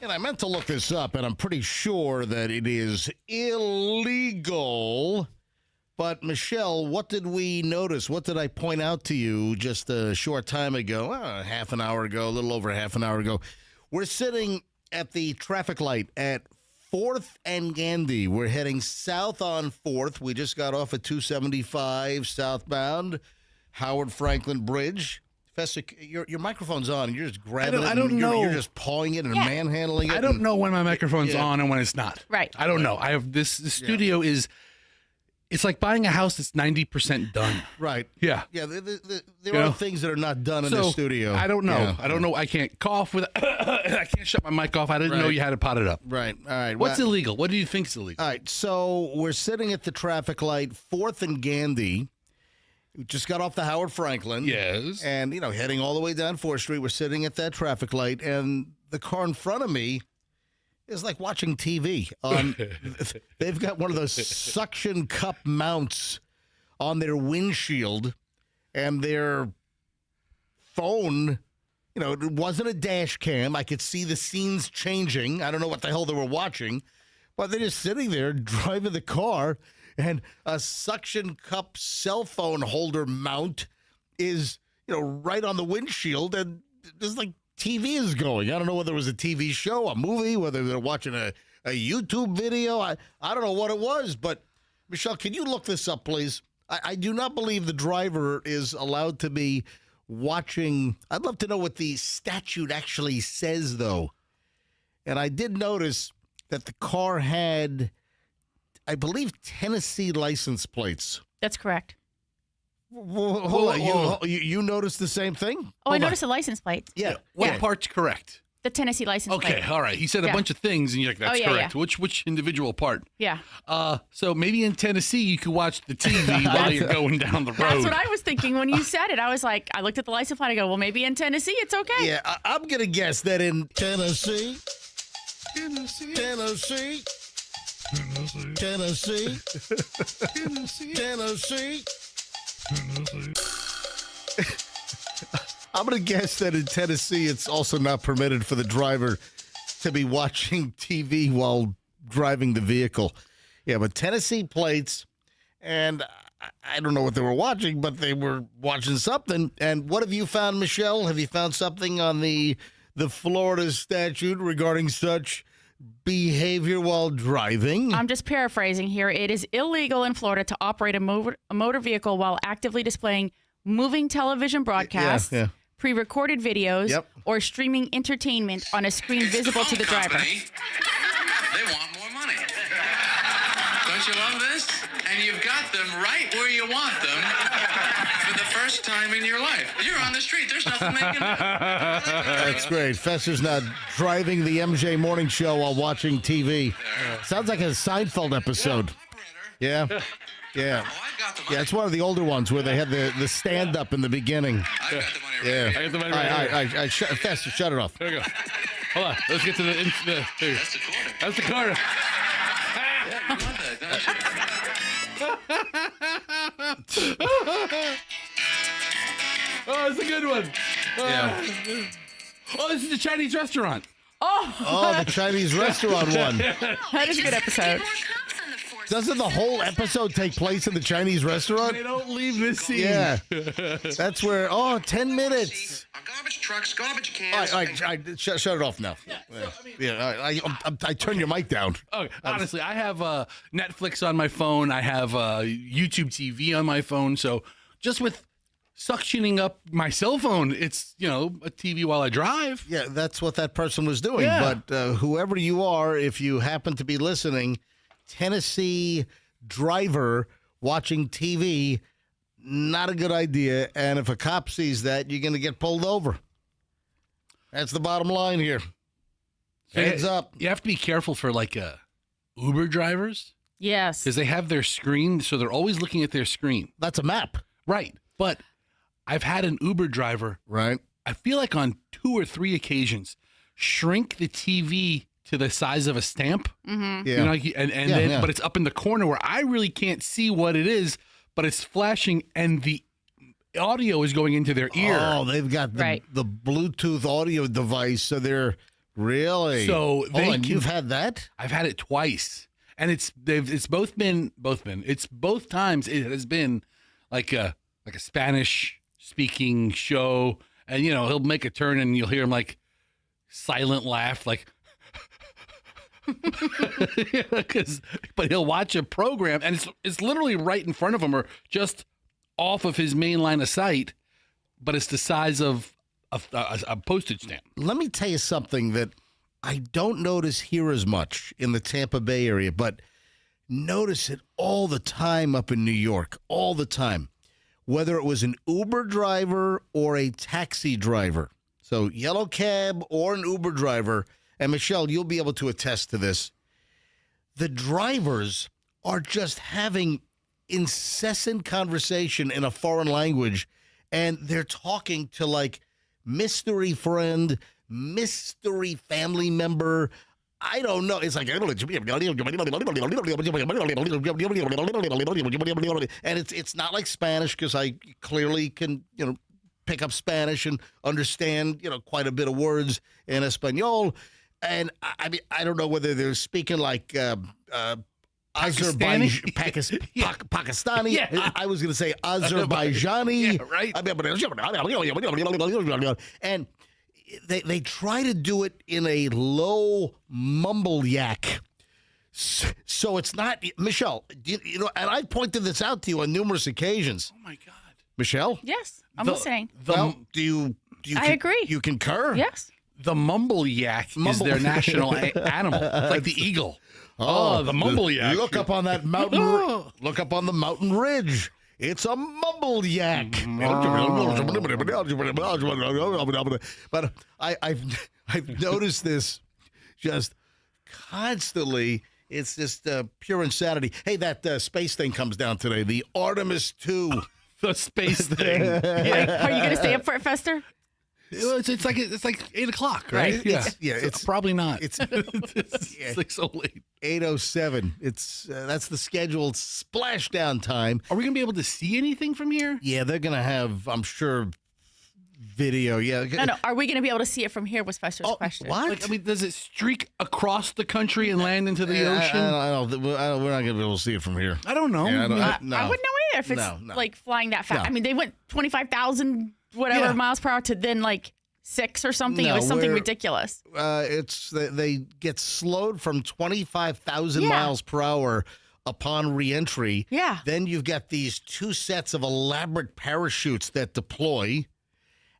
And I meant to look this up, and I'm pretty sure that it is illegal. But, Michelle, what did we notice? What did I point out to you just a short time ago, half an hour ago, a little over half an hour ago? We're sitting at the traffic light at 4th and Gandy. We're heading south on 4th. We just got off at 275 southbound, Howard Franklin Bridge. Fester, your microphone's on, and you're just grabbing it. I don't know. You're just pawing it and manhandling it. I don't know when my microphone's on and when it's not. Right. I don't know. I have this. The studio is. It's like buying a house that's 90% done. Right. Yeah. Yeah. There are things that are not done in the studio. I don't know. Yeah. I don't know. I can't cough with. I can't shut my mic off. I didn't know you had to pot it up. Right. All right. What's illegal? What do you think is illegal? All right. So we're sitting at the traffic light, 4th and Gandy. We just got off the Howard Franklin. Yes. And, heading all the way down 4th Street. We're sitting at that traffic light, and the car in front of me is like watching TV. They've got one of those suction cup mounts on their windshield, and their phone, it wasn't a dash cam. I could see the scenes changing. I don't know what the hell they were watching, but they're just sitting there driving the car, and a suction cup cell phone holder mount is, right on the windshield, and there's like TV is going. I don't know whether it was a TV show, a movie, whether they're watching a YouTube video. I don't know what it was, but Michelle, can you look this up, please? I do not believe the driver is allowed to be watching. I'd love to know what the statute actually says, though. And I did notice that the car had, I believe, Tennessee license plates. That's correct. Hold on. You noticed the same thing? I noticed the license plates. Yeah. What part's correct? The Tennessee license plate. Okay, all right. He said a bunch of things, and you're like, that's correct. Yeah. Which individual part? Yeah. So maybe in Tennessee you could watch the TV while you're going down the road. That's what I was thinking when you said it. I was like, I looked at the license plate. I go, well, maybe in Tennessee it's okay. Yeah, I'm going to guess that in Tennessee. I'm going to guess that in Tennessee, it's also not permitted for the driver to be watching TV while driving the vehicle. Yeah, but Tennessee plates, and I don't know what they were watching, but they were watching something. And what have you found, Michelle? Have you found something on the Florida statute regarding such behavior while driving? I'm just paraphrasing here. It is illegal in Florida to operate a motor vehicle while actively displaying moving television broadcasts, pre-recorded videos, or streaming entertainment on a screen visible to the driver. They want more money. Don't you love this? And you've got them right where you want them for the first time in your life. You're on the street. There's nothing they can do. That's great. Fesser's not driving the MJ Morning Show while watching TV. Sounds like a Seinfeld episode. Yeah. Yeah. Yeah, it's one of the older ones where they had the stand-up in the beginning. I got the money right Yeah. here. I got the money All right right, Fester, shut it off. There we go. Hold on. Let's get to the there. That's the quarter. That's the car. Yeah, you want that, don't you? Oh, it's a good one. Oh, this is the Chinese restaurant. Oh, the Chinese restaurant one. That is a good episode. Doesn't the whole episode take place in the Chinese restaurant? They don't leave this scene. Yeah. That's where, 10 minutes. Garbage trucks, garbage All cans. right, shut it off now. I turn your mic down. Okay, honestly, I have Netflix on my phone. I have YouTube TV on my phone. So just with suctioning up my cell phone, it's, a TV while I drive. Yeah, that's what that person was doing. Yeah. But whoever you are, if you happen to be listening, Tennessee driver watching TV, not a good idea. And if a cop sees that, you're going to get pulled over. That's the bottom line here. Heads up. You have to be careful for Uber drivers. Yes. Because they have their screen, so they're always looking at their screen. That's a map. Right. But I've had an Uber driver, Right. I feel like on 2 or 3 occasions, shrink the TV to the size of a stamp. Mm-hmm. Yeah. But it's up in the corner where I really can't see what it is, but it's flashing and the audio is going into their ear. Oh, they've got the Bluetooth audio device, so they're Really? So you've had that? I've had it twice, and it's both times it has been like a Spanish speaking show, and he'll make a turn and you'll hear him like silent laugh, like. But he'll watch a program, and it's literally right in front of him, or just off of his main line of sight, but it's the size of a postage stamp. Let me tell you something that I don't notice here as much in the Tampa Bay area, but notice it all the time up in New York, all the time, whether it was an Uber driver or a taxi driver. So yellow cab or an Uber driver, and Michelle, you'll be able to attest to this. The drivers are just having incessant conversation in a foreign language, and they're talking to like mystery friend, mystery family member. I don't know. It's like, and it's not like Spanish, because I clearly can, pick up Spanish and understand, quite a bit of words in Espanol. And I mean, I don't know whether they're speaking like Pakistani. Yeah. I was going to say Azerbaijani. Yeah, right. And they try to do it in a low mumble yak. So it's not, Michelle, and I pointed this out to you on numerous occasions. Oh my God. Michelle? Yes, I'm listening. Do you I agree. You concur? Yes. The mumble yak is their national animal. It's like the eagle. Oh, the mumble yak. Look up on that mountain. Look up on the mountain ridge. It's a mumble yak. But I've noticed this just constantly. It's just pure insanity. Hey, that space thing comes down today. The Artemis 2. The space thing. Yeah. Are you going to stay up for it, Fester? It's like 8:00, right? It's probably not. It's like so late. 8:07. That's the scheduled splashdown time. Are we gonna be able to see anything from here? Yeah, they're gonna have, I'm sure, video. Yeah. No. Are we going to be able to see it from here? Was Fester's question. What? Like, I mean, does it streak across the country and land into the ocean? I don't, we're not gonna be able to see it from here. I don't know. Yeah, I wouldn't know either if it's like flying that fast. No. I mean, they went 25,000 miles per hour to then like 6 or something. No, it was something ridiculous. They get slowed from 25,000 miles per hour upon reentry. Yeah. Then you've got these 2 sets of elaborate parachutes that deploy,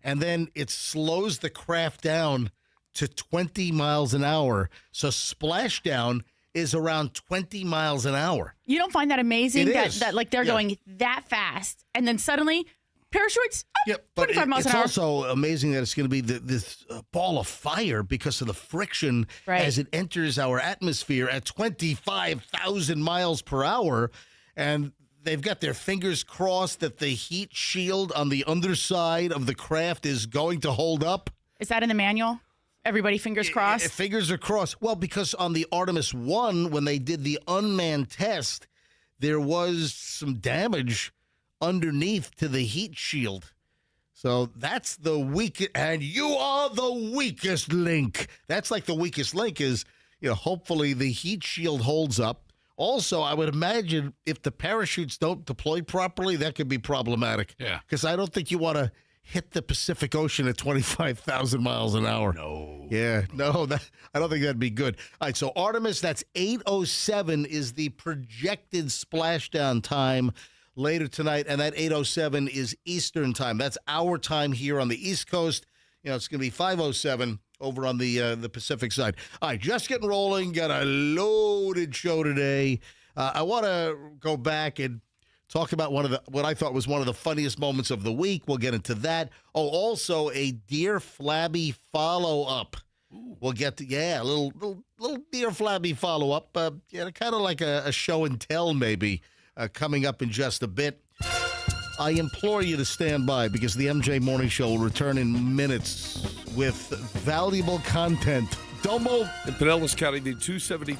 and then it slows the craft down to 20 miles an hour. So splashdown is around 20 miles an hour. You don't find that amazing that like they're Yeah. going that fast and then suddenly parachutes up, Yep, but 25 miles an hour. It's also amazing that it's going to be this ball of fire because of the friction as it enters our atmosphere at 25,000 miles per hour. And they've got their fingers crossed that the heat shield on the underside of the craft is going to hold up. Is that in the manual? Everybody fingers crossed? Fingers are crossed. Well, because on the Artemis 1, when they did the unmanned test, there was some damage underneath to the heat shield. So that's the weak, and you are the weakest link. That's like the weakest link is, hopefully the heat shield holds up. Also, I would imagine if the parachutes don't deploy properly, that could be problematic. Yeah. Because I don't think you want to hit the Pacific Ocean at 25,000 miles an hour. No. Yeah, no, I don't think that'd be good. All right, so Artemis, that's 8:07 is the projected splashdown time later tonight, and that 8:07 is Eastern time. That's our time here on the East Coast. It's going to be 5:07 over on the Pacific side. All right, just getting rolling. Got a loaded show today. I want to go back and talk about what I thought was one of the funniest moments of the week. We'll get into that. Oh, also a Dear Flabby follow-up. We'll get to, a little Dear Flabby follow-up. Kind of like a show and tell maybe. Coming up in just a bit. I implore you to stand by because the MJ Morning Show will return in minutes with valuable content. Domo. In Pinellas County, the 270.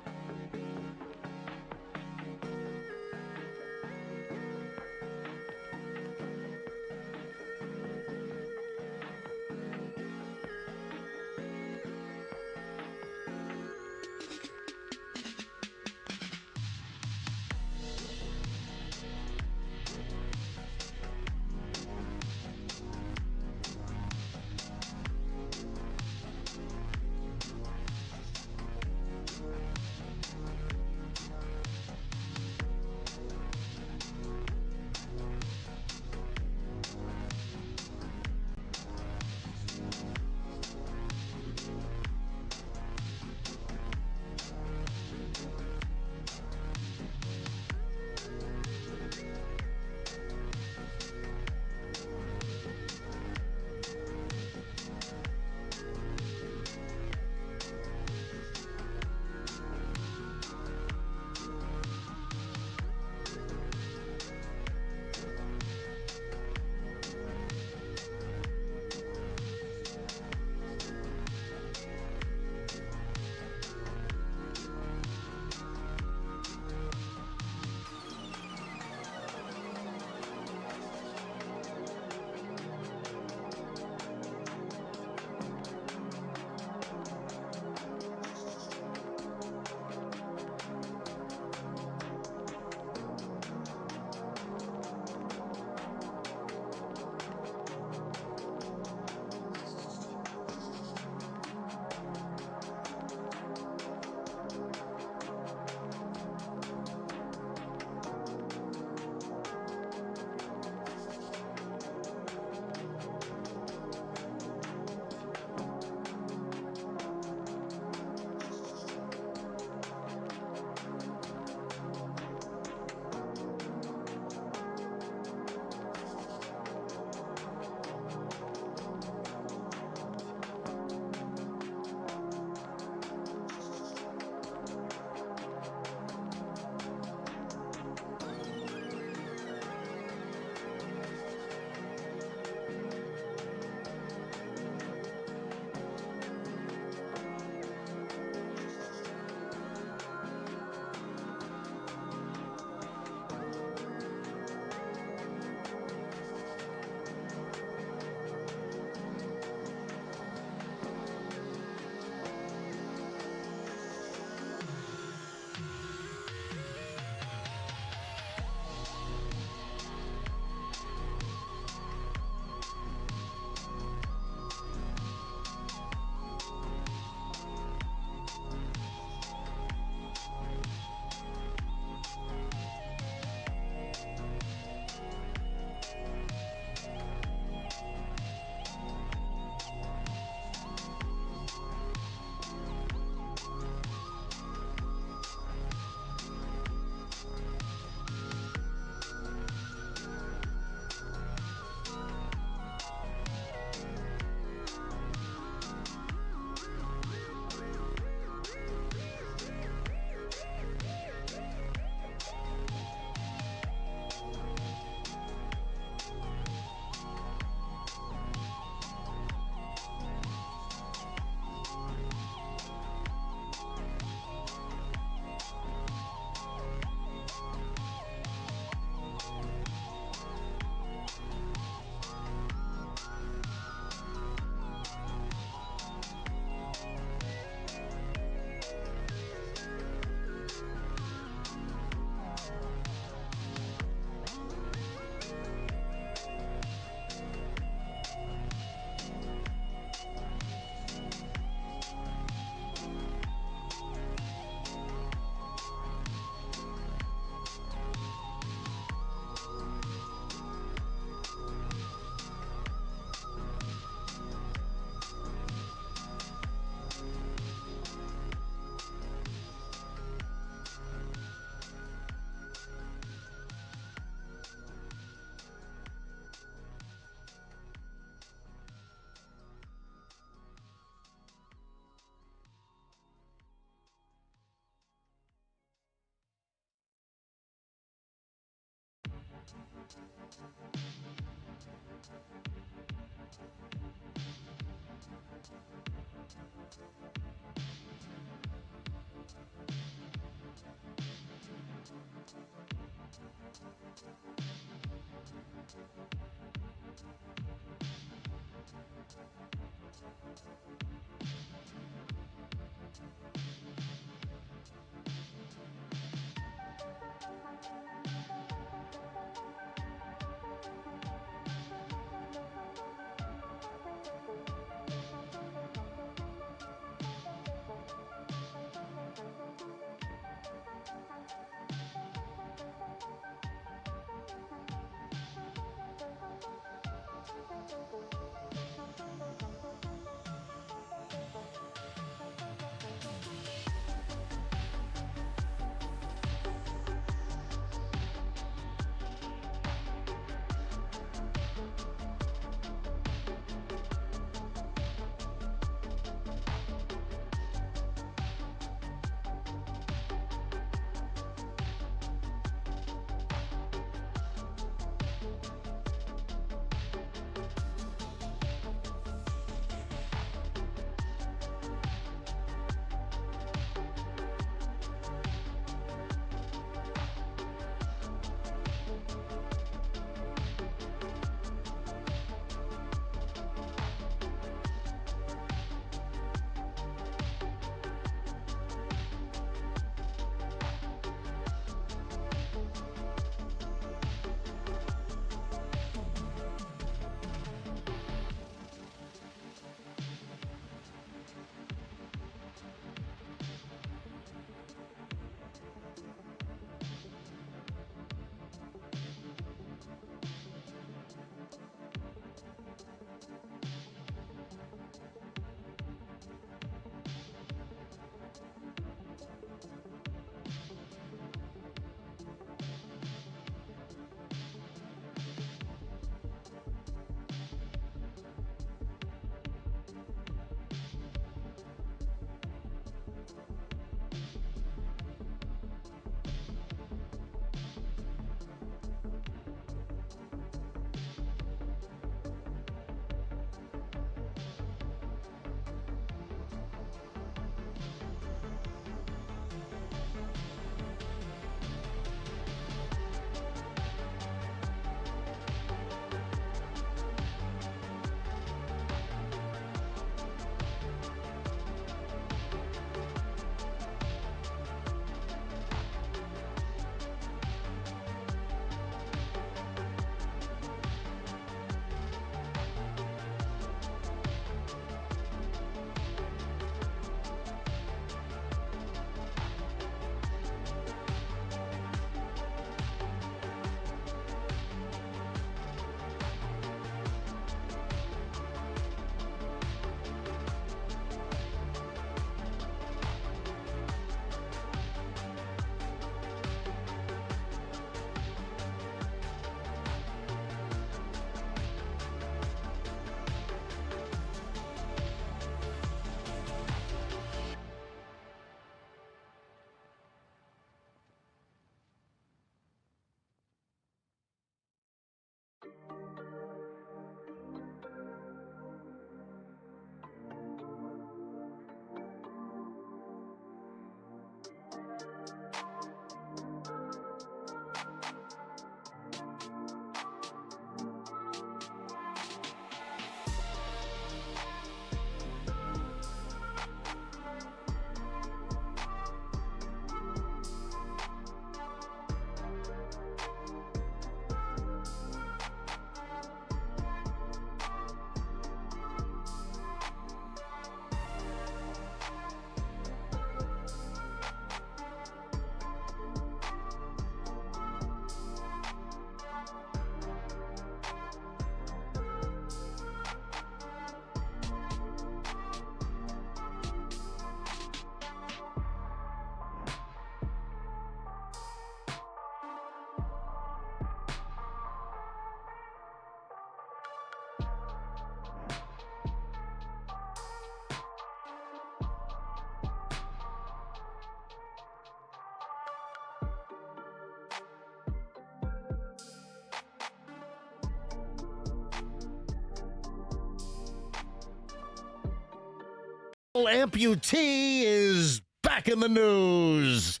Amputee is back in the news.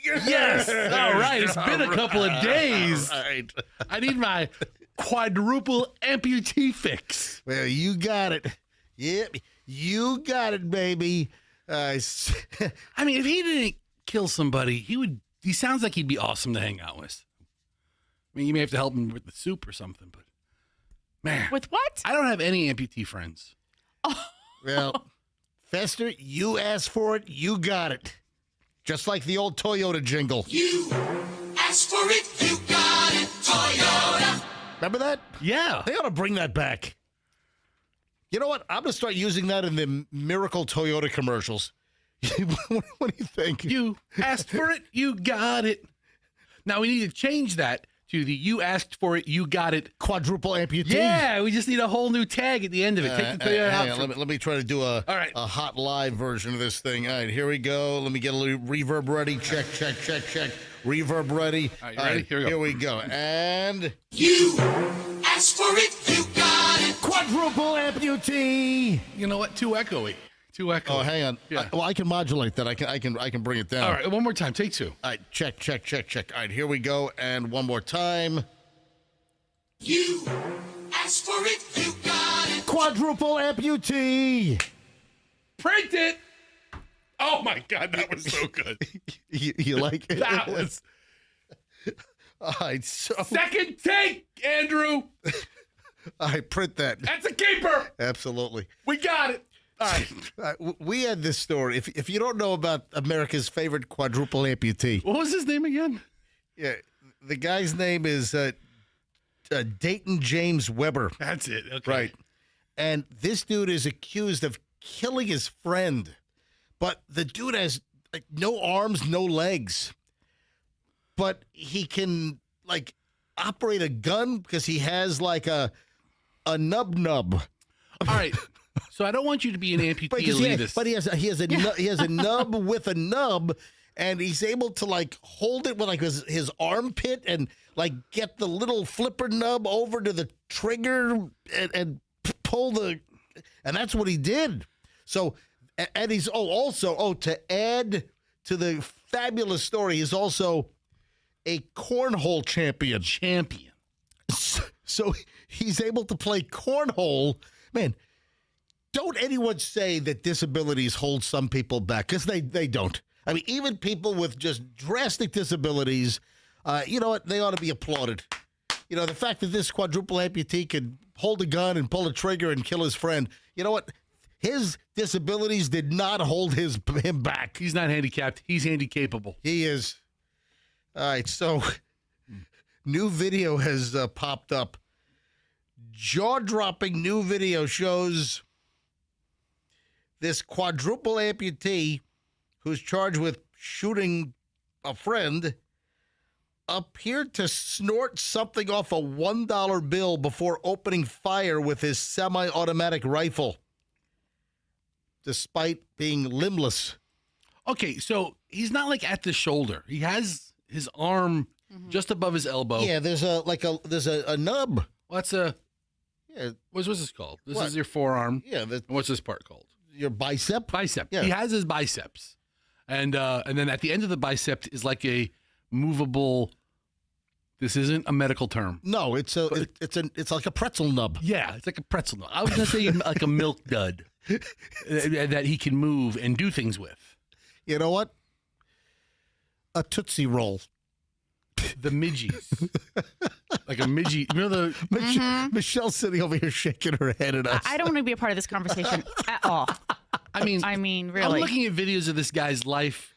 Yes. All right. It's been a couple of days. Right. I need my quadruple amputee fix. Well, you got it. Yep, you got it, baby. I mean, if he didn't kill somebody, he sounds like he'd be awesome to hang out with. I mean, you may have to help him with the soup or something, but man. With what? I don't have any amputee friends. Well, Fester, you asked for it, you got it. Just like the old Toyota jingle. You asked for it, you got it, Toyota. Remember that? Yeah. They ought to bring that back. You know what? I'm going to start using that in the Miracle Toyota commercials. What do you think? You asked for it, you got it. Now we need to change that to the you asked for it, you got it. Quadruple amputee. Yeah, we just need a whole new tag at the end of it. Take the Toyota out. Hang on, let me try to do a hot live version of this thing. All right, here we go. Let me get a little reverb ready. Check. Reverb ready. All right, ready? Here we go. And you asked for it, you got it. Quadruple amputee. You know what? Too echoey. Oh, hang on. Yeah. I can modulate that. I can bring it down. All right, one more time. Take two. All right, check. All right, here we go. And one more time. You asked for it, you got it. Quadruple amputee. Print it. Oh my God, that was so good. you like it? That was. All right, so. Second take, Andrew. All right, print that. That's a keeper. Absolutely. We got it. All right. We had this story. If you don't know about America's favorite quadruple amputee. What was his name again? Yeah, the guy's name is Dayton James Weber. That's it. Okay. Right. And this dude is accused of killing his friend. But the dude has like no arms, no legs. But he can like operate a gun because he has like a nub. All right. So I don't want you to be an amputee elitist. But he has a nub with a nub, and he's able to like hold it with like his armpit and like get the little flipper nub over to the trigger and pull the, and that's what he did. So, and he's also to add to the fabulous story, he's also a cornhole champion. So he's able to play cornhole, man. Don't anyone say that disabilities hold some people back, because they don't. I mean, even people with just drastic disabilities, you know what? They ought to be applauded. You know, the fact that this quadruple amputee could hold a gun and pull a trigger and kill his friend, you know what? His disabilities did not hold him back. He's not handicapped. He's handy-capable. He is. All right, so new video has popped up. Jaw-dropping new video shows this quadruple amputee who's charged with shooting a friend appeared to snort something off a $1 bill before opening fire with his semi-automatic rifle, despite being limbless. Okay, so he's not like at the shoulder. He has his arm just above his elbow. Yeah, there's a nub. What's what's this called? This What? is your forearm. Yeah, What's this part called? Your bicep. Bicep. Yeah. He has his biceps, and then at the end of the bicep is like a movable. This isn't a medical term. No, it's like a pretzel nub. Yeah, it's like a pretzel nut. I was gonna say like a milk dud that he can move and do things with. You know what? A Tootsie Roll. The midgies. Like a midgie. You know the Michelle's sitting over here shaking her head at us. I don't want to be a part of this conversation at all. I mean, really. I'm looking at videos of this guy's life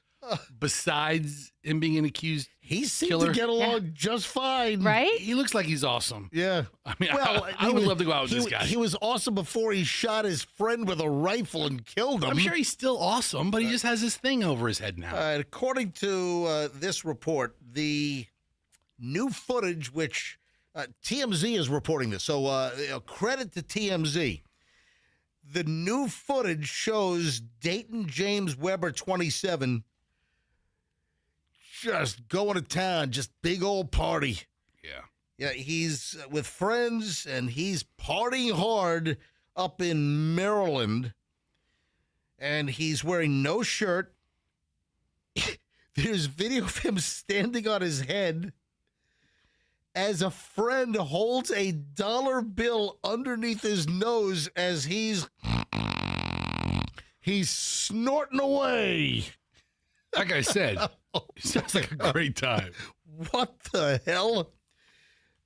besides him being an accused He seemed killer. to get along just fine. Right? He looks like he's awesome. Yeah. I mean, I would love to go out with this guy. He was awesome before he shot his friend with a rifle and killed him. I'm sure he's still awesome, but he just has this thing over his head now. According to this report, the new footage, which TMZ is reporting this, so credit to TMZ. The new footage shows Dayton James Weber, 27, just going to town, just big old party. Yeah. Yeah, he's with friends, and he's partying hard up in Maryland. and he's wearing no shirt. There's video of him standing on his head as a friend holds a dollar bill underneath his nose as he's snorting away. Like I said, it sounds like a great time. What the hell?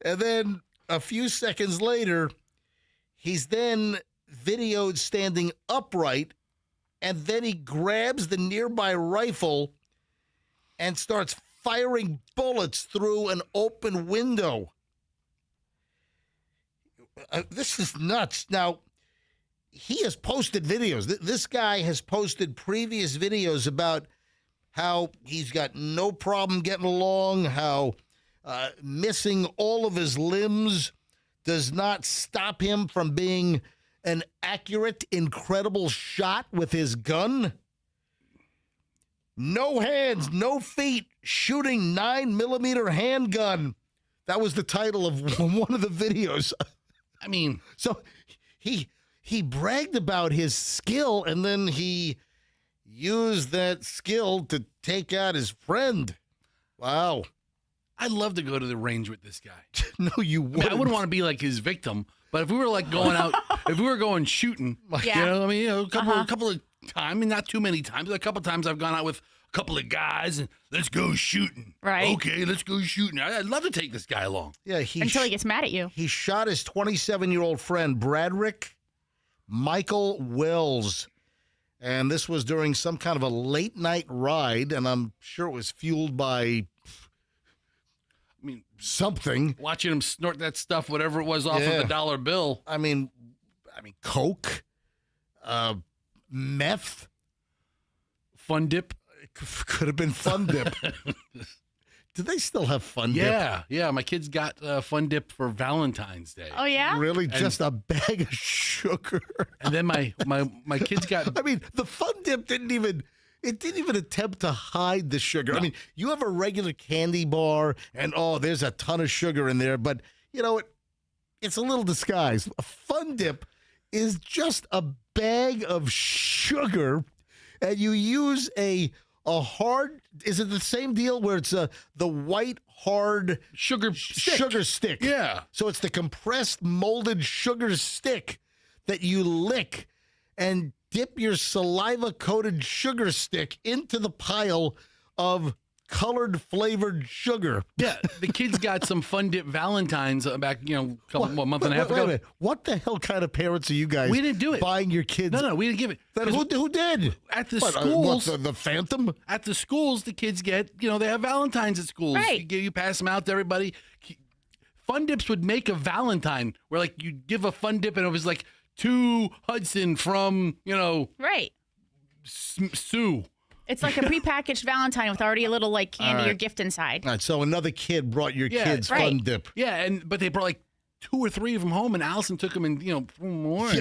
And then a few seconds later, he's then videoed standing upright, and then he grabs the nearby rifle and starts firing bullets through an open window. This is nuts. Now, he has posted videos. This guy has posted previous videos about how he's got no problem getting along, how missing all of his limbs does not stop him from being an accurate, incredible shot with his gun. No hands, no feet, shooting 9mm handgun. That was the title of one of the videos. I mean, so he bragged about his skill, and then he used that skill to take out his friend. Wow. I'd love to go to the range with this guy. No, you wouldn't. I wouldn't want to be like his victim, but if we were like going out, if we were going shooting, Yeah. you know, I mean, you know, a couple of times, I mean, not too many times. A couple of times I've gone out with a couple of guys and let's go shooting. Right. Okay, let's go shooting. I'd love to take this guy along. Yeah, Until he gets mad at you. He shot his 27-year-old friend, Bradrick Michael Wells. And this was during some kind of a late-night ride, and I'm sure it was fueled by, I mean, something. watching him snort that stuff, whatever it was, off of the dollar bill. I mean, coke, meth. Fun dip. Could have been Fun Dip. Do they still have Fun Dip? Yeah. My kids got Fun Dip for Valentine's Day. Oh, yeah? Really? Just a bag of sugar? And then my kids got. I mean, the Fun Dip didn't even attempt to hide the sugar. No. I mean, you have a regular candy bar, and there's a ton of sugar in there, but you know it's a little disguised. A Fun Dip is just a bag of sugar, and you use a hard. Is it the same deal where it's the white hard Sugar stick? Yeah. So it's the compressed molded sugar stick that you lick and dip your saliva-coated sugar stick into the pile of colored flavored sugar. Yeah, the kids got some Fun Dip Valentines back, a month and a half Wait a ago. minute. What the hell kind of parents are you guys? We didn't do it. Buying your kids? No, we didn't give it. Then who did? At the What, schools, the Phantom? at the schools, the kids get, they have Valentines at schools. Right. You pass them out to everybody. Fun Dips would make a Valentine where, like, you give a Fun Dip and it was like to Hudson from, Right. Sue. It's like a prepackaged Valentine with already a little like candy All right. or gift inside. All right, so another kid brought your Yeah, kids right. Fun Dip. Yeah, but they brought like 2 or 3 of them home, and Allison took them and threw them away.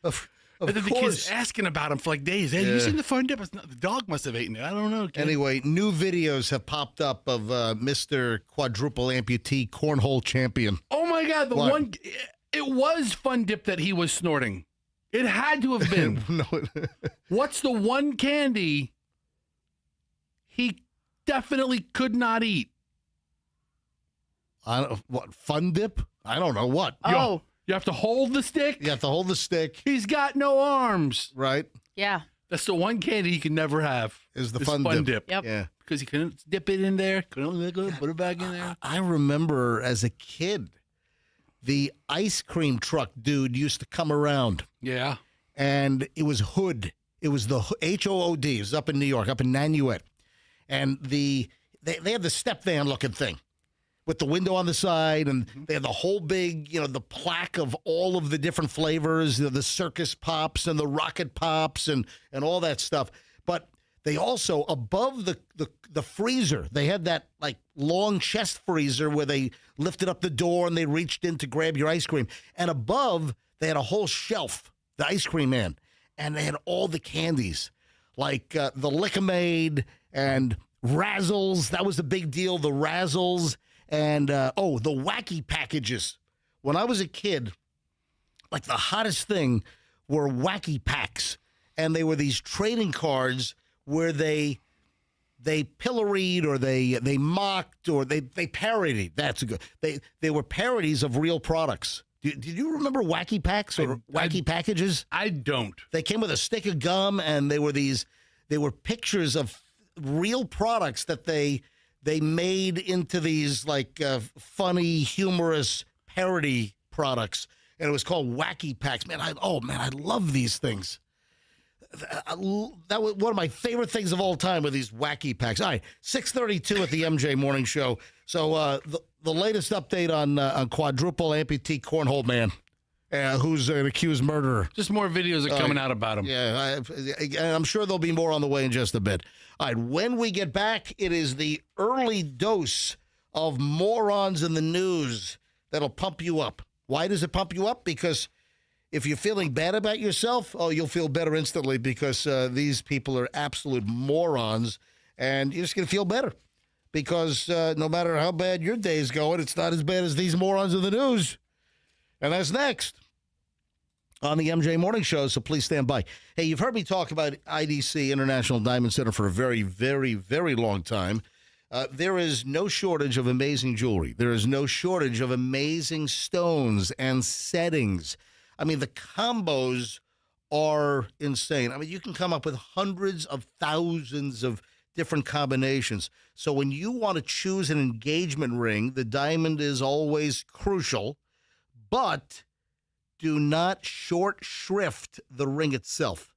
Of And then the course. kids asking about them for like days. Hey, you seen the Fun Dip? The dog must have eaten it. I don't know. Kid. Anyway, new videos have popped up of Mr. Quadruple amputee cornhole champion. Oh my God, What? it was Fun Dip that he was snorting. It had to have been. No, What's the one candy he definitely could not eat? what Fun Dip? I don't know what. Oh, You have to hold the stick? You have to hold the stick, He's got no arms. right? yeah. That's the one candy he can never have. Is the is Fun Dip. Yep. Yeah. Because he couldn't dip it in there, couldn't put it back in there. I remember as a kid, the ice cream truck dude used to come around, Yeah. and it was Hood. It was the HOOD. It was up in New York, up in Nanuet. And they had the step van looking thing with the window on the side, and they had the whole big, the plaque of all of the different flavors, the circus pops and the rocket pops and all that stuff. But they also, above the freezer, they had that like long chest freezer where they lifted up the door and they reached in to grab your ice cream. And above, they had a whole shelf, the ice cream man, and they had all the candies, like the Lick-O-Maid and Razzles. That was the big deal, the Razzles. And, the wacky packages. When I was a kid, like the hottest thing were wacky packs, and they were these trading cards where they pilloried or they mocked or they parodied. That's a good. They were parodies of real products. Did you remember wacky packs or wacky packages? I don't. They came with a stick of gum, and they were pictures of real products that they made into these like funny, humorous parody products, and it was called wacky packs. Man, I love these things. That was one of my favorite things of all time with these wacky packs. All right, 6:32 at the MJ Morning Show. So the latest update on Quadruple amputee cornhole man, who's an accused murderer. Just more videos are coming out about him. Yeah, I'm sure there'll be more on the way in just a bit. All right, when we get back, it is the early dose of morons in the news that'll pump you up. Why does it pump you up? Because if you're feeling bad about yourself, you'll feel better instantly because these people are absolute morons, and you're just going to feel better because no matter how bad your day's going, it's not as bad as these morons in the news. And that's next on the MJ Morning Show, so please stand by. Hey, you've heard me talk about IDC, International Diamond Center, for a very, very, very long time. There is no shortage of amazing jewelry. There is no shortage of amazing stones and settings. I mean, the combos are insane. I mean, you can come up with hundreds of thousands of different combinations. So when you want to choose an engagement ring, the diamond is always crucial, but do not short shrift the ring itself.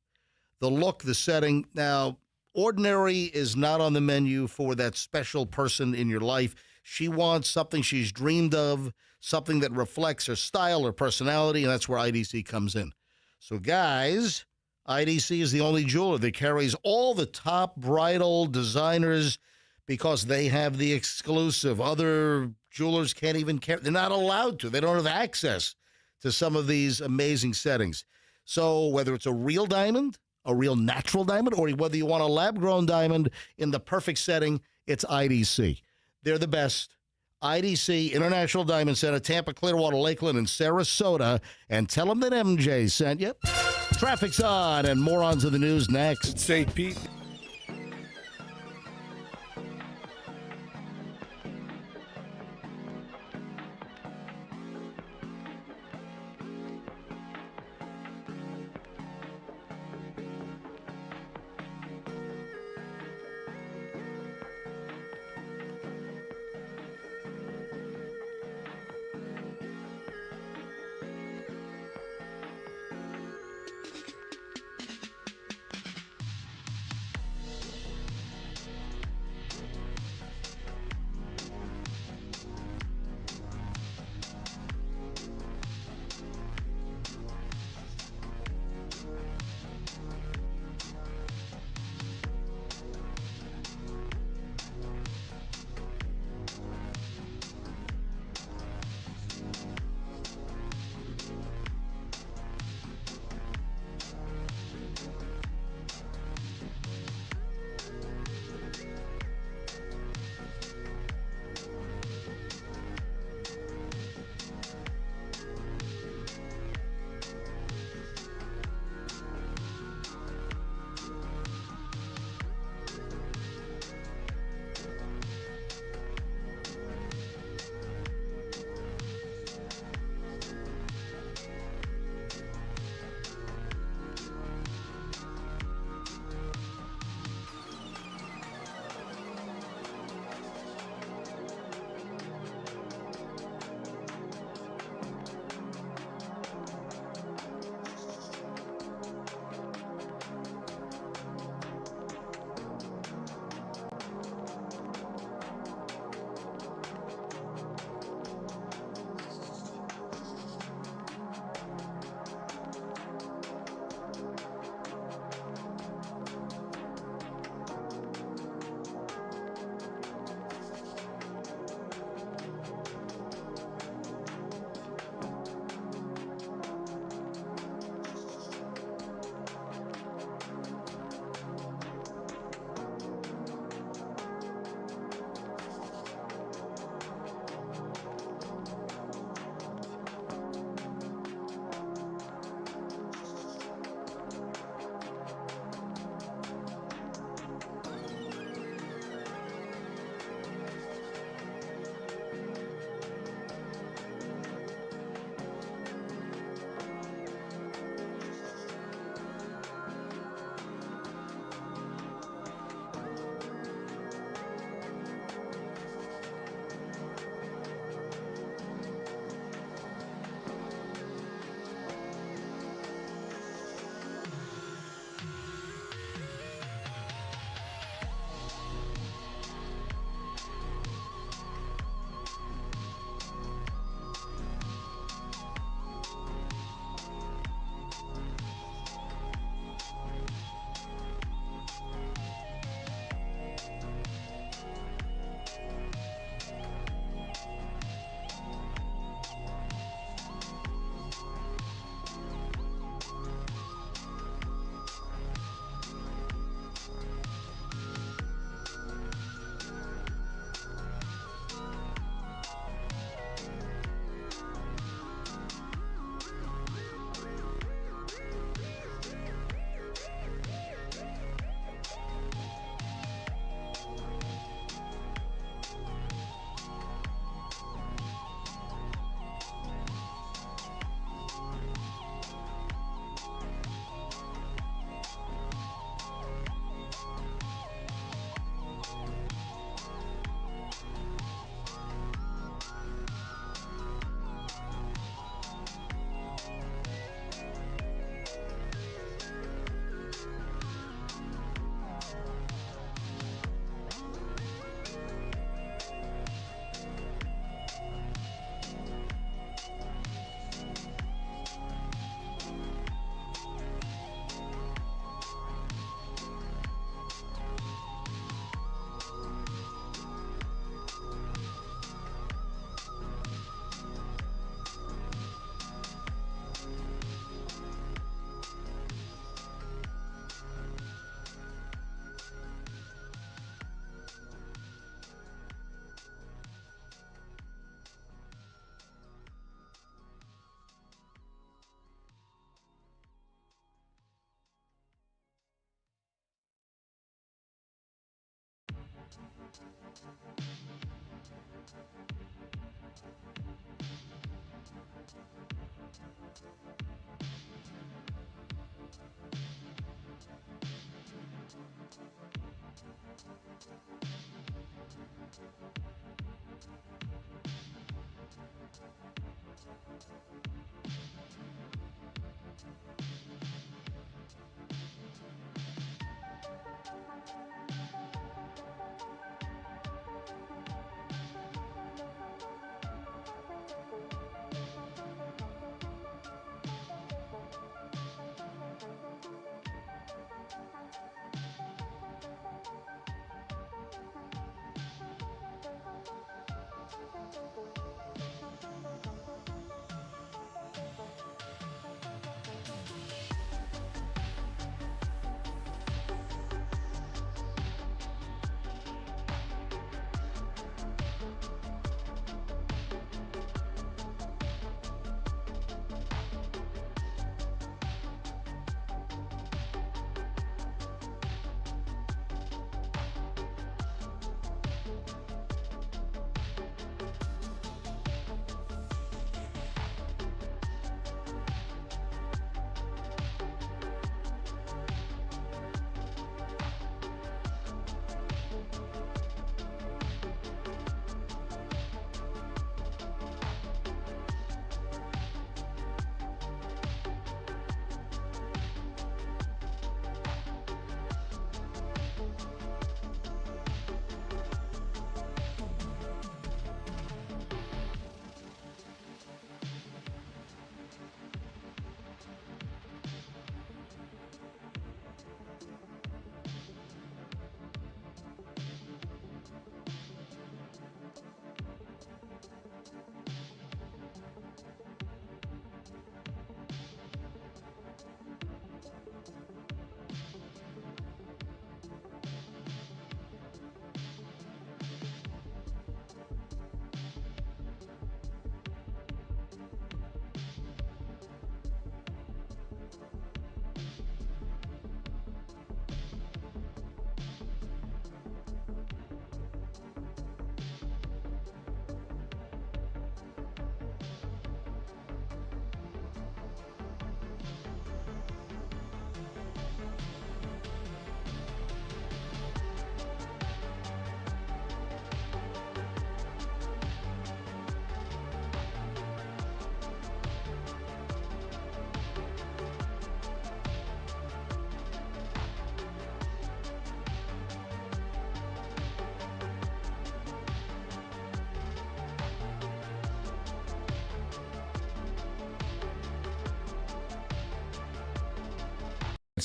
The look, the setting. Now, ordinary is not on the menu for that special person in your life. She wants something she's dreamed of, something that reflects her style or personality, and that's where IDC comes in. So, guys, IDC is the only jeweler that carries all the top bridal designers because they have the exclusive. Other jewelers can't even carry. They're not allowed to. They don't have access to some of these amazing settings. So whether it's a real diamond, a real natural diamond, or whether you want a lab-grown diamond in the perfect setting, it's IDC. They're the best. IDC, International Diamond Center, Tampa, Clearwater, Lakeland, and Sarasota. And tell them that MJ sent you. Traffic's on, and morons of the news next. St. Pete.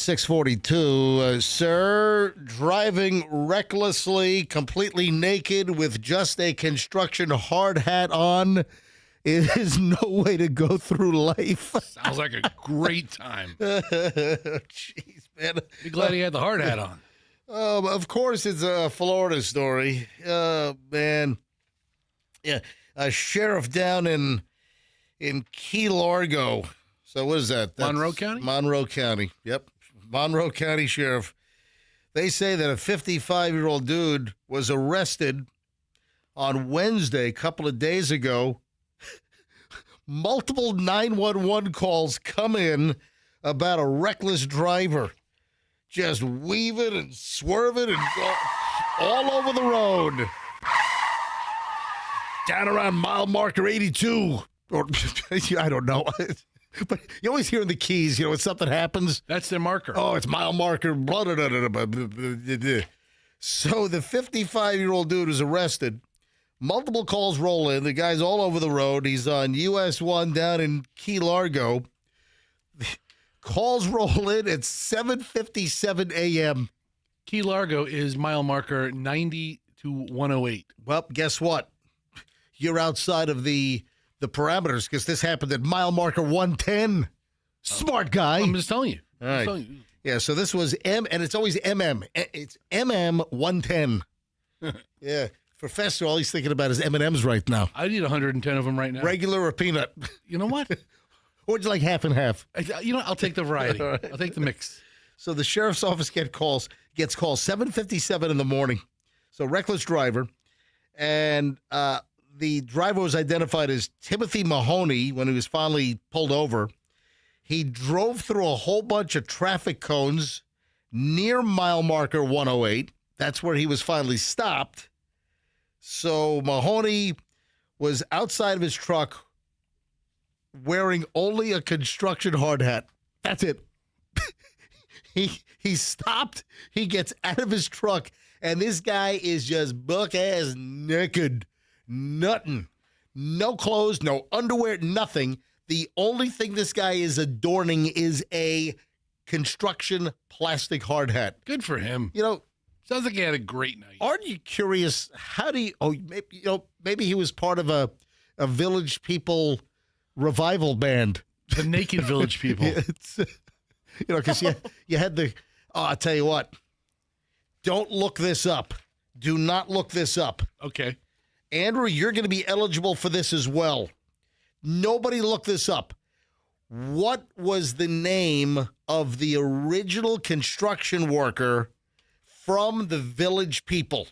642, sir, driving recklessly, completely naked with just a construction hard hat on is no way to go through life. Sounds like a great time. Jeez, man. Be glad he had the hard hat on. Of course, it's a Florida story. Man. Yeah, a sheriff down in Key Largo. So what is that? That's Monroe County? Monroe County. Yep. Monroe County Sheriff. They say that a 55-year-old dude was arrested on Wednesday, a couple of days ago. Multiple 911 calls come in about a reckless driver just weaving and swerving and all over the road. Down around mile marker 82. Or I don't know. But you always hear in the Keys, when something happens. That's their marker. Oh, it's mile marker. Blah, blah, blah, blah, blah, blah, blah. So the 55-year-old dude was arrested. Multiple calls roll in. The guy's all over the road. He's on US 1 down in Key Largo. Calls roll in at 7:57 a.m. Key Largo is mile marker 90 to 108. Well, guess what? You're outside of the parameters because this happened at mile marker 110. Smart guy. I'm just telling you. All right. Yeah, so this was and it's always MM. It's MM 110. Yeah. Professor, all he's thinking about is M&M's right now. I need 110 of them right now. Regular or peanut? You know what? Or would you like half and half? I'll take the variety. Right. I'll take the mix. So the sheriff's office gets called 7:57 in the morning. So reckless driver. And the driver was identified as Timothy Mahoney when he was finally pulled over. He drove through a whole bunch of traffic cones near mile marker 108. That's where he was finally stopped. So Mahoney was outside of his truck wearing only a construction hard hat. That's it. He stopped. He gets out of his truck, and this guy is just buck-ass naked. Nothing. No clothes, no underwear, nothing. The only thing this guy is adorning is a construction plastic hard hat. Good for him. You know, sounds like he had a great night. Aren't you curious? How do you? Oh, maybe he was part of a Village People revival band. The Naked Village People. Because you had the. Oh, I'll tell you what. Don't look this up. Do not look this up. Okay. Andrew, you're going to be eligible for this as well. Nobody look this up. What was the name of the original construction worker from the Village People?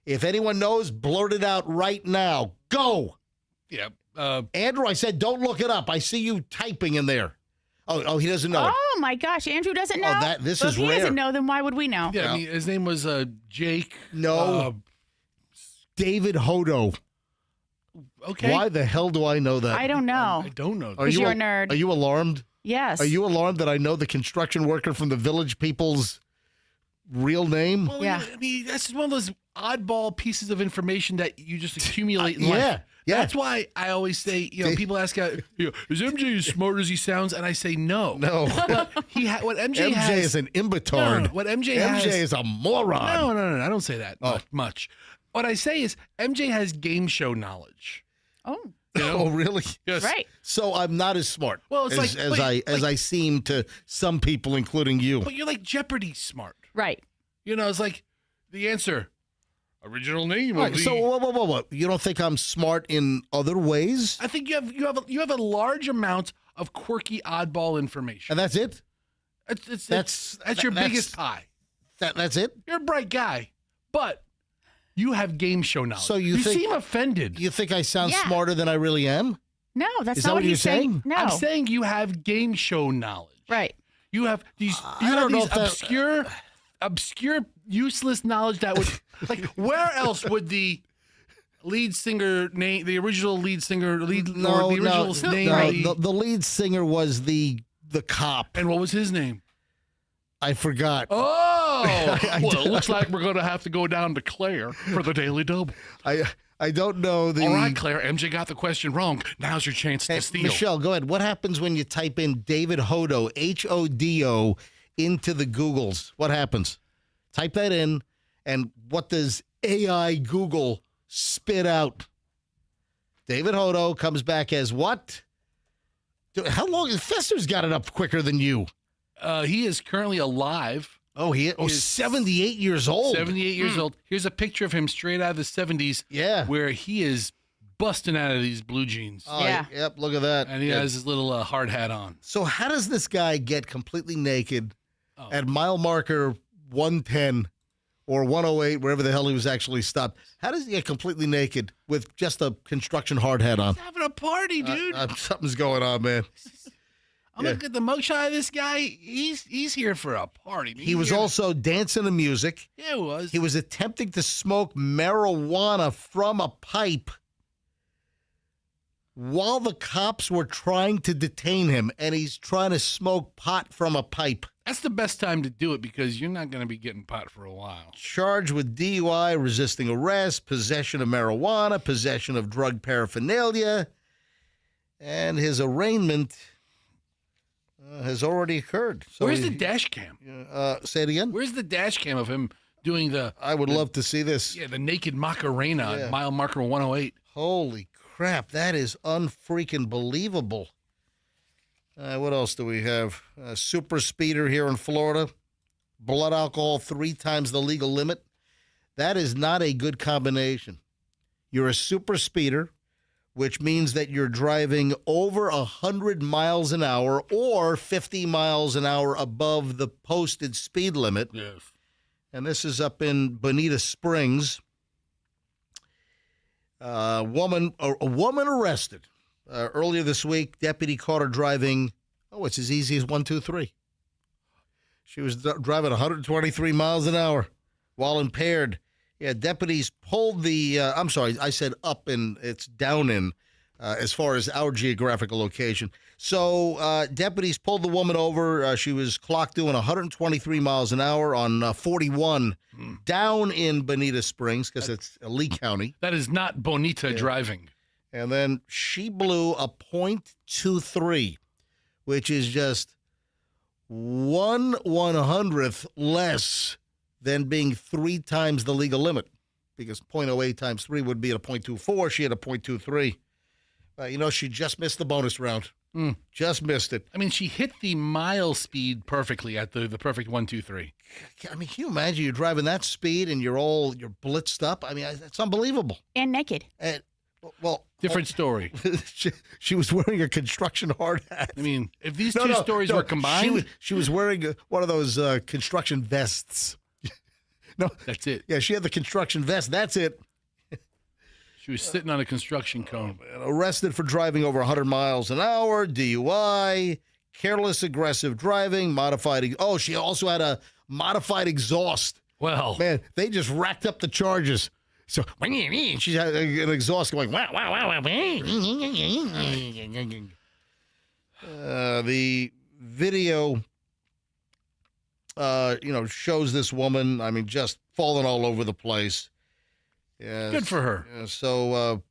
If anyone knows, blurt it out right now. Go. Yeah. Andrew, I said don't look it up. I see you typing in there. Oh, he doesn't know it. Oh, my gosh. Andrew doesn't know? This Well, is if he rare. doesn't know, then why would we know? Yeah, I mean, his name was Jake. No. David Hodo. Okay. Why the hell do I know that? I don't know. I don't know. Because you're a nerd. Are you alarmed? Yes. Are you alarmed that I know the construction worker from the Village People's real name? Well, Yeah. I mean, that's just one of those oddball pieces of information that you just accumulate in life. Yeah. That's why I always say, people ask, is MJ as smart as he sounds? And I say no. No. But what MJ has. MJ is an imbitard. No, what MJ has. MJ is a moron. No. I don't say that much. What I say is MJ has game show knowledge. Oh. You know? Oh, really? Yes. Right. So I'm not as smart. Well, it's as I seem to some people, including you. But you're like Jeopardy smart. Right. It's like the answer. Original name. Right, so whoa. You don't think I'm smart in other ways? I think you have a large amount of quirky oddball information. And that's it? That's your biggest pie. That's it? You're a bright guy, but you have game show knowledge. So you seem offended. You think I sound Yeah. smarter than I really am? No, that's Is not that what you're he's saying. No. I'm saying you have game show knowledge. Right. You have these. I don't know if that- obscure, useless knowledge that would like. Where else would the lead singer name, the original lead singer, name? The lead singer was the cop. And what was his name? I forgot. Oh, well, it looks like we're going to have to go down to Claire for the Daily Double. I don't know the. All right, Claire. MJ got the question wrong. Now's your chance to steal. Michelle, go ahead. What happens when you type in David Hodo, Hodo, into the Googles? What happens? Type that in, and what does AI Google spit out? David Hodo comes back as what? How long? Fester's got it up quicker than you. He is currently alive. Oh, he is 78 years old. 78 years old. Here's a picture of him straight out of the 70s. Yeah. Where he is busting out of these blue jeans. Oh, Yeah. Yep, look at that. And he has his little hard hat on. So how does this guy get completely naked at mile marker 110 or 108, wherever the hell he was actually stopped? How does he get completely naked with just a construction hard hat on? He's having a party, dude. Something's going on, man. I'm looking at the mugshot of this guy. He's here for a party. He was also dancing to music. Yeah, he was. He was attempting to smoke marijuana from a pipe while the cops were trying to detain him, and he's trying to smoke pot from a pipe. That's the best time to do it because you're not going to be getting pot for a while. Charged with DUI, resisting arrest, possession of marijuana, possession of drug paraphernalia, and his arraignment has already occurred. So Where's the dash cam? Say it again? Where's the dash cam of him doing I would love to see this. Yeah, the naked Macarena at mile marker 108. Holy crap, that is unfreaking believable. What else do we have? Super speeder here in Florida. Blood alcohol 3 times the legal limit. That is not a good combination. You're a super speeder, which means that you're driving over 100 miles an hour or 50 miles an hour above the posted speed limit. Yes. And this is up in Bonita Springs. A woman arrested earlier this week. Deputy caught her driving. Oh, it's as easy as 1, 2, 3. She was driving 123 miles an hour while impaired. Yeah, deputies pulled the. I'm sorry, I said up and it's down in as far as our geographical location. So deputies pulled the woman over. She was clocked doing 123 miles an hour on 41 down in Bonita Springs because it's Lee County. That is not Bonita driving. And then she blew a .23, which is just 1/100th less than being 3 times the legal limit, because .08 times 3 would be at a .24. She had a .23. She just missed the bonus round. Just missed it. I mean, she hit the mile speed perfectly at the perfect 123. I mean, can you imagine you're driving that speed and you're blitzed up? I mean, it's unbelievable. And naked. And, well, different story. she was wearing a construction hard hat. I mean, if these two stories were combined, she was wearing one of those construction vests. No, that's it. Yeah, she had the construction vest. That's it. She was sitting on a construction cone. Arrested for driving over 100 miles an hour, DUI, careless, aggressive driving, modified. Oh, she also had a modified exhaust. Well, man, they just racked up the charges. So she had an exhaust going, wow, wow, wow, wow. The video, shows this woman, I mean, just falling all over the place. Yeah, good for her. So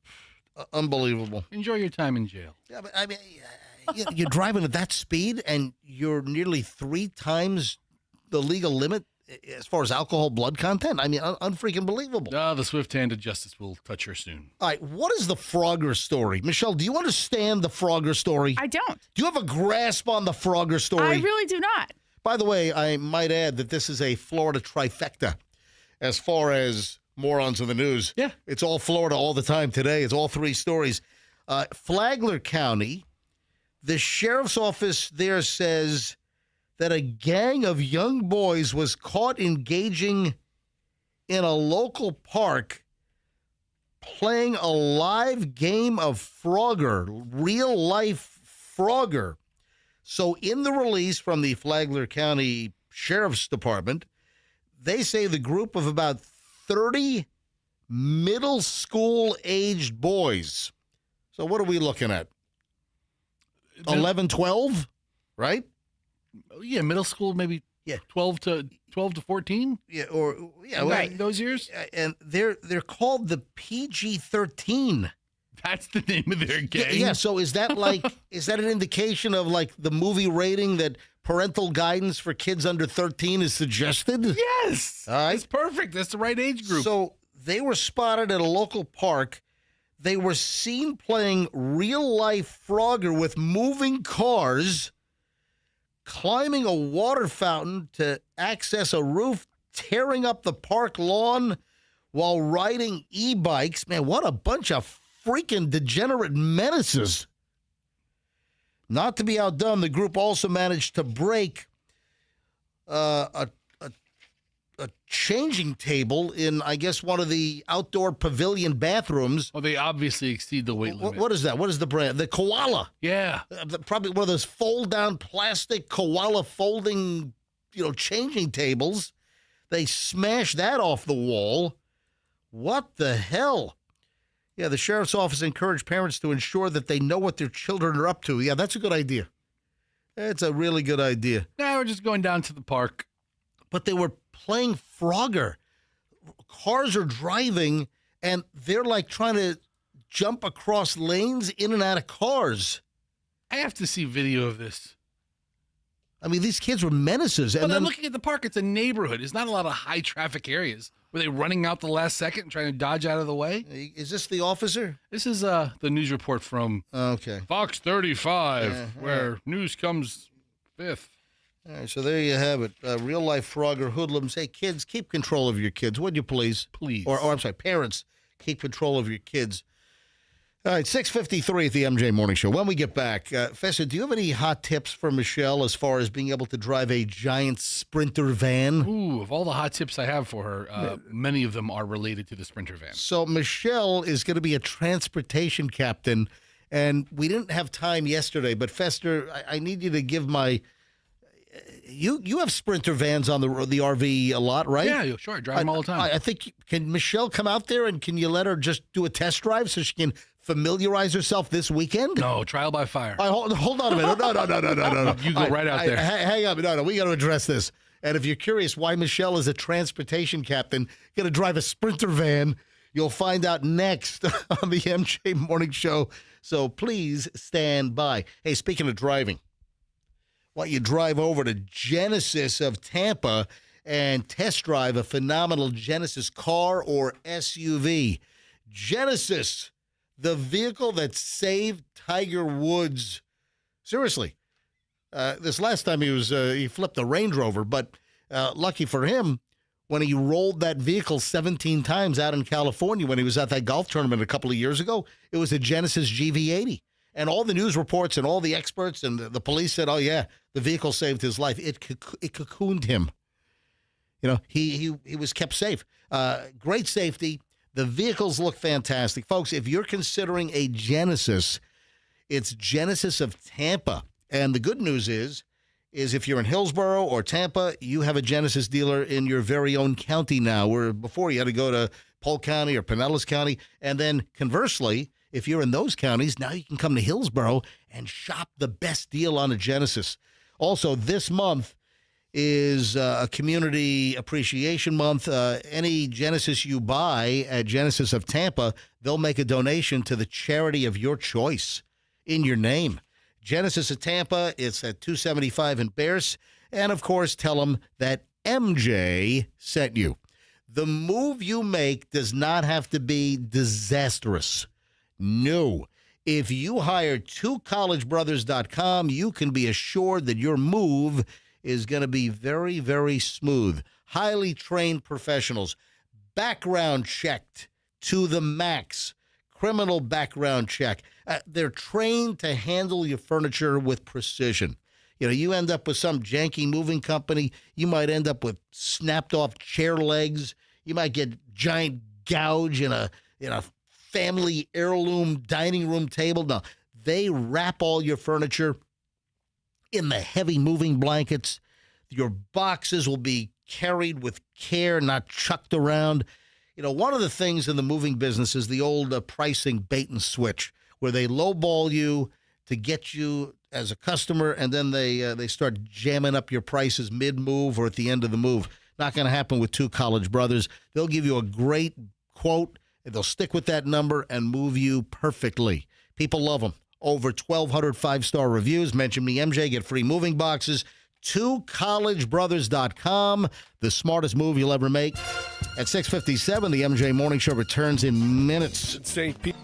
unbelievable. Enjoy your time in jail. Yeah, but I mean, you're driving at that speed and you're nearly 3 times the legal limit as far as alcohol blood content. I mean, unfreaking believable. The swift hand of justice will touch her soon. All right, what is the Frogger story? Michelle, do you understand the Frogger story? I don't. Do you have a grasp on the Frogger story? I really do not. By the way, I might add that this is a Florida trifecta as far as morons in the news. Yeah. It's all Florida all the time today. It's all 3 stories. Flagler County, the sheriff's office there says that a gang of young boys was caught engaging in a local park playing a live game of Frogger, real-life Frogger. So in the release from the Flagler County Sheriff's Department, they say the group of about 30 middle school-aged boys. So what are we looking at? 11, 12, right? Yeah, middle school, maybe 12 to 14. Yeah, right. Those years. And they're called the PG-13. That's the name of their gang. Yeah. So is that is that an indication of like the movie rating that parental guidance for kids under 13 is suggested? Yes. All right. It's perfect. That's the right age group. So they were spotted at a local park. They were seen playing real-life Frogger with moving cars, climbing a water fountain to access a roof, tearing up the park lawn while riding e-bikes. Man, what a bunch of freaking degenerate menaces. Not to be outdone, the group also managed to break a changing table in, I guess, one of the outdoor pavilion bathrooms. Well, they obviously exceed the weight limit. What is that? What is the brand? The Koala. Yeah. Probably one of those fold-down plastic Koala folding, changing tables. They smashed that off the wall. What the hell? Yeah, the sheriff's office encouraged parents to ensure that they know what their children are up to. Yeah, that's a good idea. It's a really good idea. Now we're just going down to the park. But they were playing Frogger. Cars are driving, and they're like trying to jump across lanes in and out of cars. I have to see video of this. I mean, these kids were menaces. But I'm looking at the park. It's a neighborhood. It's not a lot of high traffic areas. Were they running out the last second and trying to dodge out of the way? Is this the officer? This is the news report from Fox 35, where news comes fifth. All right, so there you have it. Real-life Frogger hoodlums. Hey, kids, keep control of your kids, would you please? Please. Or I'm sorry, parents, keep control of your kids. All right, 6:53 at the MJ Morning Show. When we get back, Fessa, do you have any hot tips for Michelle as far as being able to drive a giant Sprinter van? Ooh, of all the hot tips I have for her, many of them are related to the Sprinter van. So Michelle is going to be a transportation captain, and we didn't have time yesterday, but Fester, I need you to give my you have Sprinter vans on the RV a lot, right? Yeah, sure. I drive them all the time. I think, can Michelle come out there and can you let her just do a test drive so she can familiarize herself this weekend? No, trial by fire. Hold on a minute. No. You go right out there. Hang on. No, we got to address this. And if you're curious why Michelle is a transportation captain, going to drive a Sprinter van, you'll find out next on the MJ Morning Show. So please stand by. Hey, speaking of driving, why don't you drive over to Genesis of Tampa and test drive a phenomenal Genesis car or SUV. Genesis, the vehicle that saved Tiger Woods. Seriously. This last time he flipped a Range Rover, but lucky for him, when he rolled that vehicle 17 times out in California when he was at that golf tournament a couple of years ago, it was a Genesis GV80. And all the news reports and all the experts and the police said, oh, yeah, the vehicle saved his life. It cocooned him. You know, he was kept safe. Great safety. The vehicles look fantastic. Folks, if you're considering a Genesis, it's Genesis of Tampa. And the good news is if you're in Hillsborough or Tampa, you have a Genesis dealer in your very own county now, where before you had to go to Polk County or Pinellas County. And then conversely, if you're in those counties, now you can come to Hillsborough and shop the best deal on a Genesis. Also, this month is a community appreciation month. Any Genesis you buy at Genesis of Tampa, they'll make a donation to the charity of your choice in your name. Genesis of Tampa, it's at 275 in Bears. And, of course, tell them that MJ sent you. The move you make does not have to be disastrous. No. If you hire twocollegebrothers.com, you can be assured that your move is going to be very, very smooth. Highly trained professionals, background checked to the max, criminal background check. They're trained to handle your furniture with precision. You know, you end up with some janky moving company, you might end up with snapped off chair legs. You might get giant gouge in a family heirloom dining room table. No, they wrap all your furniture in the heavy moving blankets. Your boxes will be carried with care, not chucked around. You know, one of the things in the moving business is the old pricing bait and switch, where they lowball you to get you as a customer, and then they start jamming up your prices mid-move or at the end of the move. Not going to happen with Two College Brothers. They'll give you a great quote, and they'll stick with that number and move you perfectly. People love them. Over 1,200 five-star reviews. Mention me, MJ, get free moving boxes. twocollegebrothers.com. The smartest move you'll ever make. At 6:57, the MJ Morning Show returns in minutes. St. Pete.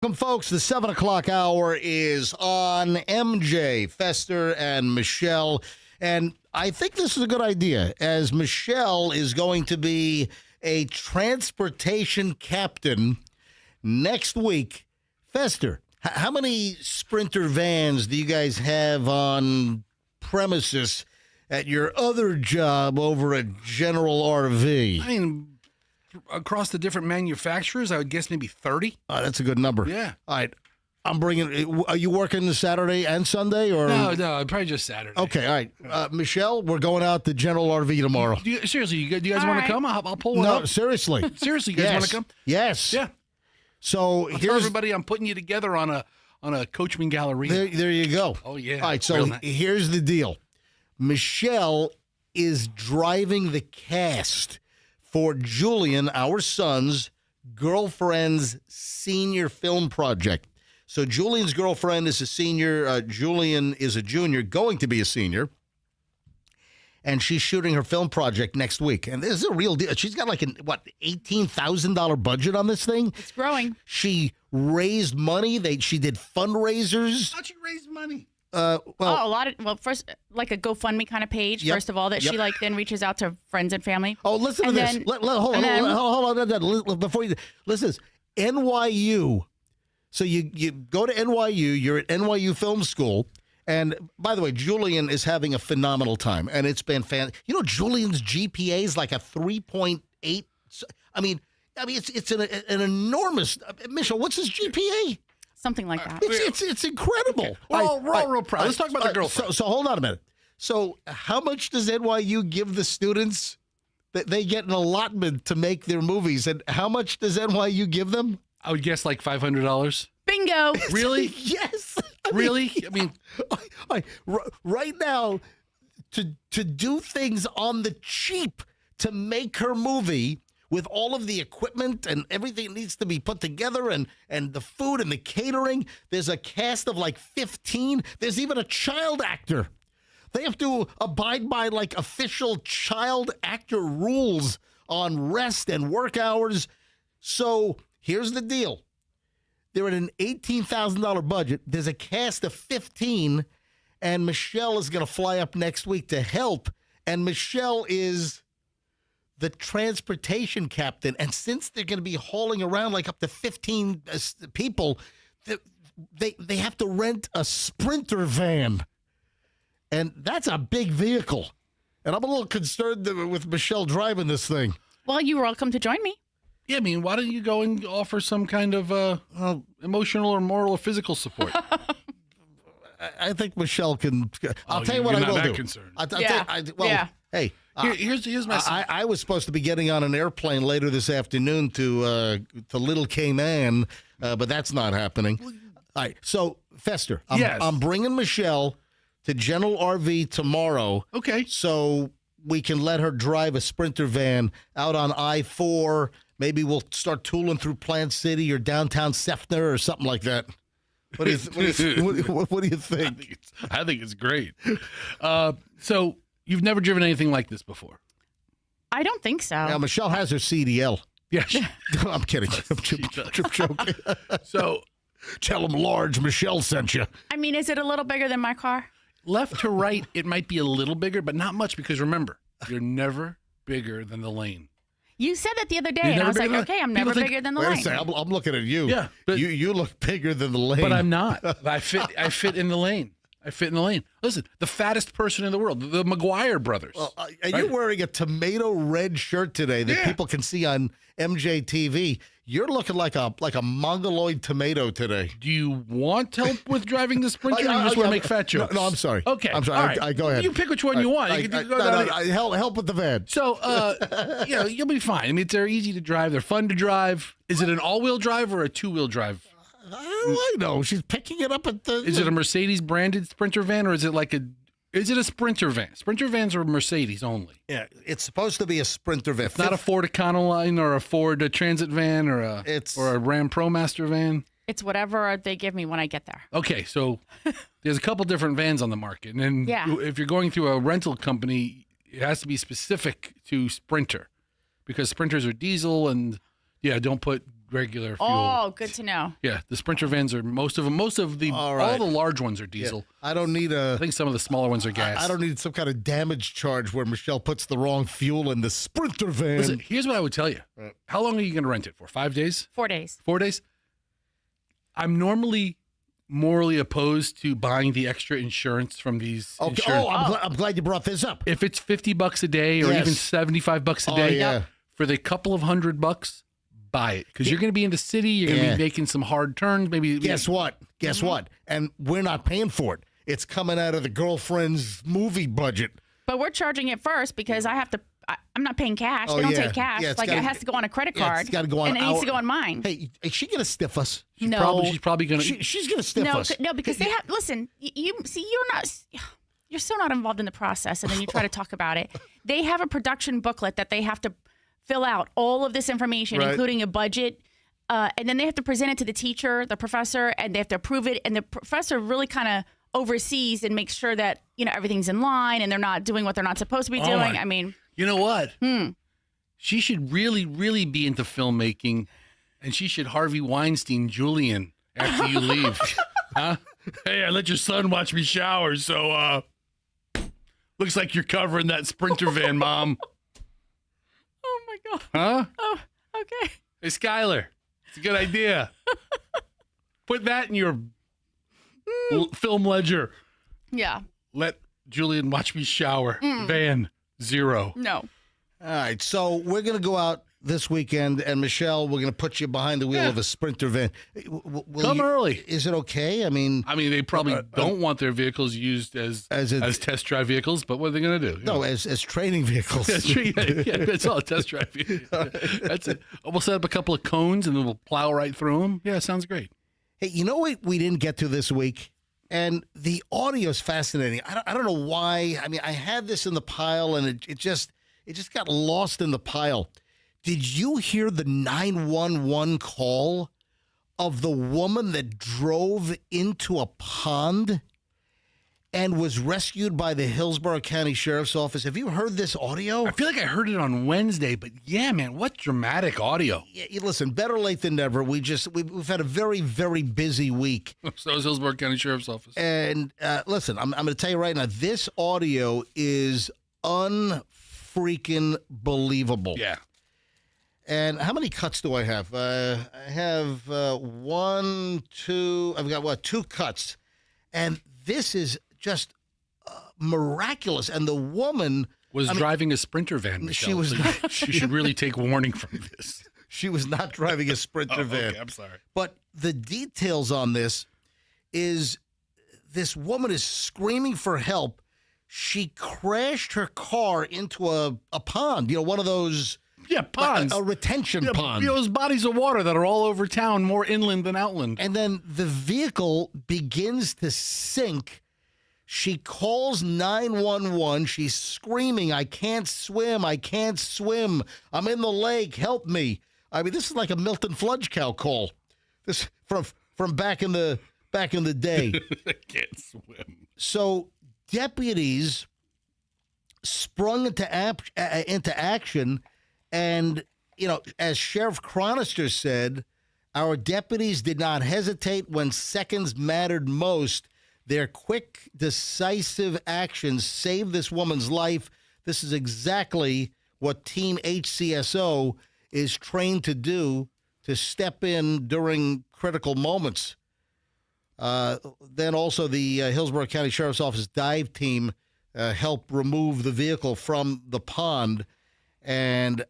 Welcome, folks. The 7 o'clock hour is on. MJ, Fester, and Michelle. And I think this is a good idea, as Michelle is going to be a transportation captain next week. Fester, how many Sprinter vans do you guys have on premises at your other job over at General RV? I mean, across the different manufacturers, I would guess maybe 30. Oh, that's a good number. Yeah. All right. I'm bringing. Are you working this Saturday and Sunday, or no? Probably just Saturday. Okay. All right. Michelle, we're going out to General RV tomorrow. Seriously, you guys want to come? I'll pull one up. No, seriously. Seriously, you guys want to come? Yes. Yeah. So Tell here's everybody I'm putting you together on a Coachman Gallery. there you go. Oh yeah. All right. So here's the deal. Michelle is driving the cast for Julian, our son's girlfriend's senior film project. So Julian's girlfriend is a senior. Julian is a junior, going to be a senior. And she's shooting her film project next week. And this is a real deal. She's got like $18,000 budget on this thing. It's growing. She raised money. She did fundraisers. How'd you raise money? A lot of, first, like a GoFundMe kind of page, Yep. first of all, that she then reaches out to friends and family. Oh, listen to this. Hold on. Before you listen to this, NYU. So you go to NYU. You're at NYU Film School, and by the way, Julian is having a phenomenal time, and it's been Julian's GPA is like a 3.8. I mean, it's an enormous. Michelle, what's his GPA? Something like that. It's incredible. Okay. We're all real proud. Let's talk about the girlfriend. So hold on a minute. So how much does NYU give the students that they get an allotment to make their movies, and how much does NYU give them? I would guess like $500. Bingo. Really? Yes. Really? I mean, right now, to do things on the cheap to make her movie with all of the equipment and everything needs to be put together and the food and the catering, there's a cast of like 15. There's even a child actor. They have to abide by like official child actor rules on rest and work hours. So here's the deal. They're at an $18,000 budget. There's a cast of 15, and Michelle is going to fly up next week to help. And Michelle is the transportation captain. And since they're going to be hauling around like up to 15 people, they have to rent a Sprinter van. And that's a big vehicle. And I'm a little concerned with Michelle driving this thing. Well, you're welcome to join me. yeah, I mean, why don't you go and offer some kind of emotional or moral or physical support? I think Michelle can. I'll tell you what you're I will not that do. concerned. Hey, here's my. I was supposed to be getting on an airplane later this afternoon to Little Cayman, but that's not happening. All right, so Fester, I'm bringing Michelle to General RV tomorrow. Okay, so we can let her drive a Sprinter van out on I-4. Maybe we'll start tooling through Plant City or downtown Sefner or something like that. What do you think? I think it's great. So you've never driven anything like this before? I don't think so. Now, Michelle has her CDL. Yeah. I'm kidding. I'm joking. So tell them large Michelle sent you. I mean, is it a little bigger than my car? Left to right, it might be a little bigger, but not much because remember, you're never bigger than the lane. You said that the other day, and I was like, okay, I'm never bigger than the lane. I'm looking at you. Yeah. But, you look bigger than the lane. But I'm not. I fit in the lane. I fit in the lane. Listen, the fattest person in the world, the McGuire brothers. Well, and you're wearing a tomato red shirt today that people can see on MJTV. You're looking like a mongoloid tomato today. Do you want help with driving the Sprinter, or you just want to make fat jokes? No, I'm sorry. Okay. I'm sorry. Right. Go ahead. You pick which one you want. Help with the van. So, you'll be fine. I mean, they're easy to drive. They're fun to drive. Is it an all-wheel drive or a two-wheel drive? How do I know? She's picking it up at the... Is it a Mercedes branded Sprinter van, or is it like is it a Sprinter van? Sprinter vans are Mercedes only. Yeah, it's supposed to be a Sprinter van. It's not a Ford Econoline or a Ford Transit van or a Ram ProMaster van. It's whatever they give me when I get there. Okay, so there's a couple different vans on the market. And if you're going through a rental company, it has to be specific to Sprinter because Sprinters are diesel and, don't put regular fuel. Oh, good to know. Yeah, the Sprinter vans are most of the all the large ones are diesel. Yeah. I don't need I think some of the smaller ones are gas. I don't need some kind of damage charge where Michelle puts the wrong fuel in the Sprinter van. Listen, here's what I would tell you. Right. How long are you going to rent it for? 5 days? 4 days. 4 days? I'm normally morally opposed to buying the extra insurance from these insurance. I'm glad you brought this up. If it's $50 a day or even $75 a day, for the couple of $100, buy it. Because you're going to be in the city, you're going to be making some hard turns. Maybe. Guess what? And we're not paying for it. It's coming out of the girlfriend's movie budget. But we're charging it first because I'm not paying cash. They don't take cash. Yeah, it has to go on a credit card. It's got to go on. And it needs to go on mine. Hey, is she going to stiff us? She's probably going to. She's going to stiff us. No, because they have. Listen, you're so not involved in the process, and then you try to talk about it. They have a production booklet that they have to fill out all of this information, including a budget, and then they have to present it to the teacher, the professor, and they have to approve it. And the professor really kind of oversees and makes sure that everything's in line and they're not doing what they're not supposed to be doing. I mean. You know what? She should really, really be into filmmaking, and she should Harvey Weinstein Julian after you leave. Huh? Hey, I let your son watch me shower, so looks like you're covering that Sprinter van, Mom. Oh, my God. Huh? Oh, okay. Hey, Skylar, it's a good idea. Put that in your film ledger. Yeah. Let Julian watch me shower. Van. 0. No. All right, so we're going to go out this weekend, and Michelle, we're going to put you behind the wheel of a Sprinter van. Come early. Is it okay? I mean, they probably don't want their vehicles used as test drive vehicles, but what are they going to do? No, as training vehicles. That's all, test drive vehicles. That's it. We'll set up a couple of cones, and then we'll plow right through them. Yeah, sounds great. Hey, you know what we didn't get to this week? And the audio is fascinating. I don't know why. I mean, I had this in the pile, and it just got lost in the pile. Did you hear the 911 call of the woman that drove into a pond and was rescued by the Hillsborough County Sheriff's Office? Have you heard this audio? I feel like I heard it on Wednesday, but yeah, man, what dramatic audio. Yeah, listen, better late than never. We've had a very, very busy week. So is Hillsborough County Sheriff's Office. And listen, I'm going to tell you right now, this audio is unfreaking believable. Yeah. And how many cuts do I have? I have 1, 2. I've got, 2 cuts. And this is just miraculous. And the woman was driving a Sprinter van, Michelle. She was not. You should really take warning from this. She was not driving a Sprinter van. Okay, I'm sorry. But the details on this is this woman is screaming for help. She crashed her car into a pond, one of those. Yeah, ponds. A retention pond. Those bodies of water that are all over town, more inland than outland. And then the vehicle begins to sink. She calls 911. She's screaming, I can't swim. I can't swim. I'm in the lake. Help me. I mean, this is like a Milton Fludgecow call. This from back in the day. I can't swim. So deputies sprung into action. And, as Sheriff Chronister said, our deputies did not hesitate when seconds mattered most. Their quick, decisive actions saved this woman's life. This is exactly what Team HCSO is trained to do, to step in during critical moments. Then also the Hillsborough County Sheriff's Office dive team helped remove the vehicle from the pond. And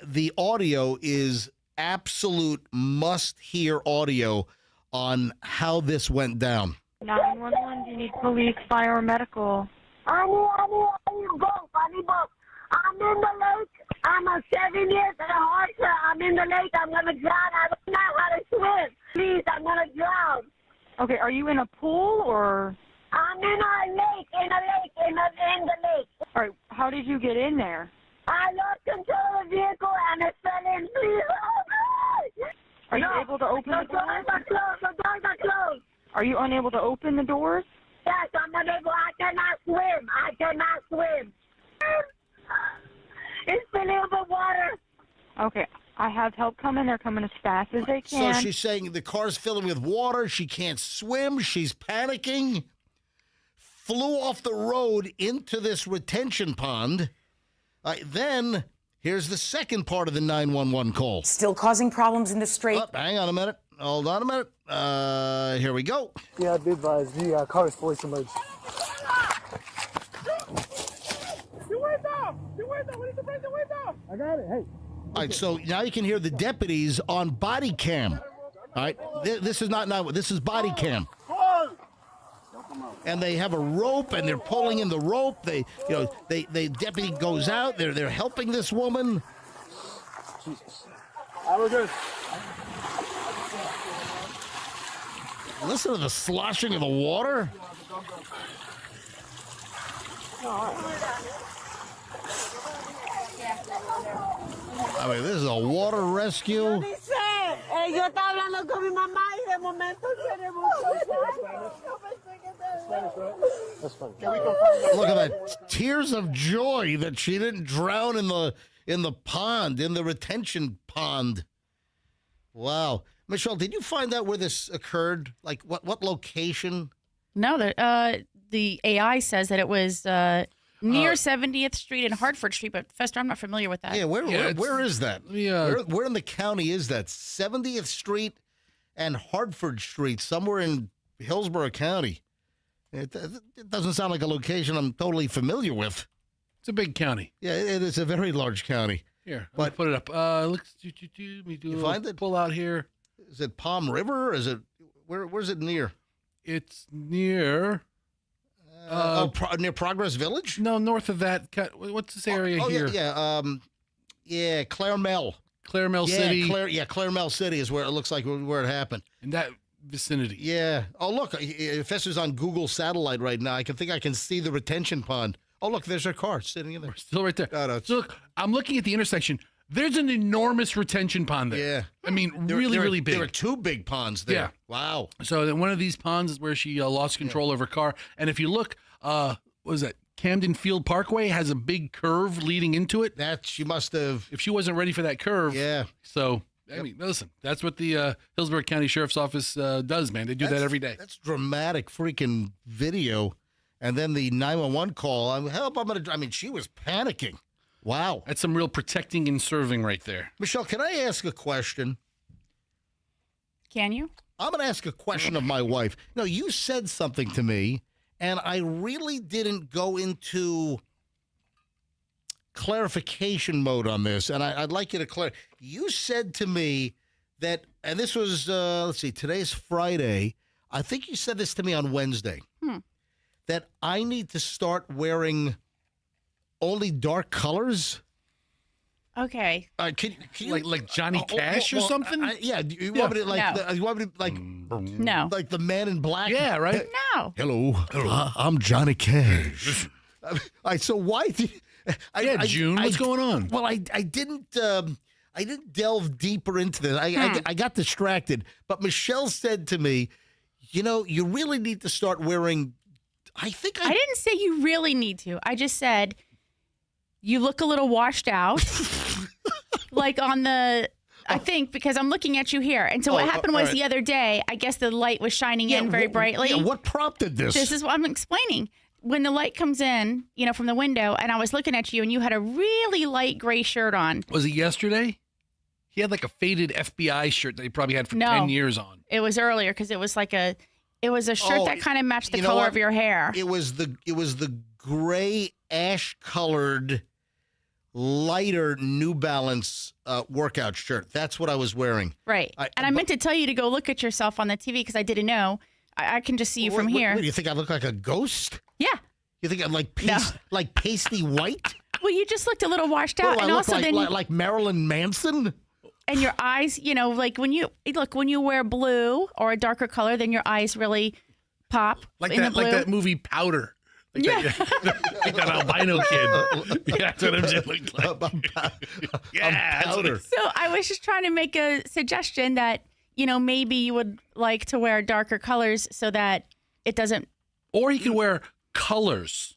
the audio is absolute must-hear audio on how this went down. 911, do you need police, fire, or medical? I need both. I'm in the lake. I'm a 7 years and a horse. I'm in the lake. I'm going to drown. I don't know how to swim. Please, I'm gonna drown. Okay, are you in a pool or? I'm in a lake, in the lake. All right, how did you get in there? I lost control of the vehicle and it fell in. Please help me. Are you able to open the doors? The doors are closed. Are you unable to open the doors? Yes, I'm unable. I cannot swim. It's filling up with water. Okay, I have help coming. They're coming as fast as they can. So she's saying the car's filling with water. She can't swim. She's panicking. Flew off the road into this retention pond. Then here's the second part of the 911 call. Still causing problems in the strait. Oh, hang on a minute. Hold on a minute. Here we go. Yeah, I'd be advised. The car is fully submerged. The window! We need to break the window! I got it. Hey. All right, so now you can hear the deputies on body cam. All right, this is not this is body cam. And they have a rope, and they're pulling in the rope. The deputy goes out. They're helping this woman. Jesus. All right, we're good. Listen to the sloshing of the water. I mean, this is a water rescue. Yo estaba hablando con mi mamá y de momento That's fine. Look at that, tears of joy that she didn't drown in the pond, in the retention pond. Wow, Michelle, did you find out where this occurred? Like what location? No, the AI says that it was near 70th Street and Hartford Street, but Fester, I'm not familiar with that. Yeah, where is that? Yeah. Where in the county is that? 70th Street and Hartford Street, somewhere in Hillsborough County. It doesnment sound like a location I'm totally familiar with. It's a big county. Yeah, it is a very large county. Here, But- put it up. Let's You find it? Pull out here. Is it Palm River? Is it where's it near? It's near. Near Progress Village? No, north of that. What's this area here? Yeah, Claremelle. Claremelle City. Claremelle City is where it looks like where it happened. In that vicinity. Yeah. Oh, look, Fester's on Google Satellite right now. I can see the retention pond. Oh, look, there's her car sitting in there. Still right there. No. So look, I'm looking at the intersection. There's an enormous retention pond there. Yeah. I mean, really big. There are two big ponds there. Yeah. Wow. So then one of these ponds is where she lost control of her car. And if you look, what was that? Camden Field Parkway has a big curve leading into it. That she must have. If she wasn't ready for that curve. Yeah. So, I mean, listen, that's what the Hillsborough County Sheriff's Office does, man. They do that every day. That's dramatic freaking video. And then the 911 call. Help, she was panicking. Wow. That's some real protecting and serving right there. Michelle, can I ask a question? Can you? I'm going to ask a question of my wife. No, you said something to me, and I really didn't go into clarification mode on this, and I'd like you to clarify. You said to me that, and this was, today's Friday. I think you said this to me on Wednesday, that I need to start wearing only dark colors. Okay. Can you, like Johnny Cash or something? You want me to No. you want me to No. like the Man in Black? Yeah, right? No. Hello. I'm Johnny Cash. So why did June? What's going on? Well, I didn't delve deeper into this. I got distracted. But Michelle said to me, you really need to start wearing. I didn't say you really need to. I just said you look a little washed out. Like on the, I think, because I'm looking at you here. And so what happened was the other day, I guess the light was shining in very brightly. Yeah, what prompted this? This is what I'm explaining. When the light comes in, from the window, and I was looking at you, and you had a really light gray shirt on. Was it yesterday? He had like a faded FBI shirt that he probably had for 10 years on. It was earlier because it was like a shirt that kind of matched the color what? of your hair. It was the gray ash colored lighter New Balance workout shirt. That's what I was wearing. Right. I meant to tell you to go look at yourself on the TV because I didn't know. I can just see you from here. What, do you think I look like a ghost? Yeah. You think I'm like pasty white? Well, you just looked a little washed What out, do I and look also like Marilyn Manson? And your eyes, like when you wear blue or a darker color, then your eyes really pop. Like in that, the blue. like that movie Powder. Like like that albino kid. Yeah, that's what I'm saying. Yeah, Powder. So I was just trying to make a suggestion that, maybe you would like to wear darker colors so that it doesn't. Or he can wear colors,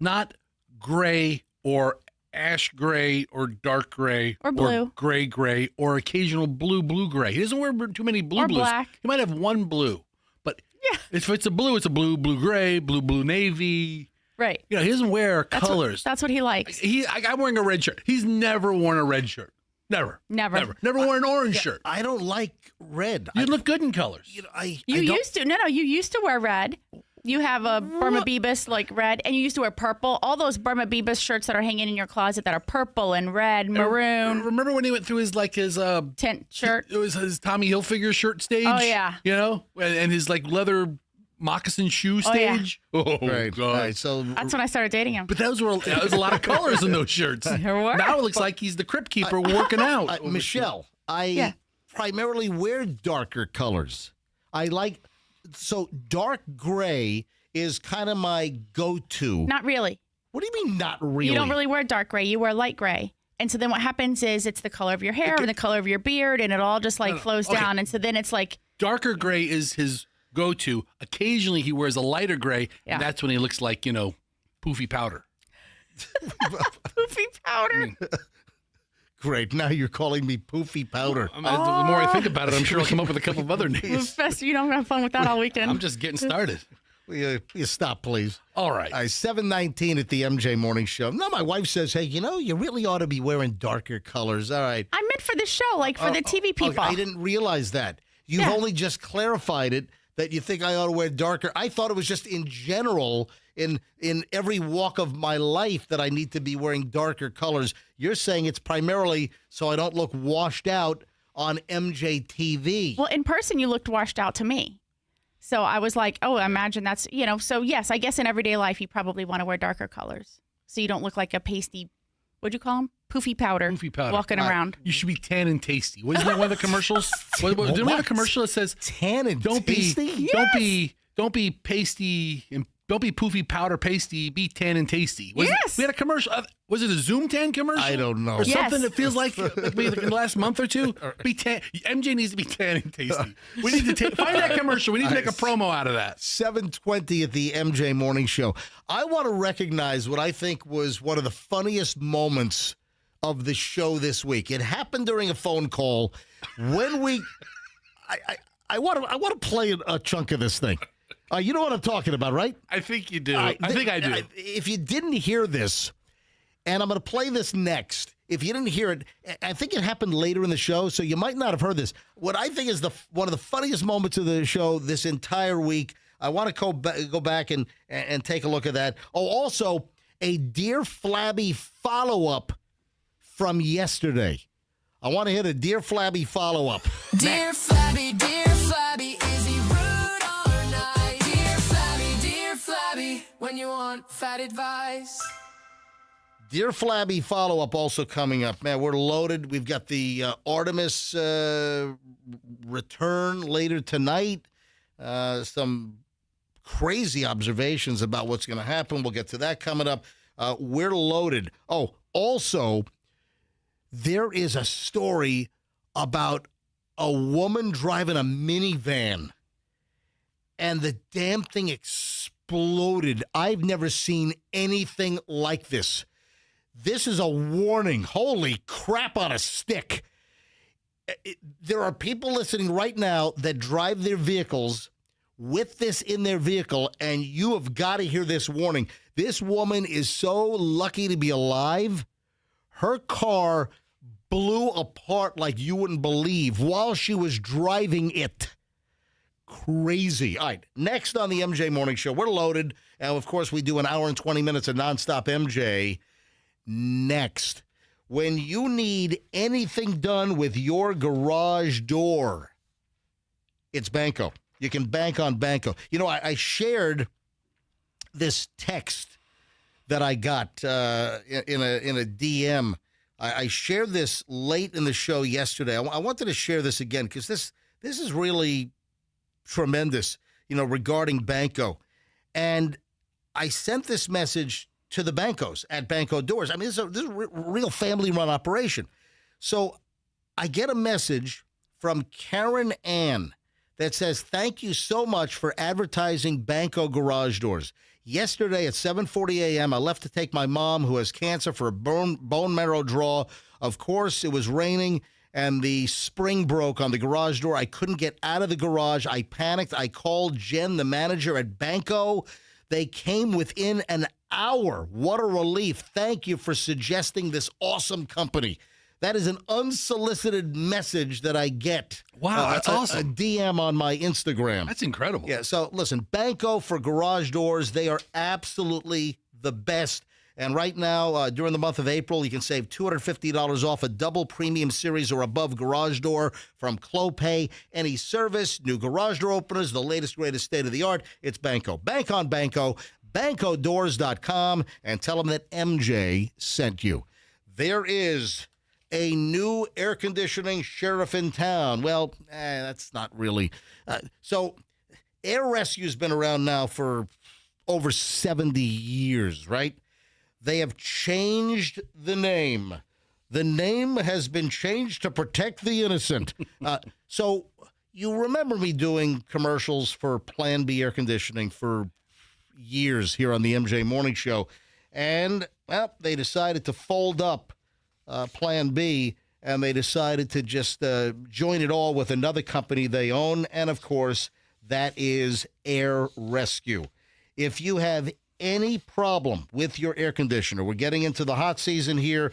not gray or ash gray or dark gray or blue or gray or occasional blue gray. He doesn't wear too many blues. Black. He might have one blue, but if it's a blue blue gray, blue navy. Right. He doesn't wear colors. That's what he likes. I'm wearing a red shirt. He's never worn a red shirt. Never worn an orange shirt. I don't like red. You look good in colors. You used to wear red. You have a Burma Beebus like red, and you used to wear purple. All those Burma Beebus shirts that are hanging in your closet that are purple and red, maroon. Remember when he went through his tent shirt? It was his Tommy Hilfiger shirt stage. Oh yeah, and his leather moccasin shoe stage. Oh right. God. Right, so that's when I started dating him. But that was a lot of colors in those shirts. There were. Now it looks like he's the crypt keeper working out. Michelle, I primarily wear darker colors. So dark gray is kind of my go-to. Not really. What do you mean not really? You don't really wear dark gray. You wear light gray. And so then what happens is it's the color of your hair and the color of your beard, and it all just flows down. And so then it's like... Darker gray is his go-to. Occasionally he wears a lighter gray, and that's when he looks like, poofy powder. Poofy powder? Great. Now you're calling me poofy powder. The more I think about it, I'm sure I'll come up with a couple of other names. You don't have fun with that all weekend. I'm just getting started. Will you stop, please? All right. 7:19 at the MJ Morning Show. Now my wife says, hey, you really ought to be wearing darker colors. All right. I meant for the show, like for the TV people. I didn't realize that. You've only just clarified it, that you think I ought to wear darker. I thought it was just in general, in every walk of my life, that I need to be wearing darker colors. You're saying it's primarily so I don't look washed out on MJTV. Well, in person, you looked washed out to me. So I was like, oh, imagine that's, so yes, I guess in everyday life, you probably want to wear darker colors. So you don't look like a pasty, what'd you call them? Poofy powder. Poofy powder. Walking around. You should be tan and tasty. Wasn't that one of the commercials? Didn't we have a commercial that says, tan and tasty? Don't be pasty and don't be poofy powder pasty, be tan and tasty. We had a commercial. Was it a Zoom tan commercial? I don't know. Or something that feels like maybe in the last month or two. Be tan. MJ needs to be tan and tasty. We need to find that commercial. We need to make a promo out of that. 7:20 at the MJ Morning Show. I want to recognize what I think was one of the funniest moments of the show this week. It happened during a phone call when I want to play a chunk of this thing. You know what I'm talking about, right? I think you do. I think I do. If you didn't hear this, and I'm going to play this next. If you didn't hear it, I think it happened later in the show, so you might not have heard this. What I think is one of the funniest moments of the show this entire week. I want to go back and take a look at that. Oh, also, a Dear Flabby follow-up from yesterday. I want to hit a Dear Flabby follow-up. Dear Flabby, is he rude or nice? Dear Flabby, when you want fat advice. Dear Flabby follow-up also coming up. Man, we're loaded. We've got the Artemis return later tonight. Some crazy observations about what's going to happen. We'll get to that coming up. We're loaded. Oh, also, there is a story about a woman driving a minivan, and the damn thing exploded. I've never seen anything like this. This is a warning. Holy crap on a stick. There are people listening right now that drive their vehicles with this in their vehicle, and you have got to hear this warning. This woman is so lucky to be alive. Her car blew apart like you wouldn't believe while she was driving it. Crazy. All right, next on the MJ Morning Show, we're loaded. And, of course, we do an hour and 20 minutes of nonstop MJ. Next, when you need anything done with your garage door, it's Banco. You can bank on Banco. You know, I shared this text that I got in a DM. I shared this late in the show yesterday. I wanted to share this again because this is really tremendous, regarding Banco. And I sent this message to the Bancos at Banco Doors. I mean, this is a real family-run operation. So I get a message from Karen Ann that says, thank you so much for advertising Banco Garage Doors. Yesterday at 7:40 a.m., I left to take my mom, who has cancer, for a bone marrow draw. Of course, it was raining, and the spring broke on the garage door. I couldn't get out of the garage. I panicked. I called Jen, the manager at Banco. They came within an hour. What a relief. Thank you for suggesting this awesome company. That is an unsolicited message that I get. Wow, that's awesome. A DM on my Instagram. That's incredible. Yeah, so listen, Banco for garage doors, they are absolutely the best. And right now, during the month of April, you can save $250 off a double premium series or above garage door from Clopay. Any service, new garage door openers, the latest, greatest state-of-the-art, it's Banco. Bank on Banco, BancoDoors.com, and tell them that MJ sent you. There is a new air conditioning sheriff in town. Well, that's not really. So Air Rescue's been around now for over 70 years, right? They have changed the name. The name has been changed to protect the innocent. So you remember me doing commercials for Plan B air conditioning for years here on the MJ Morning Show. And, well, they decided to fold up Plan B, and they decided to just join it all with another company they own, and, of course, that is Air Rescue. If you have any problem with your air conditioner, we're getting into the hot season here.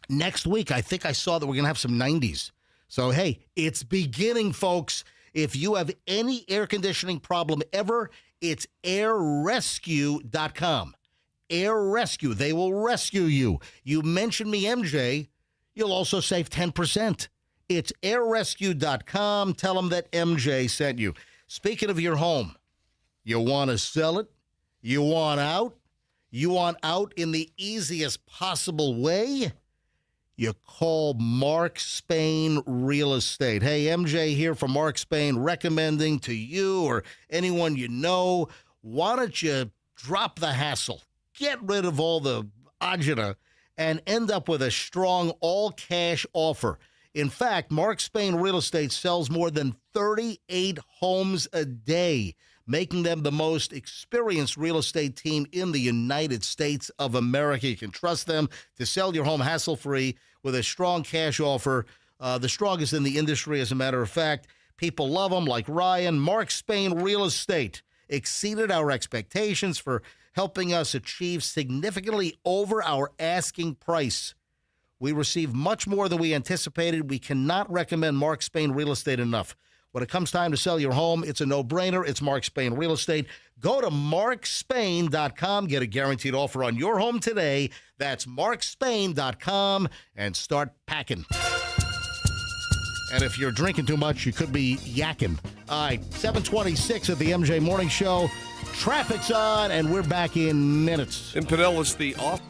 Next week, I think I saw that we're going to have some 90s. So, hey, it's beginning, folks. If you have any air conditioning problem ever, it's airrescue.com. Air Rescue. They will rescue you. You mention me, MJ, you'll also save 10%. It's airrescue.com. Tell them that MJ sent you. Speaking of your home, you want to sell it? You want out? You want out in the easiest possible way? You call Mark Spain Real Estate. Hey, MJ here from Mark Spain, recommending to you or anyone you know, why don't you drop the hassle? Get rid of all the agita and end up with a strong all-cash offer. In fact, Mark Spain Real Estate sells more than 38 homes a day, making them the most experienced real estate team in the United States of America. You can trust them to sell your home hassle-free with a strong cash offer, the strongest in the industry, as a matter of fact. People love them, like Ryan. Mark Spain Real Estate exceeded our expectations for helping us achieve significantly over our asking price. We received much more than we anticipated. We cannot recommend Mark Spain Real Estate enough. When it comes time to sell your home, it's a no-brainer. It's Mark Spain Real Estate. Go to markspain.com. Get a guaranteed offer on your home today. That's markspain.com, and start packing. And if you're drinking too much, you could be yakking. All right, 7:26 at the MJ Morning Show. Traffic's on, and we're back in minutes. In Pinellas, the off.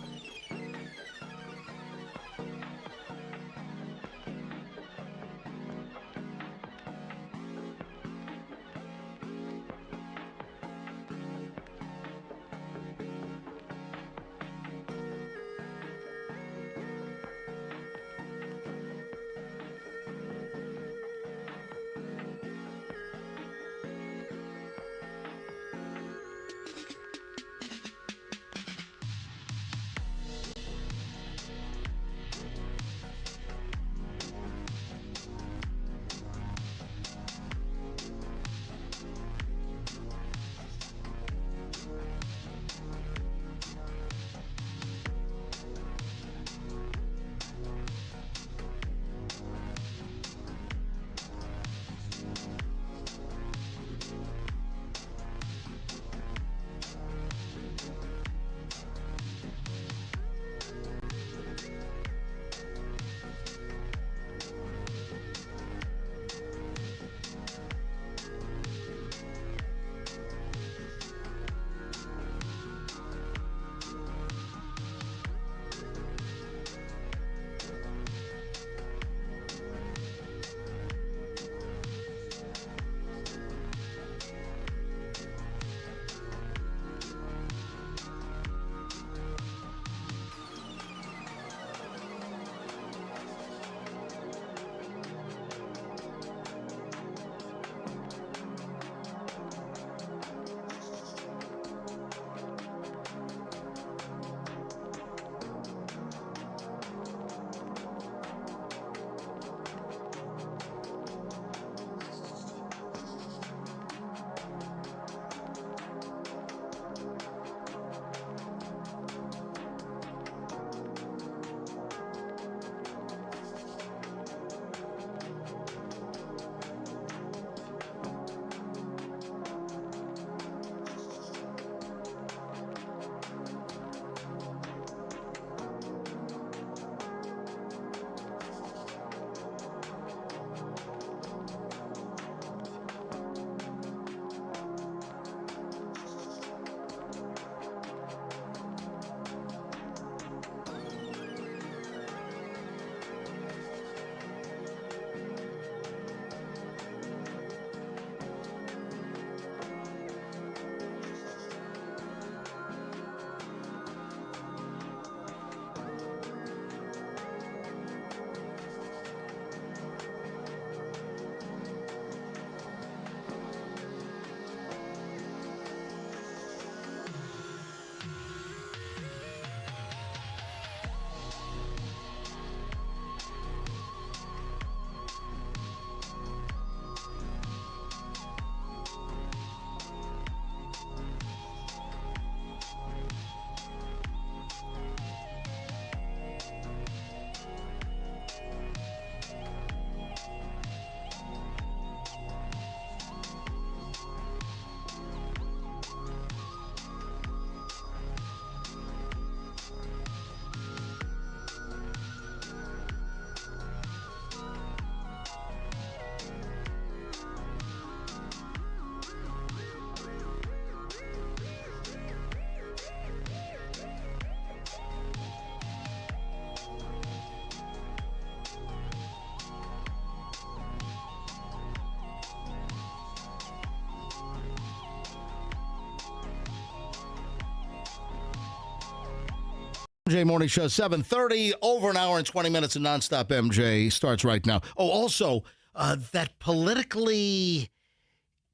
MJ Morning Show, 7:30, over an hour and 20 minutes of nonstop MJ starts right now. Oh, also, that politically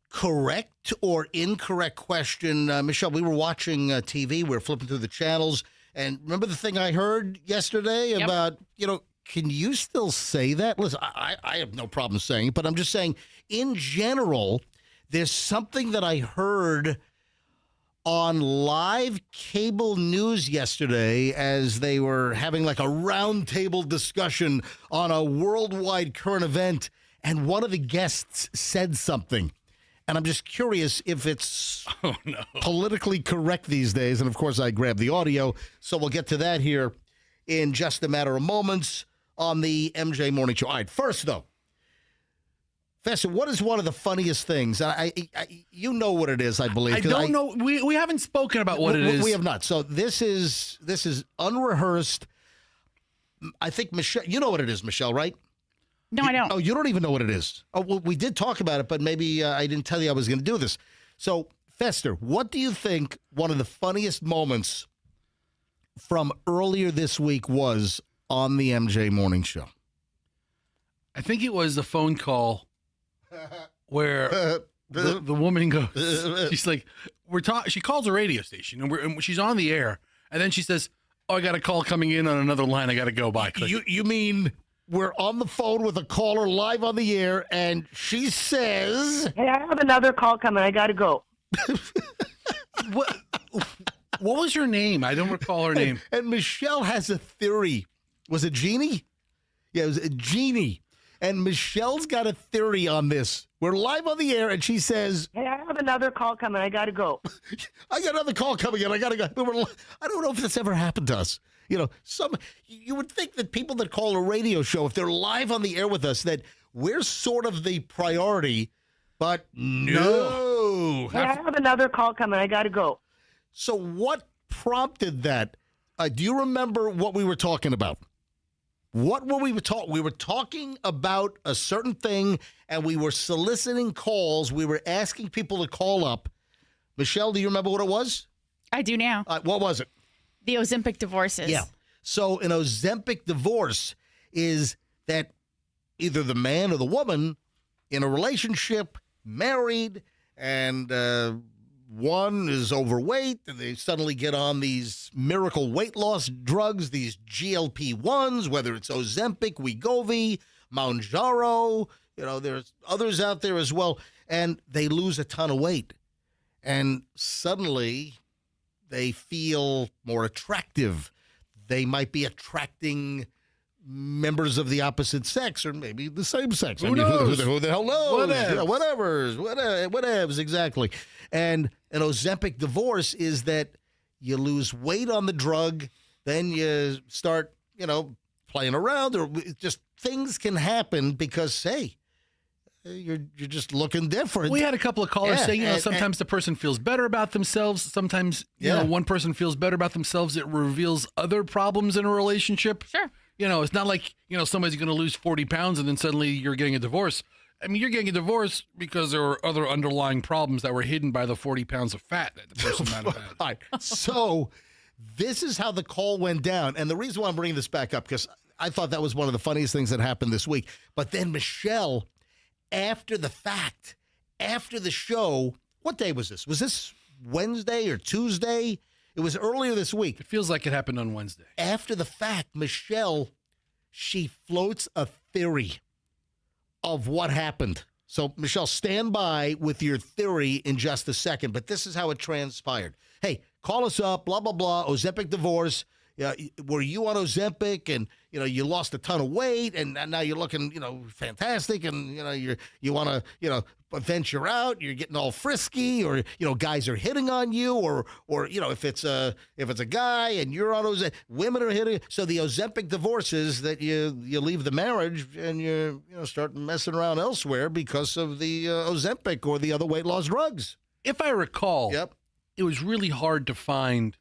correct or incorrect question, Michelle, we were watching TV, we were flipping through the channels, and remember the thing I heard yesterday about, can you still say that? Listen, I have no problem saying it, but I'm just saying, in general, there's something that I heard on live cable news yesterday as they were having like a roundtable discussion on a worldwide current event, and one of the guests said something. And I'm just curious if it's politically correct these days. And, of course, I grabbed the audio, so we'll get to that here in just a matter of moments on the MJ Morning Show. All right, first, though, Fester, what is one of the funniest things? You know what it is, I believe. I don't know. We haven't spoken about what it is. We have not. So this is unrehearsed. I think Michelle, you know what it is, Michelle, right? No, I don't. Oh, you don't even know what it is. Oh, well, we did talk about it, but maybe I didn't tell you I was going to do this. So, Fester, what do you think one of the funniest moments from earlier this week was on the MJ Morning Show? I think it was a phone call where the woman goes, she's like, she calls a radio station, and she's on the air, and then she says, "Oh, I got a call coming in on another line. I got to go by." You mean we're on the phone with a caller live on the air, and she says, Hey, I have another call coming. I got to go. What was her name? I don't recall her name. And Michelle has a theory. Was it Jeannie? Yeah, it was Jeannie. And Michelle's got a theory on this. We're live on the air, and she says, Hey, I have another call coming. I got to go. I got another call coming in. I got to go. I don't know if this ever happened to us. You would think that people that call a radio show, if they're live on the air with us, that we're sort of the priority, but no. Hey, I have another call coming. I got to go. So what prompted that? Do you remember what we were talking about? What were we talking? We were talking about a certain thing, and we were soliciting calls. We were asking people to call up. Michelle, do you remember what it was? I do now. What was it? The Ozempic divorces. Yeah. So an Ozempic divorce is that either the man or the woman in a relationship, married, and one is overweight, and they suddenly get on these miracle weight loss drugs, these GLP-1s, whether it's Ozempic, Wegovy, Mounjaro, there's others out there as well, and they lose a ton of weight. And suddenly they feel more attractive. They might be attracting members of the opposite sex or maybe the same sex. Who knows? Who the hell knows? Whatevs. Whatevs, exactly. And an Ozempic divorce is that you lose weight on the drug, then you start, playing around, or just things can happen because, hey, you're just looking different. We had a couple of callers say, sometimes the person feels better about themselves. Sometimes, one person feels better about themselves. It reveals other problems in a relationship. Sure. It's not like, somebody's going to lose 40 pounds and then suddenly you're getting a divorce. I mean, you're getting a divorce because there were other underlying problems that were hidden by the 40 pounds of fat that the person might have had. All right. So this is how the call went down. And the reason why I'm bringing this back up, because I thought that was one of the funniest things that happened this week. But then Michelle, after the fact, after the show, what day was this? Was this Wednesday or Tuesday? It was earlier this week. It feels like it happened on Wednesday. After the fact, Michelle, she floats a theory of what happened. So, Michelle, stand by with your theory in just a second, but this is how it transpired. Hey, call us up, blah, blah, blah, Ozempic divorce. Were you on Ozempic and, you lost a ton of weight and now you're looking, fantastic and, you want to, venture out, you're getting all frisky or, guys are hitting on you or if it's a guy and you're on Ozempic, women are hitting. So the Ozempic divorce is that you leave the marriage and you start messing around elsewhere because of the Ozempic or the other weight loss drugs. If I recall, it was really hard to find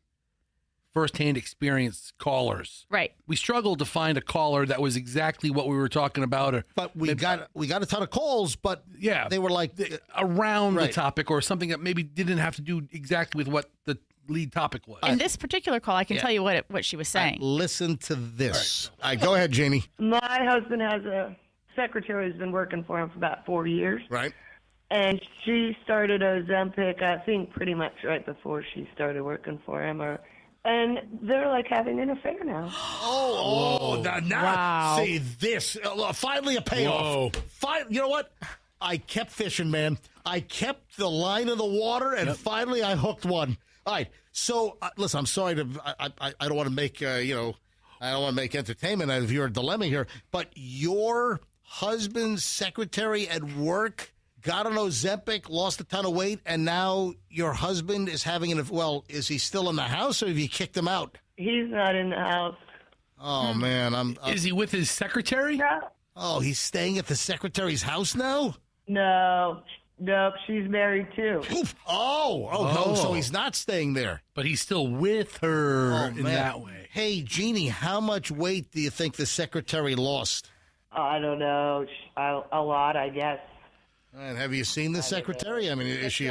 firsthand experience callers. Right. We struggled to find a caller that was exactly what we were talking about. But we got a ton of calls, but they were like around the topic or something that maybe didn't have to do exactly with what the lead topic was. In this particular call, I can tell you what she was saying. Listen to this. All right, go ahead, Jeannie. My husband has a secretary who's been working for him for about 4 years. Right. And she started Ozempic, I think, pretty much right before she started working for him. And they're like having an affair now. Now, see this. Finally a payoff. You know what? I kept fishing, man. I kept the line in the water, and finally I hooked one. All right. So, listen, I'm sorry to, I don't want to make, I don't want to make entertainment out of your dilemma here, but your husband's secretary at work got on Ozempic, lost a ton of weight, and now your husband is having is he still in the house, or have you kicked him out? He's not in the house. Oh, man. Is he with his secretary? No. Oh, he's staying at the secretary's house now? No. Nope, she's married too. No, so he's not staying there. But he's still with her in that way. Hey, Jeannie, how much weight do you think the secretary lost? I don't know. A lot, I guess. And have you seen the secretary? I mean, is she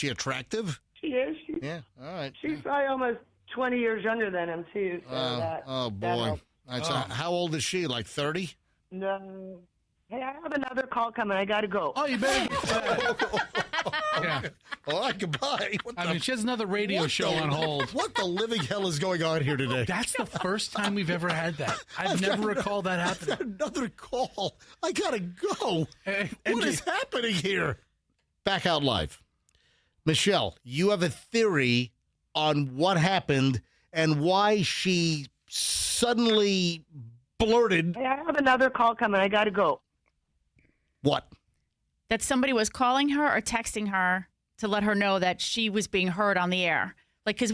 attractive? She is. Yeah, all right. She's probably almost 20 years younger than him, too. So oh, boy. All right, so how old is she, like 30? No. Hey, I have another call coming. I got to go. Oh, you better get Yeah. All right, goodbye. She has another radio show on hold. What the living hell is going on here today? That's the first time we've ever had that. I've never recalled that happening. I've got another call. I got to go. What is happening here? Back out live. Michelle, you have a theory on what happened and why she suddenly blurted. Hey, I have another call coming. I got to go. What? That somebody was calling her or texting her to let her know that she was being heard on the air. Like, because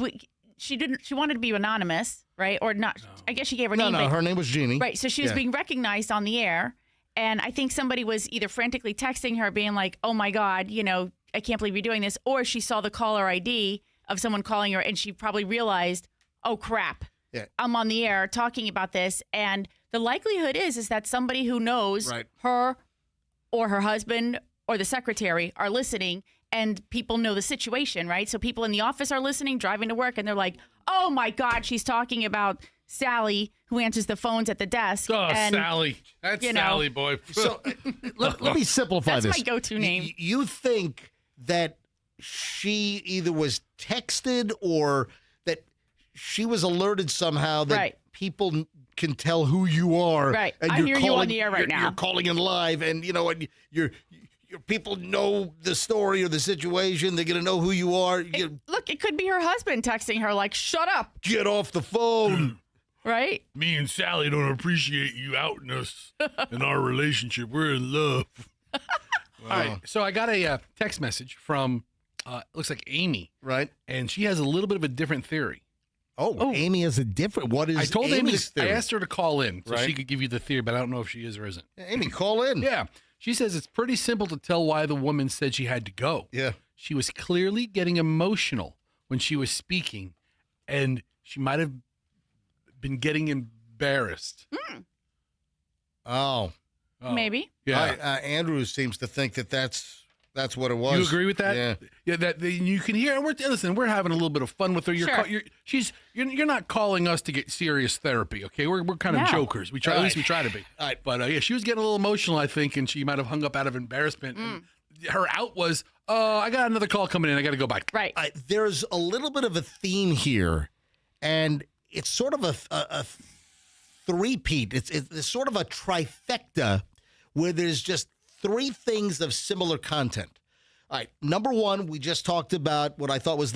she wanted to be anonymous, right? Or not. No. I guess she gave her name. No, her name was Jeannie. Right. So she was being recognized on the air. And I think somebody was either frantically texting her being like, oh my God, I can't believe you're doing this. Or she saw the caller ID of someone calling her and she probably realized, oh crap, I'm on the air talking about this. And the likelihood is that somebody who knows her or her husband or the secretary are listening, and people know the situation, right? So people in the office are listening, driving to work, and they're like, oh my God, she's talking about Sally, who answers the phones at the desk. Oh, and, Sally. That's Sally, boy. So let me simplify this. That's my go-to name. You think that she either was texted or that she was alerted somehow that people can tell who you are. Right. And I hear you on the air right now. You're calling in live, and and your people know the story or the situation. They're going to know who you are. Look, it could be her husband texting her like, shut up. Get off the phone. Right? Me and Sally don't appreciate you outing us in our relationship. We're in love. Wow. All right. So I got a text message from, looks like Amy. Right. And she has a little bit of a different theory. Oh, Amy has a different. What is? I told Amy's Amy. theory? I asked her to call in so she could give you the theory, but I don't know if she is or isn't. Amy, call in. Yeah, she says it's pretty simple to tell why the woman said she had to go. Yeah, she was clearly getting emotional when she was speaking, and she might have been getting embarrassed. Oh, maybe. Yeah. Andrew seems to think that's what it was. You agree with that? Yeah. Yeah. That you can hear. We're having a little bit of fun with her. You're not calling us to get serious therapy, okay? We're kind of jokers. We try. At least we try to be. All right. But she was getting a little emotional, I think, and she might have hung up out of embarrassment. And her out was, I got another call coming in. I got to go back. Right. There's a little bit of a theme here, and it's sort of a three-peat. It's sort of a trifecta where there's just three things of similar content. All right, number one, we just talked about what I thought was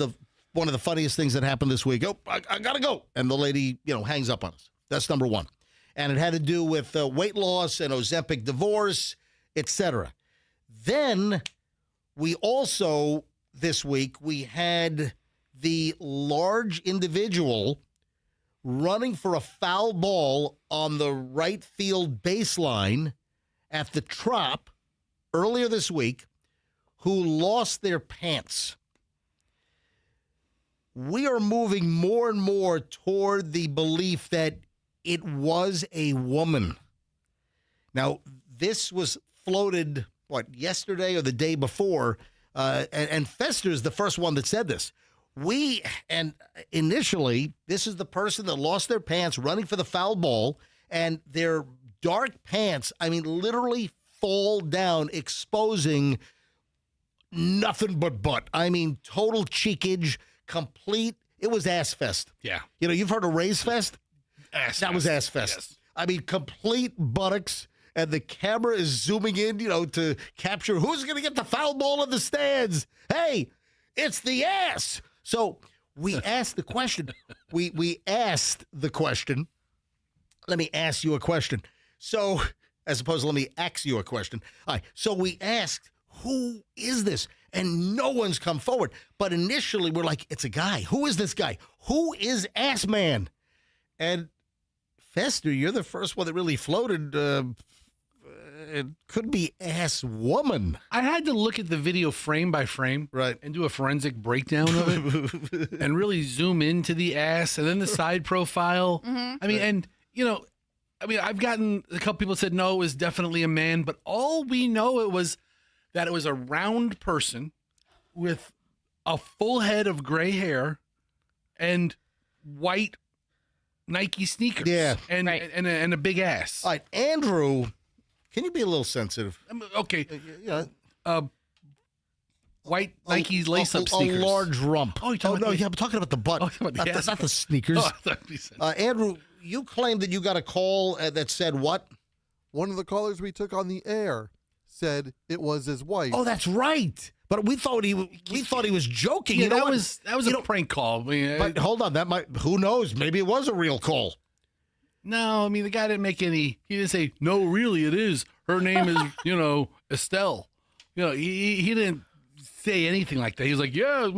one of the funniest things that happened this week. Oh, I gotta go, and the lady, hangs up on us. That's number one, and it had to do with weight loss and Ozempic divorce, etc. Then we also this week we had the large individual running for a foul ball on the right field baseline at the Trop earlier this week, who lost their pants. We are moving more and more toward the belief that it was a woman. Now, this was floated, yesterday or the day before, and Fester's the first one that said this. And initially, this is the person that lost their pants running for the foul ball, and their dark pants, I mean, literally fall down, exposing nothing but butt. I mean, total cheekage, complete. It was ass fest. Yeah. You know, you've heard of Raise Fest? That was ass fest. Yes. I mean, complete buttocks, and the camera is zooming in, you know, to capture who's going to get the foul ball in the stands. Hey, it's the ass. So we asked the question. We asked the question. Let me ask you a question. So, as opposed to let me ask you a question. All right. So we asked, who is this? And no one's come forward. But initially, we're like, it's a guy. Who is this guy? Who is Ass Man? And Fester, you're the first one that really floated. It could be Ass Woman. I had to look at the video frame by frame, right, and do a forensic breakdown of it, and really zoom into the ass, and then the side profile. Mm-hmm. I mean, and you know, I've gotten a couple people said no, it was definitely a man, but all we know it was that it was a round person with a full head of gray hair and white Nike sneakers. Yeah, and and a big ass. All right, Andrew. Can you be a little sensitive? Okay. Yeah. White Nike lace-up sneakers. A large rump. Oh, no, yeah, I'm talking about the butt. Not the sneakers. Andrew, you claimed that you got a call that said what? One of the callers we took on the air said it was his wife. Oh, that's right. But we thought he was joking. Yeah, you know that was a prank call. I mean, but hold on, who knows? Maybe it was a real call. No, I mean, the guy didn't make any, he didn't say, no, really, it is. Her name is, Estelle. He didn't say anything like that. He was like, yeah,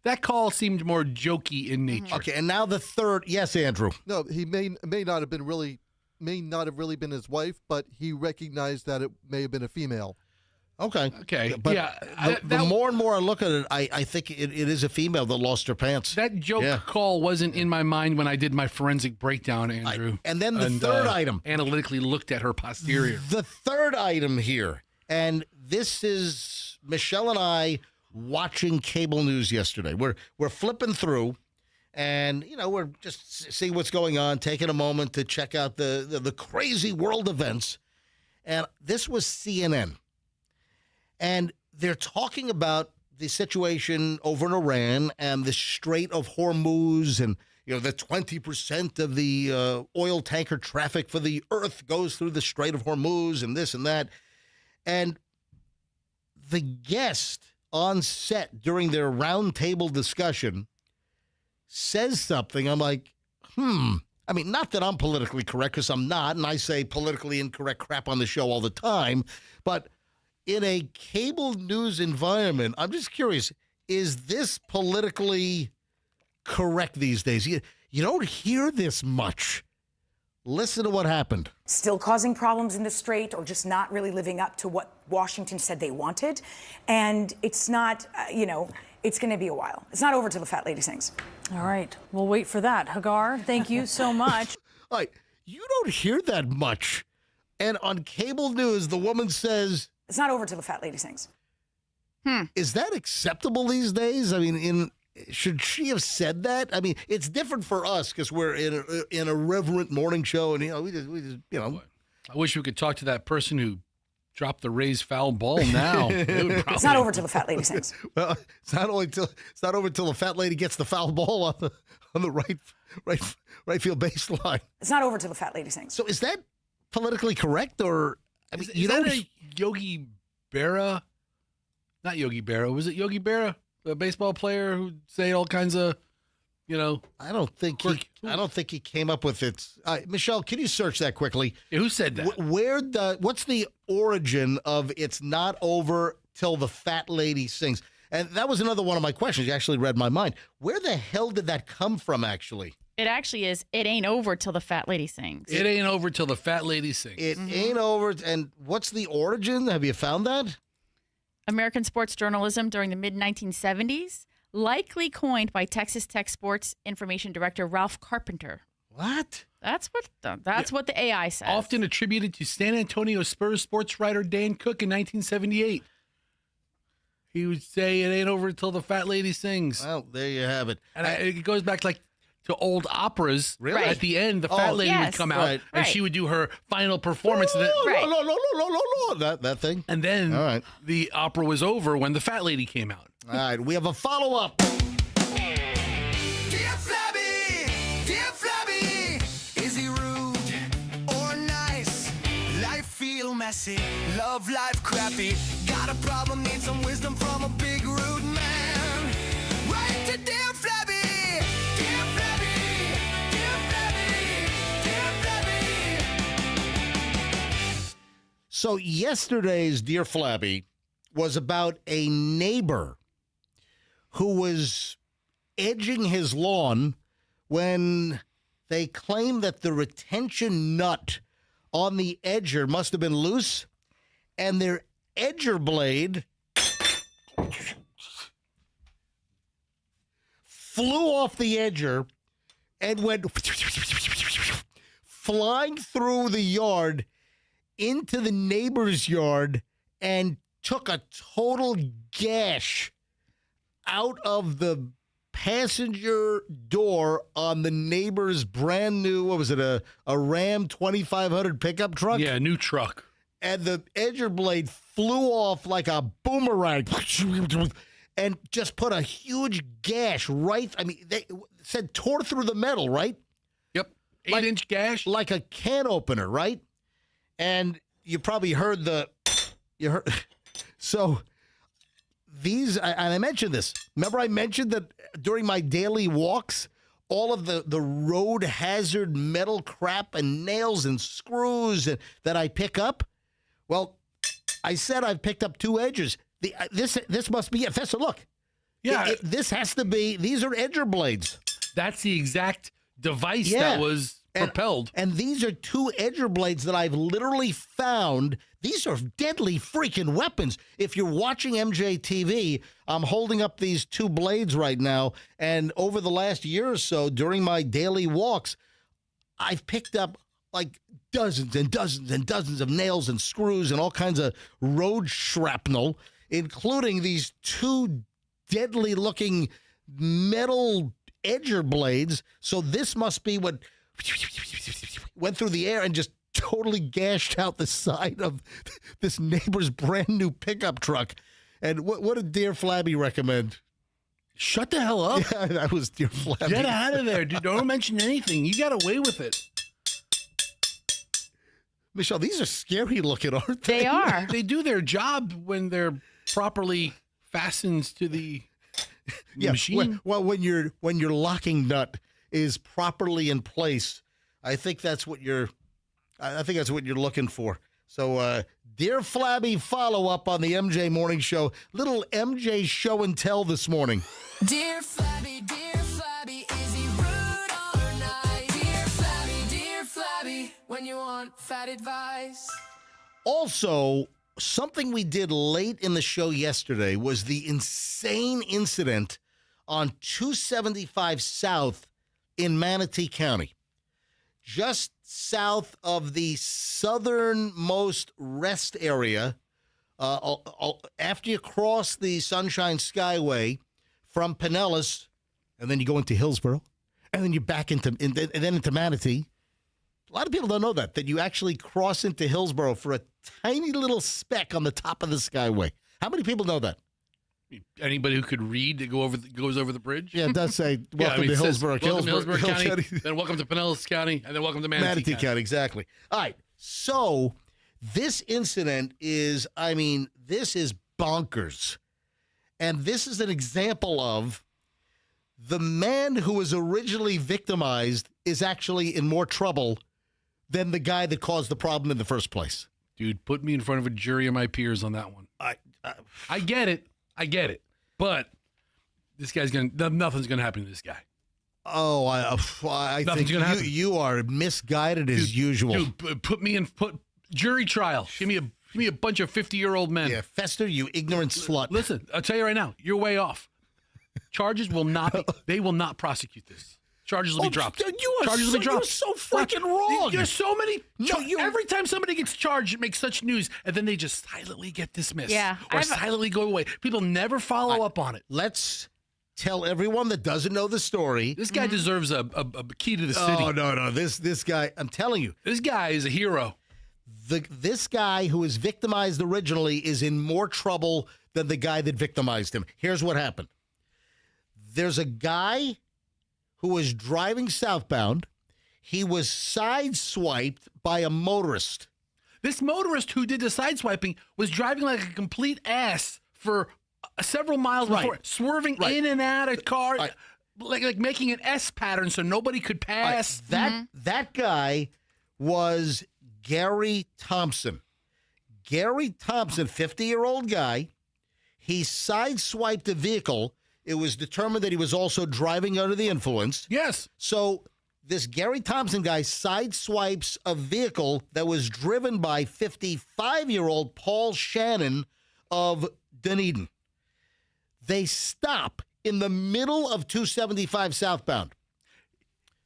that call seemed more jokey in nature. Okay, and now the third, yes, Andrew. No, he may not have really been his wife, but he recognized that it may have been a female. Okay. But yeah, the more and more I look at it, I think it is a female that lost her pants. That joke call wasn't in my mind when I did my forensic breakdown, Andrew. And then the third item. Analytically looked at her posterior. The third item here, and this is Michelle and I watching cable news yesterday. We're flipping through, and, we're just seeing what's going on, taking a moment to check out the crazy world events. And this was CNN. And they're talking about the situation over in Iran and the Strait of Hormuz, and the 20% of the oil tanker traffic for the earth goes through the Strait of Hormuz, and this and that. And the guest on set during their roundtable discussion says something. I'm like, I mean, not that I'm politically correct, because I'm not, and I say politically incorrect crap on the show all the time, but in a cable news environment, I'm just curious, is this politically correct these days? You don't hear this much. Listen to what happened. Still causing problems in the strait, or just not really living up to what Washington said they wanted. And it's not, it's going to be a while. It's not over till the fat lady sings. All right. We'll wait for that. Hagar, thank you so much. All right. You don't hear that much. And on cable news, the woman says, it's not over till the fat lady sings. Is that acceptable these days? I mean, should she have said that? I mean, it's different for us because we're in a reverent morning show, and we just. I wish we could talk to that person who dropped the raised foul ball now. It's not over till the fat lady sings. Well, it's not over till the fat lady gets the foul ball on the right field baseline. It's not over till the fat lady sings. So is that politically correct, or? I mean, is that a Yogi Berra? Not Yogi Berra. Was it Yogi Berra, the baseball player who say all kinds of, I don't think he came up with it. Michelle, can you search that quickly? Yeah, who said that? What's the origin of "it's not over till the fat lady sings"? And that was another one of my questions. You actually read my mind. Where the hell did that come from, actually? It actually is, it ain't over till the fat lady sings. It ain't over till the fat lady sings. It ain't over. And what's the origin? Have you found that? American sports journalism during the mid-1970s, likely coined by Texas Tech sports information director Ralph Carpenter. What? That's what the AI says. Often attributed to San Antonio Spurs sports writer Dan Cook in 1978. he would say it ain't over until the fat lady sings. Well, there you have it. And it goes back to old operas. Really? At the end, the fat lady would come out and she would do her final performance. That thing. And then the opera was over when the fat lady came out. All right, we have a follow-up. Dear Flabby, is he rude or nice? Life feel messy, love life crappy. Got a problem, need some wisdom from a big rude man. Write to Dear Flabby, Dear Flabby, Dear Flabby, Dear Flabby. So yesterday's Dear Flabby was about a neighbor who was edging his lawn when they claimed that the retention nut on the edger must have been loose, and their edger blade flew off the edger and went flying through the yard into the neighbor's yard and took a total gash out of the passenger door on the neighbor's brand new, what was it, a Ram 2500 pickup truck? Yeah, new truck. And the edger blade flew off like a boomerang and just put a huge gash right, I mean, they said tore through the metal, right? Yep, 8-inch gash. Like a can opener, right? And you probably heard so these, and I mentioned this. Remember I mentioned that during my daily walks, all of the road hazard metal crap and nails and screws that I pick up? Well, I said I've picked up 2 edges. This must be it. Fester, look. Yeah. This has to be, these are edger blades. That's the exact device that was propelled. And these are 2 edger blades that I've literally found. These are deadly freaking weapons. If you're watching MJ TV, I'm holding up these 2 blades right now. And over the last year or so, during my daily walks, I've picked up like dozens and dozens and dozens of nails and screws and all kinds of road shrapnel, including these 2 deadly looking metal edger blades. So this must be what went through the air and just totally gashed out the side of this neighbor's brand new pickup truck. And what did Dear Flabby recommend? Shut the hell up. Yeah, that was Dear Flabby. Get out of there, dude. Don't mention anything. You got away with it. Michelle, these are scary looking, aren't they? They are. They do their job when they're properly fastened to the machine. When your locking nut is properly in place, I think that's what you're looking for. So, Dear Flabby, follow up on the MJ Morning Show. Little MJ show and tell this morning. Dear Flabby, is he rude or nice? Dear Flabby, when you want fat advice. Also, something we did late in the show yesterday was the insane incident on 275 South in Manatee County, just south of the southernmost rest area. After you cross the Sunshine Skyway from Pinellas, and then you go into Hillsborough, and then you back into Manatee. A lot of people don't know that you actually cross into Hillsborough for a tiny little speck on the top of the Skyway. How many people know that? Anybody who could read that goes over the bridge? Yeah, it does say welcome to Hillsborough. Welcome to Hillsborough County, then welcome to Pinellas County, and then welcome to Manatee County. Exactly. All right. So this incident is, this is bonkers. And this is an example of the man who was originally victimized is actually in more trouble than the guy that caused the problem in the first place. Dude, put me in front of a jury of my peers on that one. I get it. But this guy's nothing's gonna happen to this guy. Oh, I think you are misguided as usual. Dude, put jury trial. Give me a bunch of 50-year-old men. Yeah, Fester, you ignorant slut. Listen, I'll tell you right now, you're way off. Charges will not prosecute this. Charges will be dropped. Charges will be dropped. You're so freaking wrong. There's so many. Every time somebody gets charged, it makes such news, and then they just silently get dismissed. Yeah, or silently go away. People never follow up on it. Let's tell everyone that doesn't know the story. This guy deserves a key to the city. Oh, no. This guy, I'm telling you. This guy is a hero. This guy who was victimized originally is in more trouble than the guy that victimized him. Here's what happened. There's a guy who was driving southbound. He was sideswiped by a motorist. This motorist who did the sideswiping was driving like a complete ass for several miles before, swerving in and out of cars, like making an S pattern so nobody could pass. That guy was Gary Thompson. Gary Thompson, 50-year-old guy. He sideswiped a vehicle. It was determined that he was also driving under the influence. Yes. So this Gary Thompson guy sideswipes a vehicle that was driven by 55-year-old Paul Shannon of Dunedin. They stop in the middle of 275 southbound.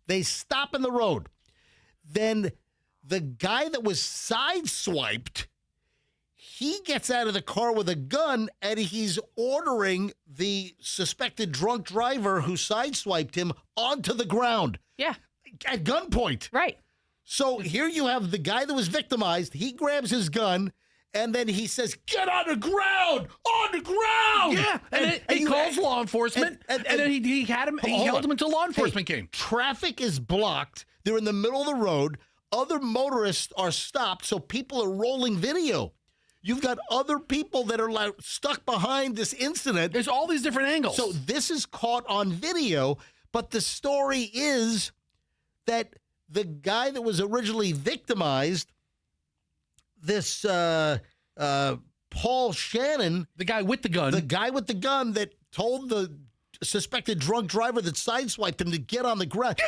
They stop in the road. Then the guy that was sideswiped, he gets out of the car with a gun, and he's ordering the suspected drunk driver who sideswiped him onto the ground. Yeah. At gunpoint. Right. So here you have the guy that was victimized. He grabs his gun, and then he says, "Get on the ground! On the ground!" Yeah. And he calls law enforcement, and then he held him until law enforcement came. Traffic is blocked. They're in the middle of the road. Other motorists are stopped, so people are rolling video. You've got other people that are like stuck behind this incident. There's all these different angles. So this is caught on video, but the story is that the guy that was originally victimized, this Paul Shannon, the guy with the gun that told the suspected drunk driver that sideswiped him to get on the ground.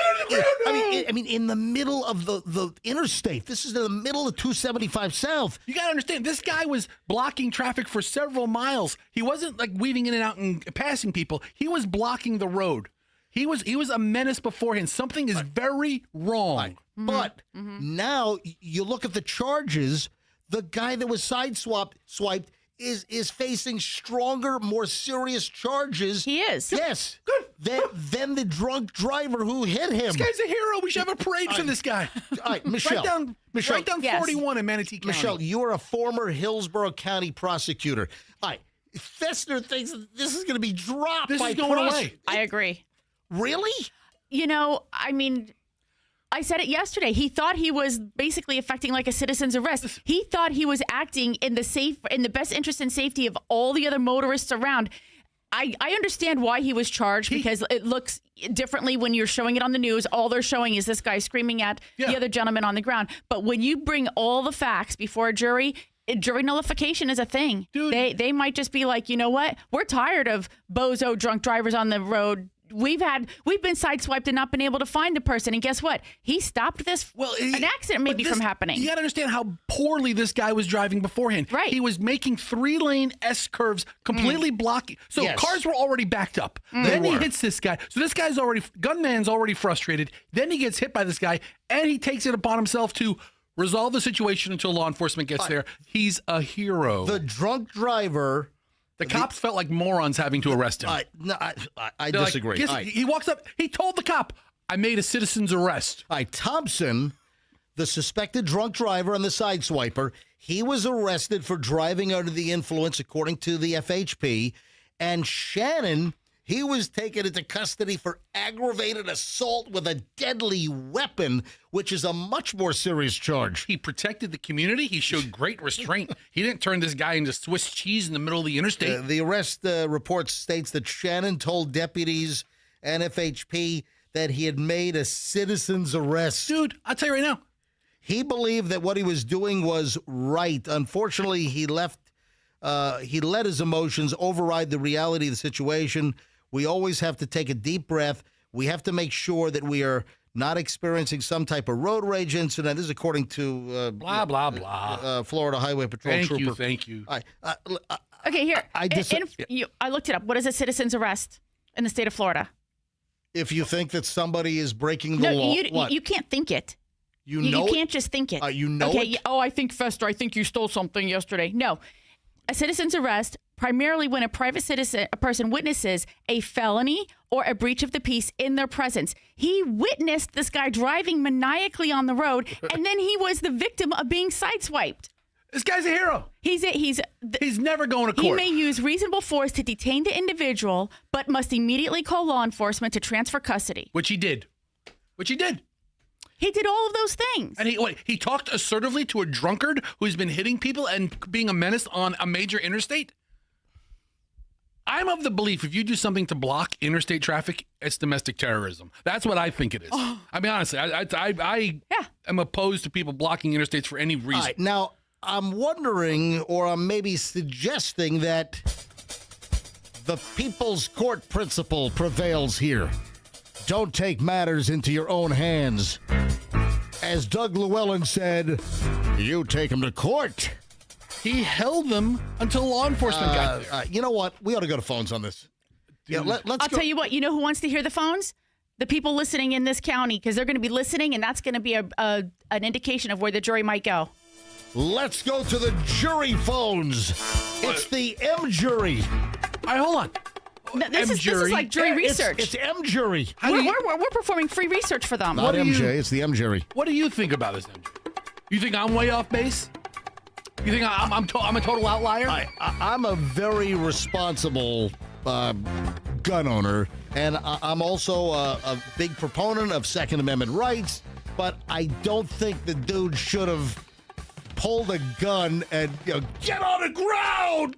I mean, in the middle of the interstate. This is in the middle of 275 South. You got to understand, this guy was blocking traffic for several miles. He wasn't like weaving in and out and passing people. He was blocking the road. He was a menace beforehand. Something is very wrong. But now you look at the charges. The guy that was swiped is facing stronger, more serious charges. He is. Yes. Good. Than the drunk driver who hit him. This guy's a hero. We should have a parade for this guy. All right, Michelle. Write down 41 in Manatee County. Michelle, you are a former Hillsborough County prosecutor. All right. Fester thinks this is going to be dropped this by is going away. I agree. Really? You know, I mean, I said it yesterday. He thought he was basically affecting like a citizen's arrest. He thought he was acting in the best interest and safety of all the other motorists around. I understand why he was charged because it looks differently when you're showing it on the news. All they're showing is this guy screaming at the other gentleman on the ground. But when you bring all the facts before a jury nullification is a thing. Dude. They might just be like, you know what? We're tired of bozo drunk drivers on the road. We've been sideswiped and not been able to find the person. And guess what? He stopped this an accident maybe from happening. You got to understand how poorly this guy was driving beforehand. Right. He was making 3-lane S curves, completely blocking. So cars were already backed up. Then he hits this guy. So this guy's gunman's already frustrated. Then he gets hit by this guy, and he takes it upon himself to resolve the situation until law enforcement gets there. He's a hero. The drunk driver. The cops felt like morons having to arrest him. I disagree. Like, he walks up. He told the cop, "I made a citizen's arrest." Thompson, the suspected drunk driver and the sideswiper, he was arrested for driving under the influence, according to the FHP. And Shannon, he was taken into custody for aggravated assault with a deadly weapon, which is a much more serious charge. He protected the community. He showed great restraint. He didn't turn this guy into Swiss cheese in the middle of the interstate. The arrest report states that Shannon told deputies and FHP that he had made a citizen's arrest. Dude, I'll tell you right now. He believed that what he was doing was right. Unfortunately, he let his emotions override the reality of the situation. We always have to take a deep breath. We have to make sure that we are not experiencing some type of road rage incident. This is according to blah, blah, blah. Florida Highway Patrol Trooper. Thank you. Okay, here. I looked it up. What is a citizen's arrest in the state of Florida? if you think that somebody is breaking the law. You can't think it. You can't just think it. You know okay, it? I think, Fester, I think you stole something yesterday. No. A citizen's arrest, primarily when a person witnesses a felony or a breach of the peace in their presence. He witnessed this guy driving maniacally on the road, and then he was the victim of being sideswiped. This guy's a hero. He's never going to court. He may use reasonable force to detain the individual, but must immediately call law enforcement to transfer custody. Which he did. He did all of those things. And he talked assertively to a drunkard who's been hitting people and being a menace on a major interstate? I'm of the belief if you do something to block interstate traffic, it's domestic terrorism. That's what I think it is. I mean, honestly, I am opposed to people blocking interstates for any reason. All right, now, I'm wondering, or I'm maybe suggesting that the people's court principle prevails here. Don't take matters into your own hands. As Doug Llewellyn said, you take them to court. He held them until law enforcement got there. You know what? We ought to go to phones on this. Yeah, let's I'll tell you what. You know who wants to hear the phones? The people listening in this county, because they're going to be listening, and that's going to be an indication of where the jury might go. Let's go to the jury phones. It's the M-jury. All right, hold on. This is like jury research. It's M-jury. We're performing free research for them. Not MJ, it's the M-jury. What do you think about this, MJ? You think I'm way off base? You think I'm a total outlier? I'm a very responsible gun owner, and I'm also a big proponent of Second Amendment rights, but I don't think the dude should have pulled a gun and get on the ground,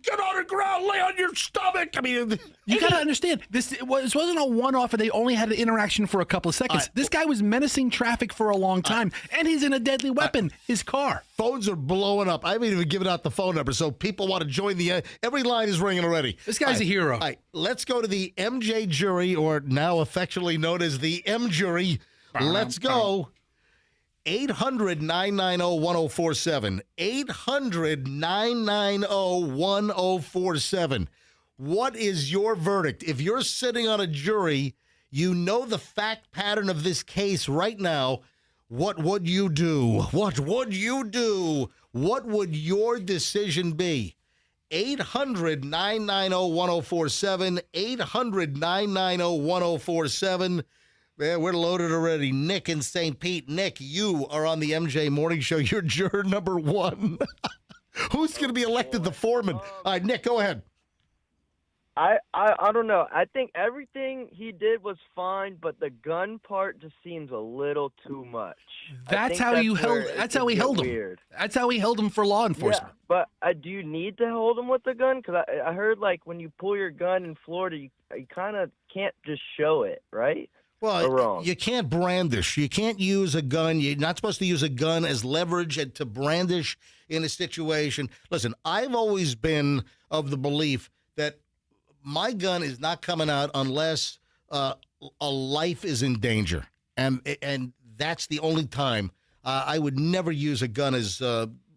lay on your stomach. I mean, you got to understand, this wasn't a one-off and they only had an interaction for a couple of seconds. This guy was menacing traffic for a long time, and he's in a deadly weapon, his car. Phones are blowing up. I haven't even given out the phone number, so people want to join every line is ringing already. This guy's a hero. All right, let's go to the MJ jury, or now affectionately known as the M jury. Let's go. 800-990-1047. 800-990-1047. What is your verdict? If you're sitting on a jury, you know the fact pattern of this case right now. What would you do? What would you do? What would your decision be? 800-990-1047. 800-990-1047. Man, we're loaded already. Nick in St. Pete. Nick, you are on the MJ Morning Show. You're juror number one. Who's going to be elected the foreman? All right, Nick, go ahead. I don't know. I think everything he did was fine, but the gun part just seems a little too much. That's how he held him. That's how he held him for law enforcement. Yeah, but do you need to hold him with the gun? Because I heard, like, when you pull your gun in Florida, you kind of can't just show it, right? Well, you can't brandish. You can't use a gun. You're not supposed to use a gun as leverage and to brandish in a situation. Listen, I've always been of the belief that my gun is not coming out unless a life is in danger. And that's the only time I would never use a gun as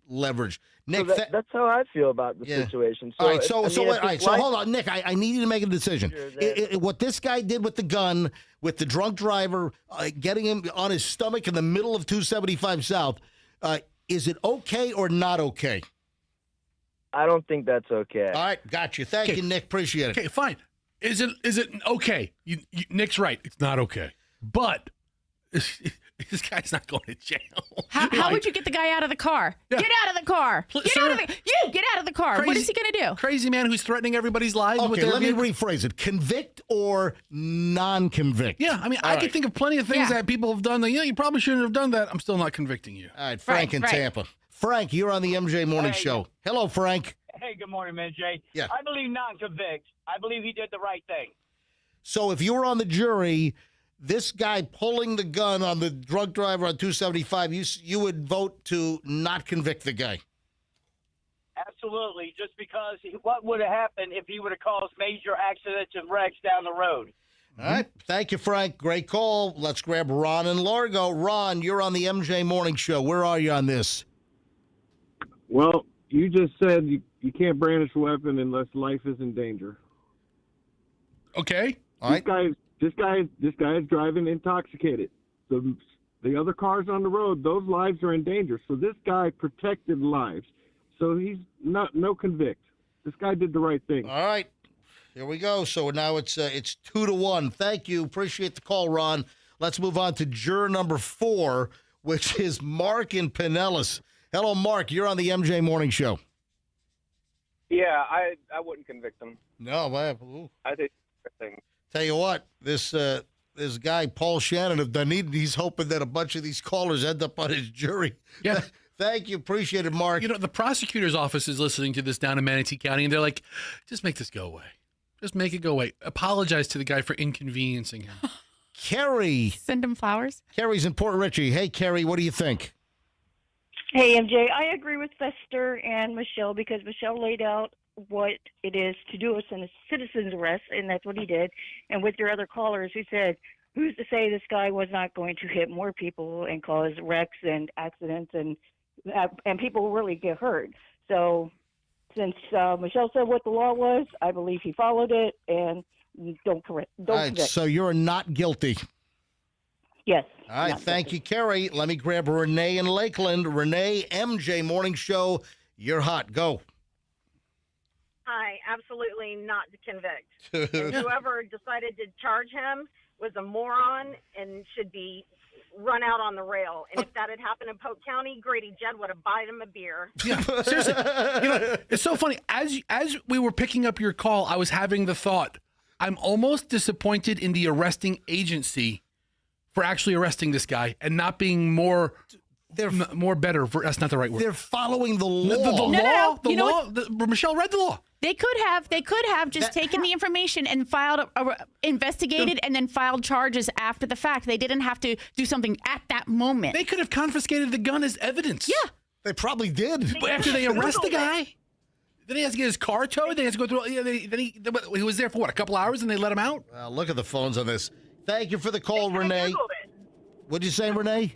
leverage. Nick, so that's how I feel about the situation. So all right, so hold on, Nick. I need you to make a decision. What this guy did with the gun, with the drunk driver, getting him on his stomach in the middle of 275 South, is it okay or not okay? I don't think that's okay. All right, got you. Thank you, Nick. Appreciate it. Okay, fine. Is it okay? Nick's right. It's not okay. But this guy's not going to jail. How would you get the guy out of the car? Yeah. Get out of the car. Get out of the car. What is he going to do? Crazy man who's threatening everybody's lives. Okay, let me rephrase it. Convict or non-convict? Yeah, I mean, I can think of plenty of things that people have done that, you probably shouldn't have done that. I'm still not convicting you. All right, Frank in Tampa. Frank, you're on the MJ Morning Show. Hello, Frank. Hey, good morning, MJ. Yeah. I believe non-convict. I believe he did the right thing. So if you were on the jury, this guy pulling the gun on the drunk driver on 275, you would vote to not convict the guy. Absolutely, just because what would have happened if he would have caused major accidents and wrecks down the road? All right. Thank you, Frank. Great call. Let's grab Ron in Largo. Ron, you're on the MJ Morning Show. Where are you on this? Well, you just said you can't brandish a weapon unless life is in danger. Okay. All right. this guy is driving intoxicated. The other cars on the road, those lives are in danger. So this guy protected lives. So he's no convict. This guy did the right thing. All right. Here we go. So now it's 2-1. Thank you. Appreciate the call, Ron. Let's move on to juror number 4, which is Mark in Pinellas. Hello, Mark. You're on the MJ Morning Show. Yeah, I wouldn't convict him. No, man. I think thing. Tell you what, this guy Paul Shannon of Dunedin, he's hoping that a bunch of these callers end up on his jury. Yeah. Thank you. Appreciate it, Mark. You know, the prosecutor's office is listening to this down in Manatee County, and they're like, just make this go away. Just make it go away. Apologize to the guy for inconveniencing him. Carrie. Send him flowers. Carrie's in Port Richey. Hey, Carrie, what do you think? Hey, MJ, I agree with Fester and Michelle because Michelle laid out what it is to do a citizen's arrest, and that's what he did. And with your other callers who said, who's to say this guy was not going to hit more people and cause wrecks and accidents and people really get hurt. So since Michelle said what the law was, I believe he followed it, and don't correct. Don't All right, convict. so you're not guilty. Yes. All right, thank you, Carrie. Let me grab Renee in Lakeland. Renee, MJ Morning Show, you're hot. Go. Hi, absolutely not to convict. And whoever decided to charge him was a moron and should be run out on the rail. And if that had happened in Polk County, Grady Judd would have bought him a beer. Yeah, seriously. You know, it's so funny. As we were picking up your call, I was having the thought, I'm almost disappointed in the arresting agency for actually arresting this guy and not being more better. That's not the right word. They're following the law. The law. Michelle read the law. They could have just taken the information and filed, investigated, and then filed charges after the fact. They didn't have to do something at that moment. They could have confiscated the gun as evidence. Yeah. They probably did. But after they arrest the guy, then he has to get his car towed. Then he has to go through. He was there for what, a couple hours, and they let him out. Well, look at the phones on this. Thank you for the call, They Renee. Googled it. What'd you say, Renee?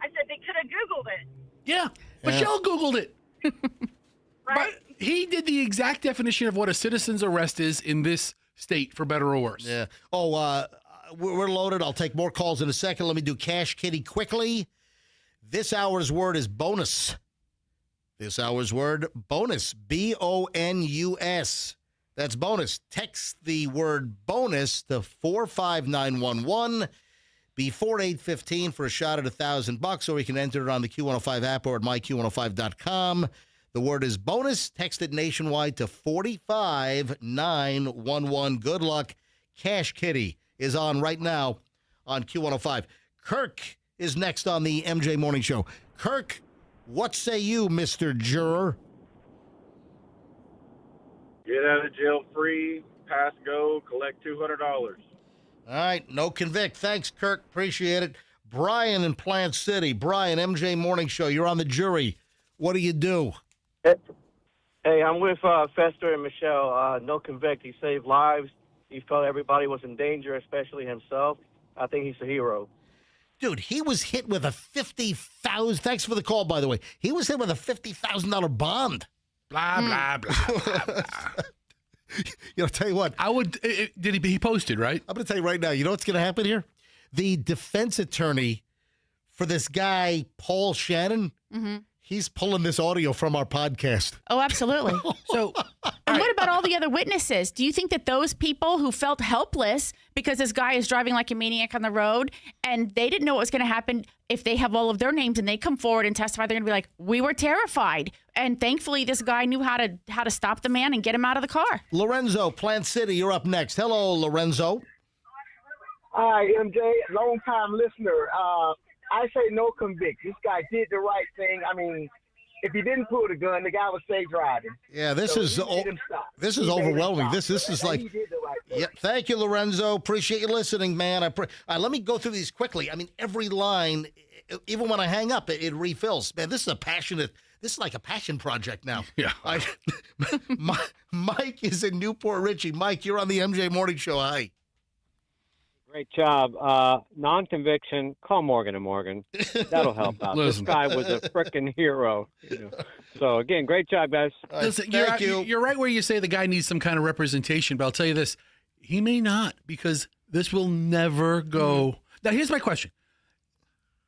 I said they could have Googled it. Yeah, Michelle Googled it. Right? But he did the exact definition of what a citizen's arrest is in this state, for better or worse. Yeah. Oh, we're loaded. I'll take more calls in a second. Let me do Cash Kitty quickly. This hour's word is bonus. This hour's word, bonus. B-O-N-U-S. That's bonus. Text the word bonus to 45911 before 8:15 for a shot at $1,000, or you can enter it on the Q105 app or at myq105.com. The word is bonus. Text it nationwide to 45911. Good luck. Cash Kitty is on right now on Q105. Kirk is next on the MJ Morning Show. Kirk, what say you, Mr. Juror? Get out of jail free, pass go, collect $200. All right, no convict. Thanks, Kirk. Appreciate it. Brian in Plant City. Brian, MJ Morning Show. You're on the jury. What do you do? Hey, I'm with Fester and Michelle. No convict. He saved lives. He felt everybody was in danger, especially himself. I think he's a hero. Dude, he was hit with a $50,000. Thanks for the call, by the way. He was hit with a $50,000 bond. Blah, blah, blah, blah, blah. You know, tell you what. He posted, right? I'm going to tell you right now. You know what's going to happen here? The defense attorney for this guy, Paul Shannon, he's pulling this audio from our podcast. Oh, absolutely. So, and what about all the other witnesses? Do you think that those people who felt helpless because this guy is driving like a maniac on the road and they didn't know what was going to happen, if they have all of their names and they come forward and testify, they're going to be like, we were terrified. And thankfully, this guy knew how to stop the man and get him out of the car. Lorenzo, Plant City, you're up next. Hello, Lorenzo. Hi, MJ, long-time listener. I say no convict. This guy did the right thing. I mean, if he didn't pull the gun, the guy was safe driving. Yeah, this is overwhelming. This is like. He did the right thing. Yeah, thank you, Lorenzo. Appreciate you listening, man. Let me go through these quickly. I mean, every line, even when I hang up, it refills. Man, this is like a passion project now. Yeah. Mike is in Newport Richey. Mike, you're on the MJ Morning Show. Hi. Great job. Non-conviction, call Morgan & Morgan. That'll help out. Listen. This guy was a freaking hero. So, again, great job, guys. Listen, you're right where you say the guy needs some kind of representation, but I'll tell you this. He may not, because This will never go. Now, here's my question.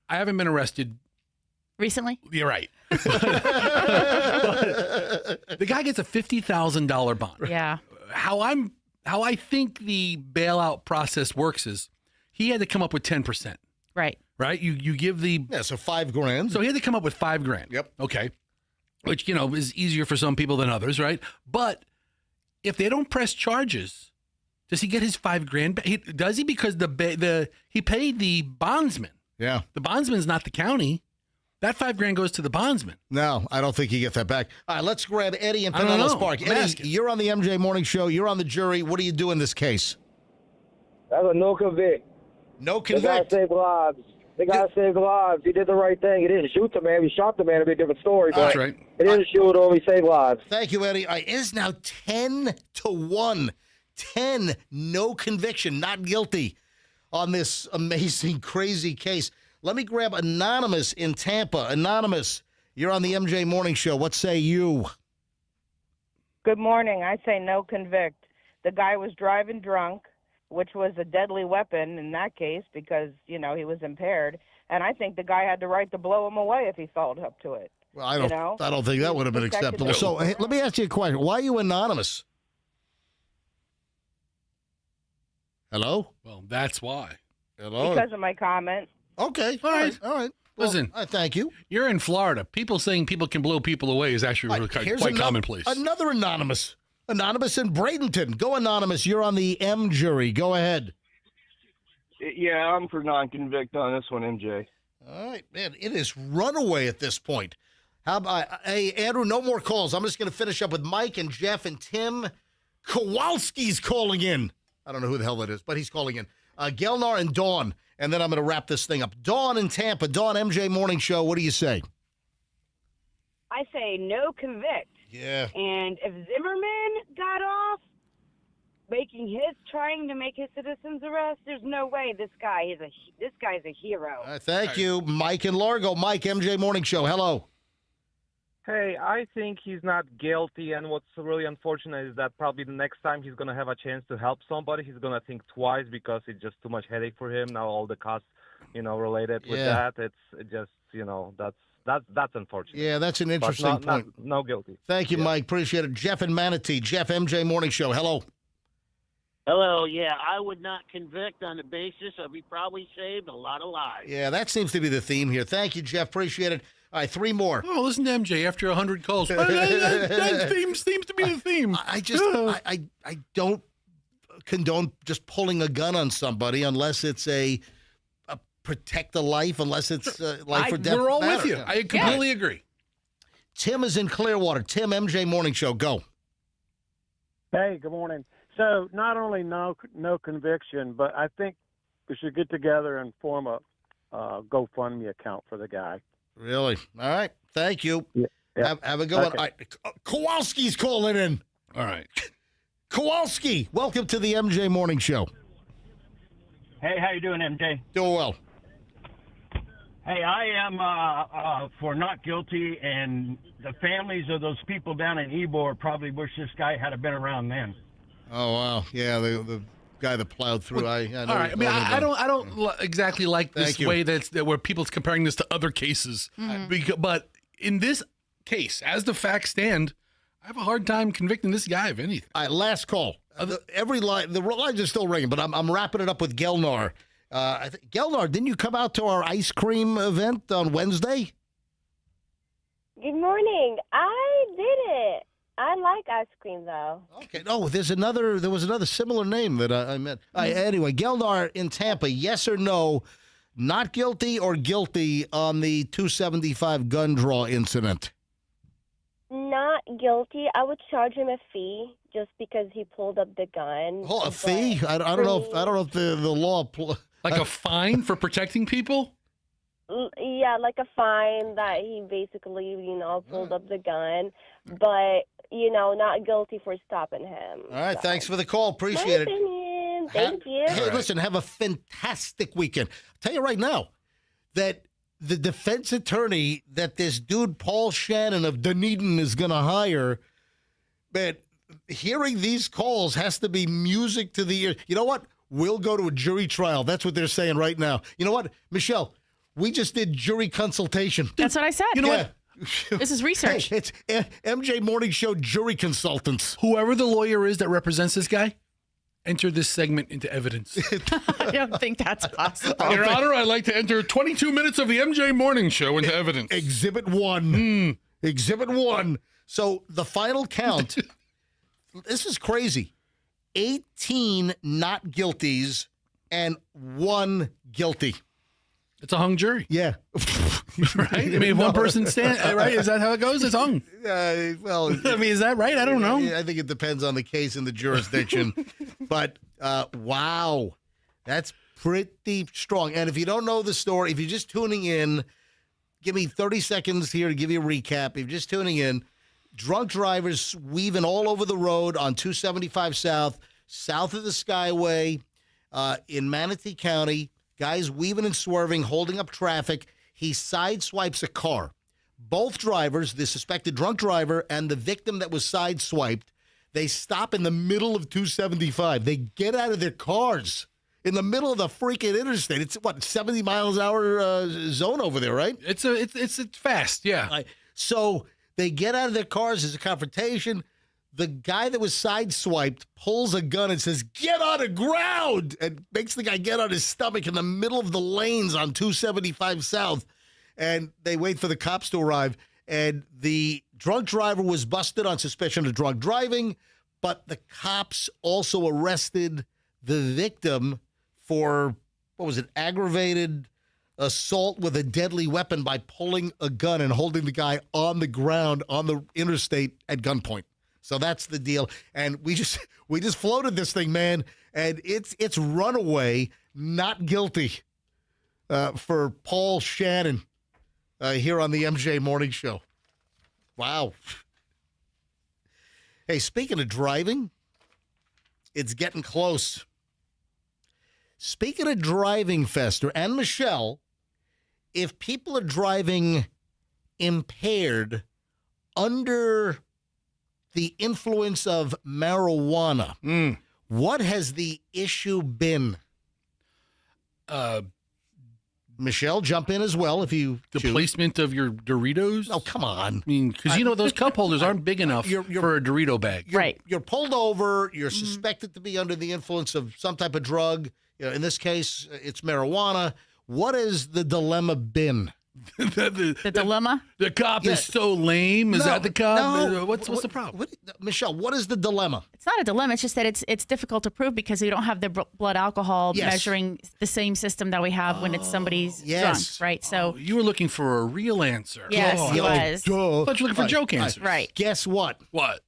I haven't been arrested. Recently? You're right. But the guy gets a $50,000 bond. Yeah. How I think the bailout process works is he had to come up with 10%. Right. Right? You give the... Yeah, so $5,000. So he had to come up with $5,000. Yep. Okay. Which, is easier for some people than others, right? But if they don't press charges, does he get his $5,000 back? Does he? Because he paid the bondsman. Yeah. The bondsman's not the county. That $5,000 goes to the bondsman. No, I don't think you get that back. All right, let's grab Eddie in I don't Pinellas know. Park. I'm Eddie, asking. you're on the MJ Morning Show. You're on the jury. What do you do in this case? That's a no convict. No They gotta convict. save lives. They gotta save lives. He did the right thing. He didn't shoot the man. If he shot the man, it'd be a different story. All But right. he didn't shoot him. He saved lives. Thank you, Eddie. All right, it is now 10-1. 10, no conviction, not guilty on this amazing, crazy case. Let me grab Anonymous in Tampa. Anonymous, you're on the MJ Morning Show. What say you? Good morning. I say no convict. The guy was driving drunk, which was a deadly weapon in that case because, he was impaired. And I think the guy had the right to blow him away if he felt up to it. Well, I don't think that would have been acceptable. So hey, let me ask you a question. Why are you anonymous? Hello? Well, that's why. Hello? Because of my comment. Okay. All right. Well, Listen, thank you. You're in Florida. People saying people can blow people away is actually really quite commonplace. Another Anonymous. Anonymous in Bradenton. Go Anonymous. You're on the M jury. Go ahead. Yeah, I'm for non-convict on this one, MJ. All right, man. It is runaway at this point. How about, hey, Andrew, no more calls. I'm just going to finish up with Mike and Jeff and Tim. Kowalski's calling in. I don't know who the hell that is, but he's calling in. Gelnar and Dawn, and then I'm going to wrap this thing up. Dawn in Tampa. Dawn, MJ Morning Show. What do you say? I say no convict. Yeah. And if Zimmerman got off trying to make his citizen's arrest, there's no way this guy's a hero. Thank you. Mike in Largo. Mike, MJ Morning Show. Hello. Hey, I think he's not guilty, and what's really unfortunate is that probably the next time he's going to have a chance to help somebody, he's going to think twice because it's just too much headache for him. Now all the costs, related with that, it's just, that's unfortunate. Yeah, that's an But interesting not point. no guilty. Thank you, Mike. Appreciate it. Jeff in Manatee. Jeff, MJ Morning Show. Hello. Hello, yeah, I would not convict on the basis of he probably saved a lot of lives. Yeah, that seems to be the theme here. Thank you, Jeff. Appreciate it. All right, 3 more. Oh, listen to MJ after 100 calls. that seems to be the theme. I don't condone just pulling a gun on somebody unless it's a protect a life, unless it's life or death. We're all matter. with you. I completely agree. Tim is in Clearwater. Tim, MJ Morning Show. Go. Hey, good morning. So not only no conviction, but I think we should get together and form a GoFundMe account for the guy. Really? All right. Thank you. Yeah. Have a good one. Okay. All right. Kowalski's calling in. All right. Kowalski, welcome to the MJ Morning Show. Hey, how you doing, MJ? Doing well. Hey, I am for not guilty, and the families of those people down in Ybor probably wish this guy had been around then. Oh wow, yeah, the guy that plowed through. I know. All right. I mean, I don't exactly like this Thank you. way that where people's comparing this to other cases. But in this case, as the facts stand, I have a hard time convicting this guy of anything. All right, last call. Every line, the lines are still ringing, but I'm wrapping it up with Gelnar. Gelnar, didn't you come out to our ice cream event on Wednesday? Good morning. I did it. I like ice cream, though. Okay. No, there was another similar name that I met. Anyway, Gelnar in Tampa, yes or no, not guilty or guilty on the 275 gun draw incident? Not guilty. I would charge him a fee just because he pulled up the gun. Oh, a fee? I don't know if the law like a fine for protecting people. Yeah, like a fine that he basically, pulled up the gun, but not guilty for stopping him. All right, thanks for the call. Appreciate it. Opinion. Thank you. Hey, listen, have a fantastic weekend. I'll tell you right now that the defense attorney that this dude Paul Shannon of Dunedin is going to hire, man, hearing these calls has to be music to the ear. You know what? will go to a jury trial. That's what they're saying right now. You know what, Michelle? We just did jury consultation. That's what I said. You know what? This is research. Hey, it's MJ Morning Show jury consultants. Whoever the lawyer is that represents this guy, enter this segment into evidence. I don't think that's possible. Your Honor, I'd like to enter 22 minutes of the MJ Morning Show into evidence. Exhibit 1. Exhibit 1. So the final count, this is crazy. 18 not guilties and 1 guilty. It's a hung jury. Yeah. Right? I mean, if one person stands, right? Is that how it goes? It's hung. Well, I mean, is that right? I don't know. I think it depends on the case and the jurisdiction. But wow, that's pretty strong. And if you don't know the story, if you're just tuning in, give me 30 seconds here to give you a recap. If you're just tuning in, drunk drivers weaving all over the road on 275 south of the Skyway in Manatee County. Guys weaving and swerving, holding up traffic. He sideswipes a car. Both drivers, the suspected drunk driver and the victim that was sideswiped, they stop in the middle of 275. They get out of their cars in the middle of the freaking interstate. It's what, 70 miles an hour zone over there, right? It's fast, yeah. So they get out of their cars. There's a confrontation. The guy that was sideswiped pulls a gun and says, "Get on the ground," and makes the guy get on his stomach in the middle of the lanes on 275 South. And they wait for the cops to arrive. And the drunk driver was busted on suspicion of drunk driving, but the cops also arrested the victim for, what was it, aggravated assault with a deadly weapon by pulling a gun and holding the guy on the ground on the interstate at gunpoint. So that's the deal. And we just floated this thing, man, and it's runaway, not guilty for Paul Shannon here on the MJ Morning Show. Wow. Hey, speaking of driving, it's getting close. Speaking of driving, Fester and Michelle, if people are driving impaired under the influence of marijuana, what has the issue been? Michelle, jump in as well if you choose. Placement of your Doritos? Oh, come on. I mean, because those cup holders aren't big enough for a Dorito bag. You're pulled over. You're suspected to be under the influence of some type of drug. In this case, it's marijuana. What has the dilemma been? The dilemma? The cop is so lame. Is that the cop? No. What's the problem? Michelle, what is the dilemma? It's not a dilemma. It's just that it's difficult to prove because we don't have the blood alcohol measuring the same system that we have when it's somebody's drunk, right? So you were looking for a real answer. Yes, he was. I thought you were looking for joke answers. Right. Guess what? What?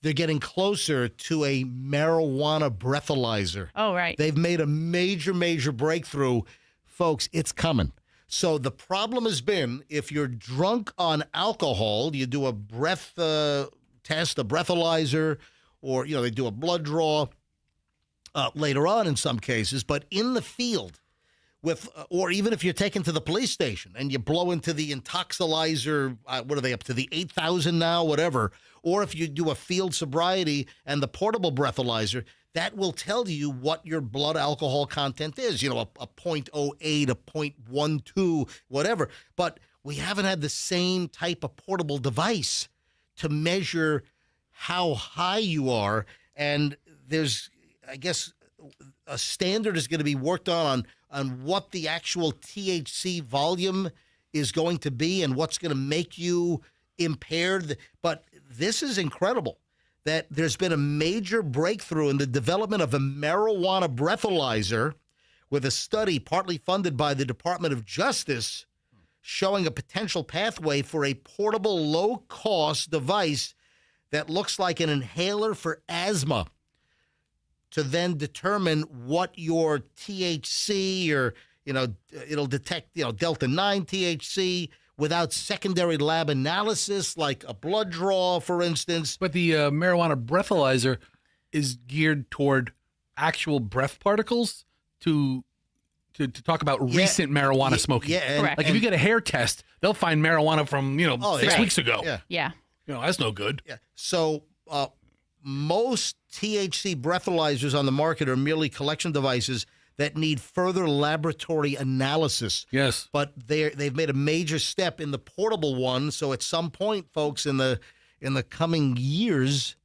They're getting closer to a marijuana breathalyzer. Oh, right. They've made a major, major breakthrough. Folks, it's coming. So the problem has been if you're drunk on alcohol, you do a breath test, a breathalyzer, or, they do a blood draw later on in some cases. But in the field, or even if you're taken to the police station and you blow into the intoxilizer, what are they up to, the 8,000 now, whatever, or if you do a field sobriety and the portable breathalyzer, that will tell you what your blood alcohol content is, a 0.08, a 0.12, whatever. But we haven't had the same type of portable device to measure how high you are. And there's, I guess, a standard is going to be worked on what the actual THC volume is going to be and what's going to make you impaired. But this is incredible that there's been a major breakthrough in the development of a marijuana breathalyzer with a study partly funded by the Department of Justice showing a potential pathway for a portable, low-cost device that looks like an inhaler for asthma to then determine what your THC or, it'll detect, Delta-9 THC without secondary lab analysis like a blood draw, for instance. But the marijuana breathalyzer is geared toward actual breath particles to talk about recent marijuana smoking. Yeah, correct. Like if you get a hair test, they'll find marijuana from 6 weeks ago. Yeah. That's no good. Yeah. So most THC breathalyzers on the market are merely collection devices that need further laboratory analysis. Yes. But they've made a major step in the portable one. So at some point, folks, in the coming years,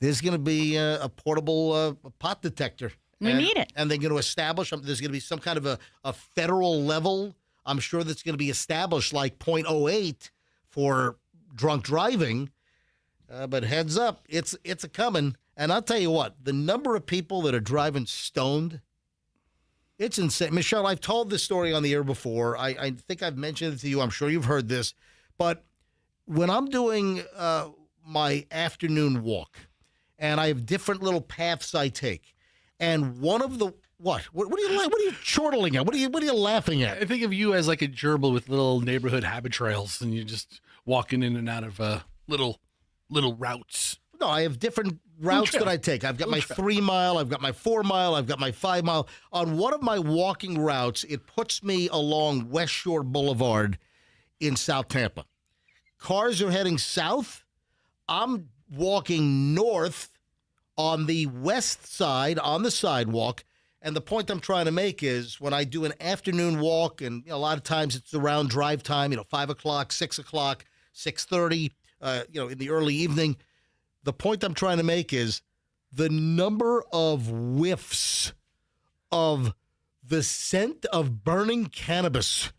there's going to be a portable pot detector. We need it. And they're going to establish, there's going to be some kind of a federal level, I'm sure, that's going to be established, like 0.08 for drunk driving. But heads up, it's a coming. And I'll tell you what, the number of people that are driving stoned, it's insane. Michelle, I've told this story on the air before. I think I've mentioned it to you. I'm sure you've heard this. But when I'm doing my afternoon walk, and I have different little paths I take, and one of the what are you chortling at? What are you laughing at? I think of you as like a gerbil with little neighborhood habit trails, and you're just walking in and out of little routes. No, I have different routes that I take. I've got my 3 mile, I've got my 4 mile, I've got my 5 mile. On one of my walking routes, it puts me along West Shore Boulevard in South Tampa. Cars are heading south. I'm walking north on the west side on the sidewalk. And the point I'm trying to make is when I do an afternoon walk, and a lot of times it's around drive time, 5 o'clock, 6 o'clock, 6:30, in the early evening. The point I'm trying to make is the number of whiffs of the scent of burning cannabis.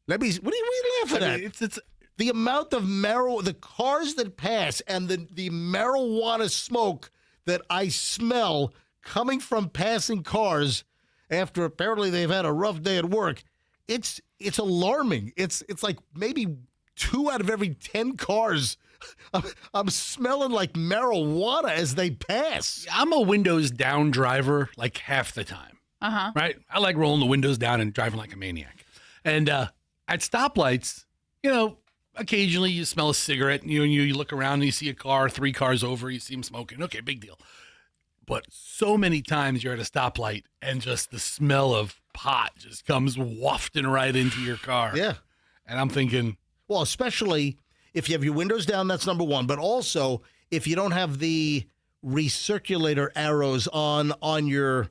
What are you laughing at? It's the amount of marijuana, the cars that pass, and the marijuana smoke that I smell coming from passing cars after apparently they've had a rough day at work. It's alarming. It's like maybe 2 out of every 10 cars. I'm smelling like marijuana as they pass. I'm a windows down driver like half the time. Uh-huh. Right? I like rolling the windows down and driving like a maniac. And at stoplights, occasionally you smell a cigarette, and you look around and you see a car 3 cars over, you see him smoking. Okay, big deal. But so many times you're at a stoplight and just the smell of pot just comes wafting right into your car. Yeah. And I'm thinking, well, especially if you have your windows down, that's number one. But also, if you don't have the recirculator arrows on your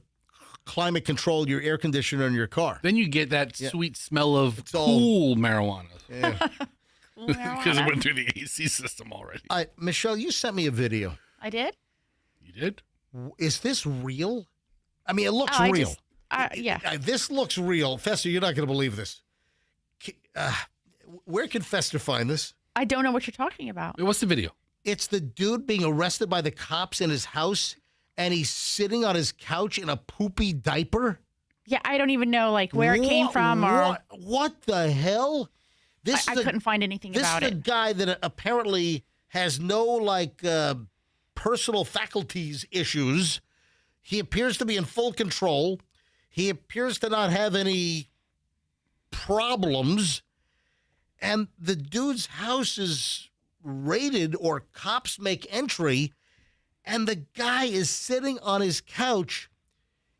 climate control, your air conditioner in your car. Then you get that sweet smell of cool marijuana. Yeah. Because it went through the AC system already. Michelle, you sent me a video. I did? You did? Is this real? I mean, it looks real. Yeah. This looks real. Fester, you're not going to believe this. Where can Fester find this? I don't know what you're talking about. What's the video? It's the dude being arrested by the cops in his house, and he's sitting on his couch in a poopy diaper. Yeah, I don't even know where it came from or what the hell. I couldn't find anything about it. This is a guy that apparently has no personal faculties issues. He appears to be in full control. He appears to not have any problems. And the dude's house is raided, or cops make entry, and the guy is sitting on his couch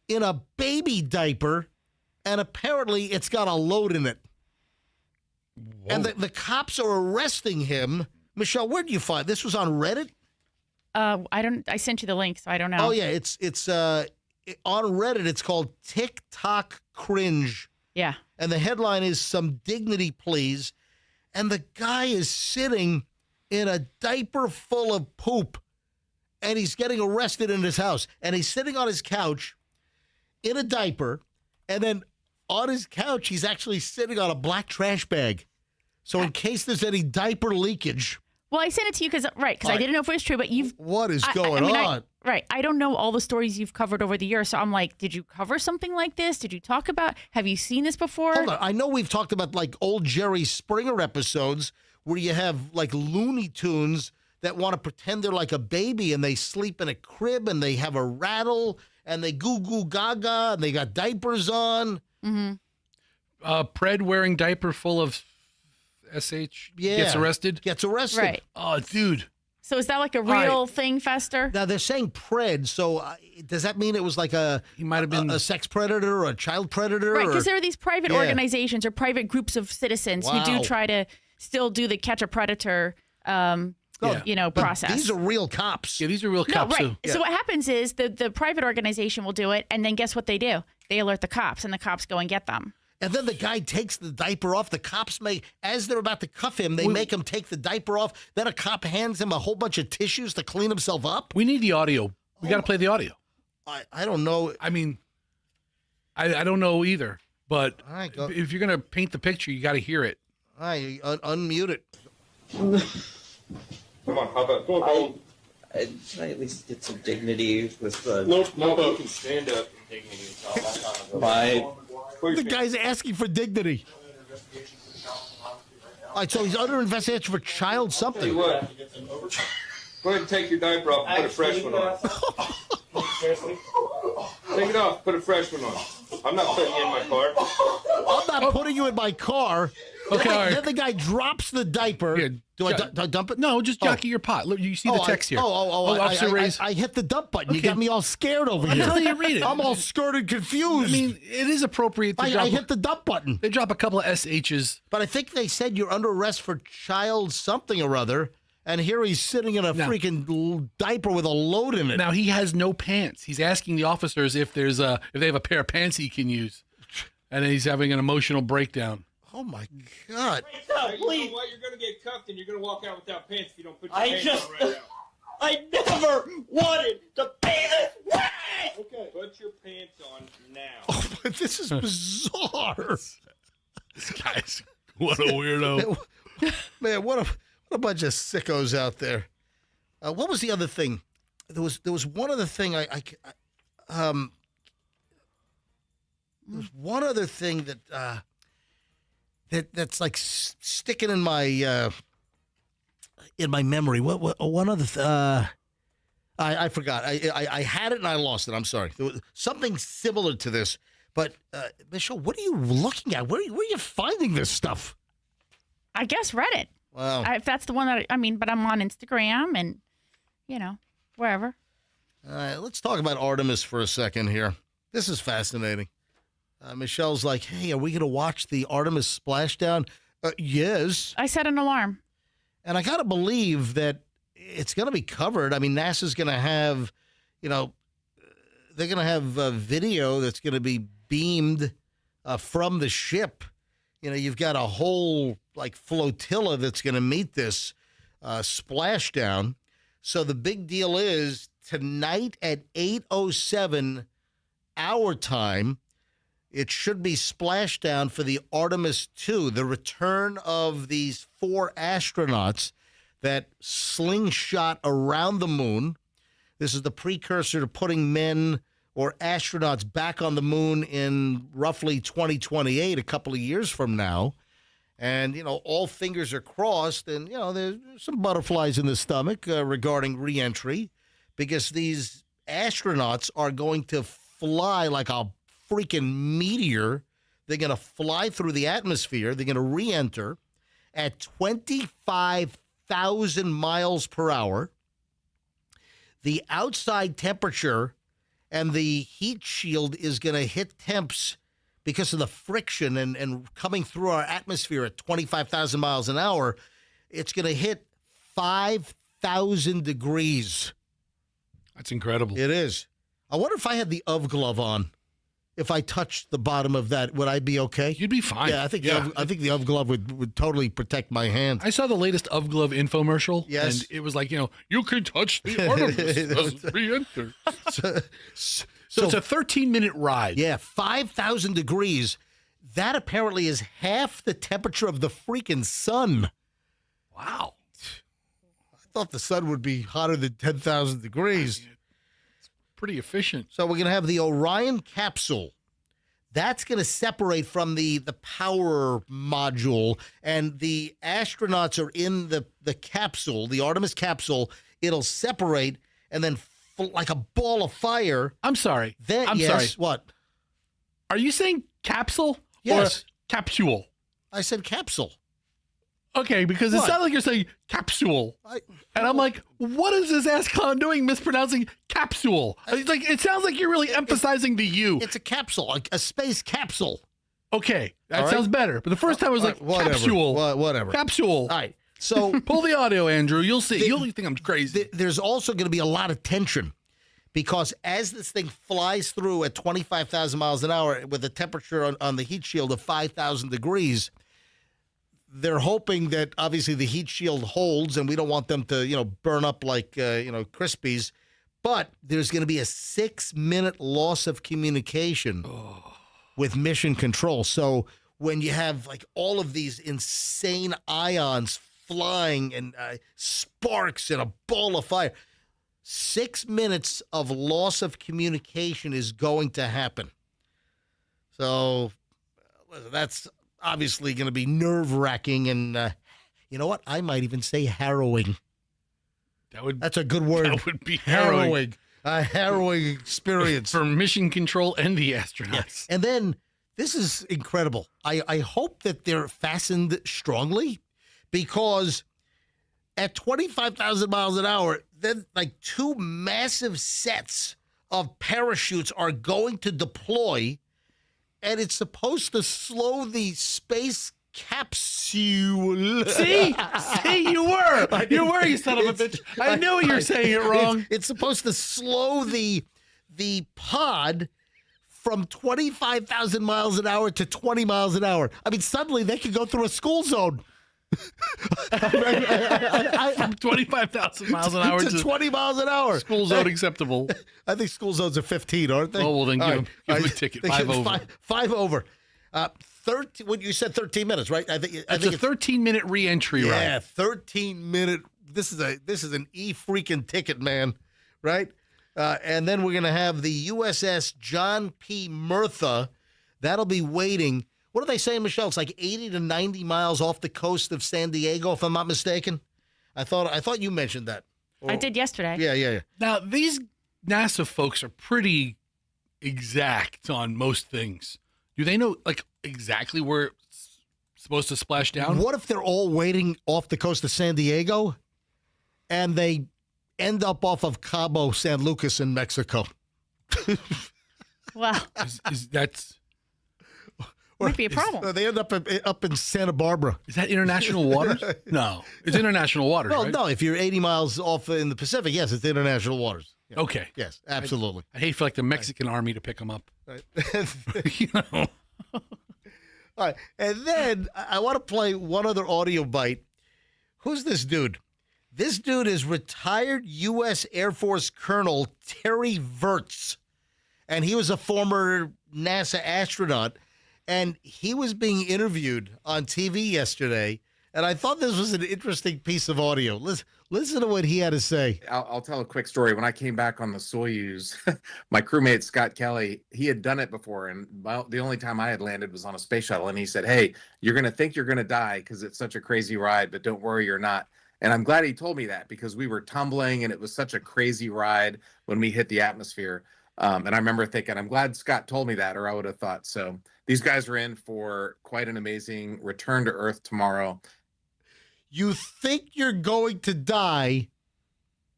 in a baby diaper, and apparently it's got a load in it. Whoa. And the cops are arresting him. Michelle, where did you find this? Was on Reddit? I sent you the link, so I don't know. Oh yeah, it's on Reddit. It's called TikTok Cringe. Yeah. And the headline is "Some Dignity, Please." And the guy is sitting in a diaper full of poop, and he's getting arrested in his house. And he's sitting on his couch in a diaper, and then on his couch, he's actually sitting on a black trash bag. So in case there's any diaper leakage. Well, I sent it to you because I didn't know if it was true, but What is going on? I don't know all the stories you've covered over the years, so I'm like, did you cover something like this? Did you talk about, have you seen this before? Hold on. I know we've talked about old Jerry Springer episodes where you have Looney Tunes that want to pretend they're like a baby, and they sleep in a crib, and they have a rattle, and they goo goo gaga, and they got diapers on. Mm-hmm. Pred wearing diaper full of SH gets arrested? Gets arrested. Right. Oh, dude. So is that a real thing, Fester? Now, they're saying Pred, so does that mean it was he might have been a sex predator or a child predator? Right, because there are these private organizations or private groups of citizens who do try to still do the catch a predator process. These are real cops. Yeah, these are real cops. No, right. So what happens is the private organization will do it, and then guess what they do? They alert the cops, and the cops go and get them. And then the guy takes the diaper off. The cops as they're about to cuff him, they make him take the diaper off. Then a cop hands him a whole bunch of tissues to clean himself up. We need the audio. We got to play the audio. I don't know. I mean, I don't know either. But if you're going to paint the picture, you got to hear it. All right, unmute it. Come on, Papa. Go on. Can I at least get some dignity with the... No, you can stand up and dignity. Bye. The guy's asking for dignity. All right, so he's under investigation for child something. Tell you what, go ahead and take your diaper off and put a fresh one on. Take it off, put a fresh one on. I'm not putting you in my car. I'm not putting you in my car. Okay, all right. Then the guy drops the diaper. Yeah, do I dump it? No, just jockey your pot. Look, you see the text here. Officer Ray's. I hit the dump button. Okay. You got me all scared over here. I'm telling you, read it. I'm all scared and confused. I mean, it is appropriate to I hit the dump button. They drop a couple of SHs. But I think they said you're under arrest for child something or other. And here he's sitting in a freaking diaper with a load in it. Now, he has no pants. He's asking the officers if they have a pair of pants he can use. And then he's having an emotional breakdown. Oh, my God. Please. You know what? You're going to get cuffed and you're going to walk out without pants if you don't put your pants on right now. I never wanted to be this way! Okay. Put your pants on now. Oh, but this is bizarre. This guy's... What a weirdo. Man, what a bunch of sickos out there. What was the other thing? There was one other thing there was one other thing that's like sticking in my memory. What one other I forgot. I had it and I lost it. I'm sorry. There was something similar to this. But Michelle, what are you looking at? Where are you finding this stuff? I guess Reddit. Wow. If that's the one that but I'm on Instagram and wherever. All right, let's talk about Artemis for a second here. This is fascinating. Michelle's like, hey, are we going to watch the Artemis splashdown? Yes. I set an alarm. And I got to believe that it's going to be covered. I mean, NASA's going to have, they're going to have video that's going to be beamed from the ship. You've got a whole, flotilla that's going to meet this splashdown. So the big deal is tonight at 8:07 our time, it should be splashdown for the Artemis 2, the return of these 4 astronauts that slingshot around the moon. This is the precursor to putting men or astronauts back on the moon in roughly 2028, a couple of years from now. And, all fingers are crossed, and, there's some butterflies in the stomach regarding reentry, because these astronauts are going to fly like a freaking meteor. They're going to fly through the atmosphere. They're going to re-enter at 25,000 miles per hour. The outside temperature and the heat shield is going to hit temps because of the friction and coming through our atmosphere at 25,000 miles an hour. It's going to hit 5,000 degrees. That's incredible. It is. I wonder if I had the UV glove on. If I touched the bottom of that, would I be okay? You'd be fine. Yeah, I think the UV glove would totally protect my hand. I saw the latest UV glove infomercial. Yes. And it was like, you can touch the Artemis re-enter. So it's a 13-minute ride. Yeah, 5,000 degrees. That apparently is half the temperature of the freaking sun. Wow. I thought the sun would be hotter than 10,000 degrees. It's pretty efficient. So we're going to have the Orion capsule. That's going to separate from the power module, and the astronauts are in the capsule, the Artemis capsule. It'll separate, and then like a ball of fire. I'm sorry. I'm sorry. What? Are you saying capsule? Yes. Or capsule? I said capsule. Okay, because it sounded like you're saying capsule. And I'm like, what is this ass clown doing mispronouncing capsule? It sounds like you're really emphasizing the U. It's a capsule, a space capsule. Okay, that sounds better. But the first time I was like, whatever. capsule. Whatever. Capsule. All right. So pull the audio, Andrew. You'll see. You'll think I'm crazy. There's also going to be a lot of tension because as this thing flies through at 25,000 miles an hour with a temperature on the heat shield of 5,000 degrees, they're hoping that obviously the heat shield holds, and we don't want them to, burn up like, Crispies. But there's going to be a 6-minute loss of communication with mission control. So when you have like all of these insane ions flying and sparks and a ball of fire, 6 minutes of loss of communication is going to happen. So that's obviously going to be nerve-wracking and, you know what? I might even say harrowing. That's a good word. That would be harrowing. A harrowing experience. For mission control and the astronauts. Yes. And then, this is incredible. I hope that they're fastened strongly because at 25,000 miles an hour, then like 2 massive sets of parachutes are going to deploy, and it's supposed to slow the space capsule. See, you were, you son of a bitch. I knew you were saying it wrong. It's supposed to slow the pod from 25,000 miles an hour to 20 miles an hour. I mean, suddenly they could go through a school zone. From 25,000 miles an hour to 20 miles an hour. School zone acceptable. I think school zones are 15, aren't they? Oh, well, then give them a ticket. 5 over. 5 over. 13. What you said, 13 minutes, right? I think it's a 13-minute re-entry ride. Yeah, 13-minute. This is an freaking ticket, man. Right? And then we're gonna have the USS John P. Murtha. That'll be waiting. What are they saying, Michelle? It's like 80 to 90 miles off the coast of San Diego, if I'm not mistaken. I thought you mentioned that. I did yesterday. Yeah. Now, these NASA folks are pretty exact on most things. Do they know, like, exactly where it's supposed to splash down? What if they're all waiting off the coast of San Diego and they end up off of Cabo San Lucas in Mexico? Wow. That's... Might be a problem. They end up in Santa Barbara. Is that international waters? No. It's international waters, Well, right? no. If you're 80 miles off in the Pacific, yes, it's international waters. Yeah. Okay. Yes, absolutely. I hate for like the Mexican army to pick them up. Right. You know. All right. And then I want to play one other audio bite. Who's this dude? This dude is retired U.S. Air Force Colonel Terry Virts. And he was a former NASA astronaut. And he was being interviewed on TV yesterday, and I thought this was an interesting piece of audio. Listen to what he had to say. I'll tell a quick story. When I came back on the Soyuz, my crewmate, Scott Kelly, he had done it before, and the only time I had landed was on a space shuttle, and he said, hey, you're going to think you're going to die because it's such a crazy ride, but don't worry, you're not. And I'm glad he told me that because we were tumbling, and it was such a crazy ride when we hit the atmosphere. And I remember thinking, I'm glad Scott told me that, or I would have thought so. These guys are in for quite an amazing return to Earth tomorrow. You think you're going to die,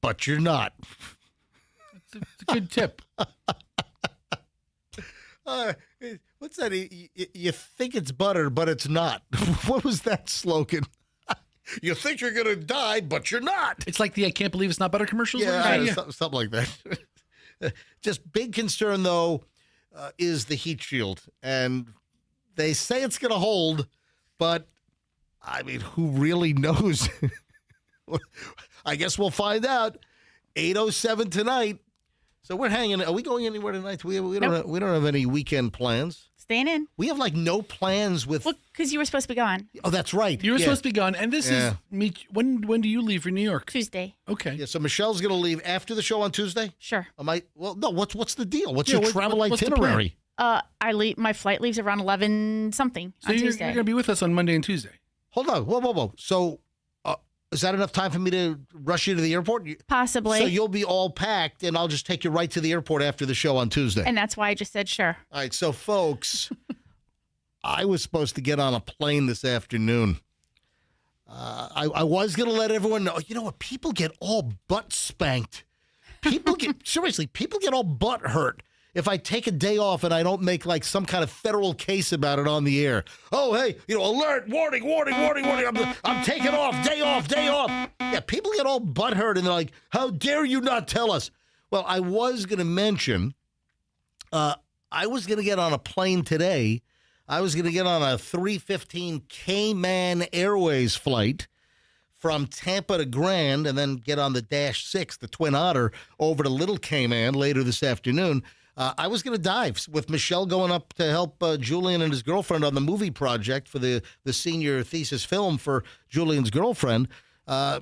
but you're not. It's a good tip. What's that? You think it's butter, but it's not. What was that slogan? You think you're going to die, but you're not. It's like the I can't believe it's not butter commercials. Yeah, something like that. Just big concern, though, is the heat shield. And they say it's going to hold, but, I mean, who really knows? I guess we'll find out. 8:07 tonight. So we're hanging. Are we going anywhere tonight? We don't have any weekend plans. Staying in. We have, like, no plans with... Well, because you were supposed to be gone. Oh, that's right. You were supposed to be gone. And this is... When do you leave for New York? Tuesday. Okay. Yeah, so Michelle's going to leave after the show on Tuesday? Sure. Well, no, what's the deal? What's your travel itinerary? I leave. My flight leaves around 11 something on Tuesday. You're going to be with us on Monday and Tuesday. Hold on. Whoa. So is that enough time for me to rush you to the airport? Possibly. So you'll be all packed, and I'll just take you right to the airport after the show on Tuesday. And that's why I just said sure. All right. So, folks, I was supposed to get on a plane this afternoon. I was going to let everyone know. You know what? People get all butt spanked. People get all butt hurt if I take a day off and I don't make like some kind of federal case about it on the air. Oh, hey, alert, warning, I'm taking off, day off. Yeah, people get all butthurt and they're like, how dare you not tell us? Well, I was going to mention, I was going to get on a plane today. I was going to get on a 315 Cayman Airways flight from Tampa to Grand and then get on the Dash 6, the Twin Otter, over to Little Cayman later this afternoon. I was going to dive with Michelle going up to help Julian and his girlfriend on the movie project for the senior thesis film for Julian's girlfriend. I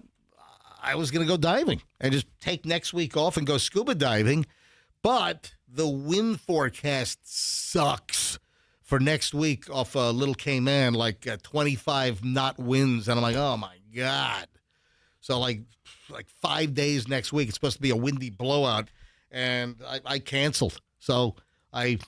was going to go diving and just take next week off and go scuba diving. But the wind forecast sucks for next week off Little Cayman, like 25 knot winds. And I'm like, oh, my God. So like 5 days next week, it's supposed to be a windy blowout. And I canceled. So I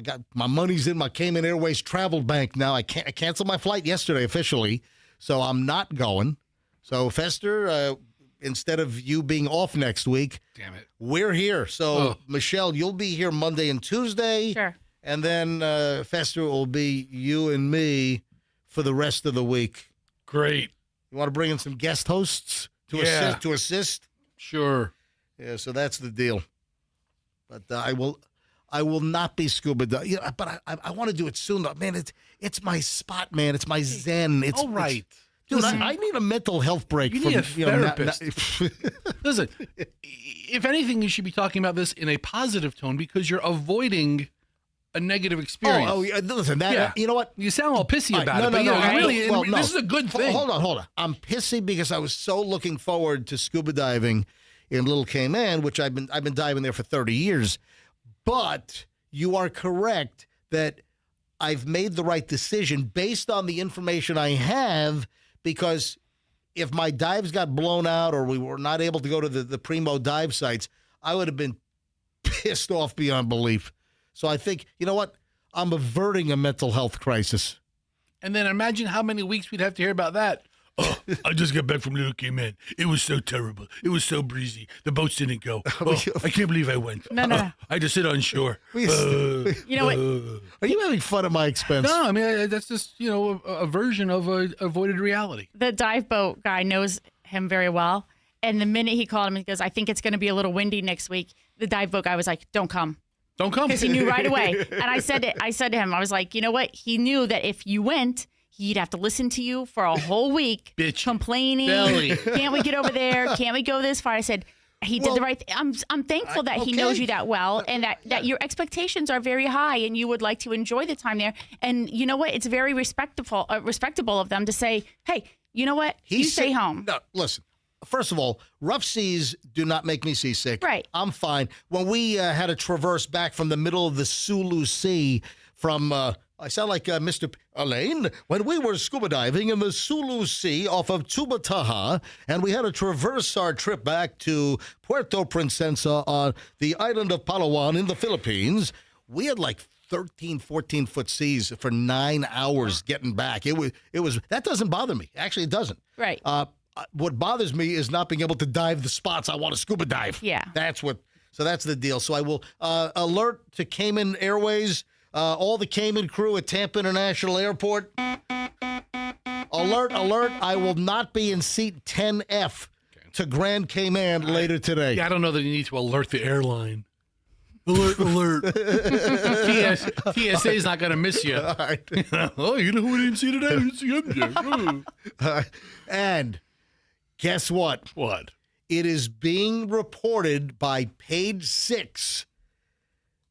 got my money's in my Cayman Airways travel bank now. I canceled my flight yesterday officially, so I'm not going. So Fester, instead of you being off next week, damn it, we're here. So Michelle, you'll be here Monday and Tuesday. Sure. And then Fester will be you and me for the rest of the week. Great. You want to bring in some guest hosts to assist? Sure. Yeah, so that's the deal. But I will not be scuba diving. But I want to do it soon. Man, it's my spot, man. It's my zen. It's all right. Dude, I need a mental health break. You need a therapist. Listen, if anything, you should be talking about this in a positive tone because you're avoiding a negative experience. Listen, you know what? You sound all pissy about it. This is a good thing. Hold on. I'm pissy because I was so looking forward to scuba diving in Little Cayman, which I've been diving there for 30 years. But you are correct that I've made the right decision based on the information I have, because if my dives got blown out or we were not able to go to the primo dive sites, I would have been pissed off beyond belief. So I think, you know what? I'm averting a mental health crisis. And then imagine how many weeks we'd have to hear about that. Oh, I just got back from Little Cayman. It was so terrible. It was so breezy. The boats didn't go. Oh, I can't believe I went. No. I just sit on shore. You know what? Are you having fun at my expense? No, I mean, that's just, a version of a avoided reality. The dive boat guy knows him very well. And the minute he called him, he goes, I think it's going to be a little windy next week. The dive boat guy was like, don't come. Don't come. Because he knew right away. And I said to him, I was like, you know what? He knew that if you went, he'd have to listen to you for a whole week, bitch, complaining. Belly. Can't we get over there? Can't we go this far? I said, he did the right thing. I'm thankful that he knows you that well and that your expectations are very high and you would like to enjoy the time there. And you know what? It's very respectable of them to say, hey, you know what? You stay home. No, listen. First of all, rough seas do not make me seasick. Right. I'm fine. When we had to traverse back from the middle of the Sulu Sea from, I sound like Mr. Elaine, when we were scuba diving in the Sulu Sea off of Tubataha, and we had to traverse our trip back to Puerto Princesa on the island of Palawan in the Philippines, we had like 13, 14-foot seas for 9 hours getting back. It was that doesn't bother me. Actually, it doesn't. Right. What bothers me is not being able to dive the spots I want to scuba dive. Yeah. So that's the deal. So I will alert to Cayman Airways, all the Cayman crew at Tampa International Airport. Alert, I will not be in seat 10F to Grand Cayman later today. Yeah, I don't know that you need to alert the airline. Alert. TSA is not going to miss you. All right. Oh, you know who we didn't see today? We didn't see him there. And guess what? What? It is being reported by Page 6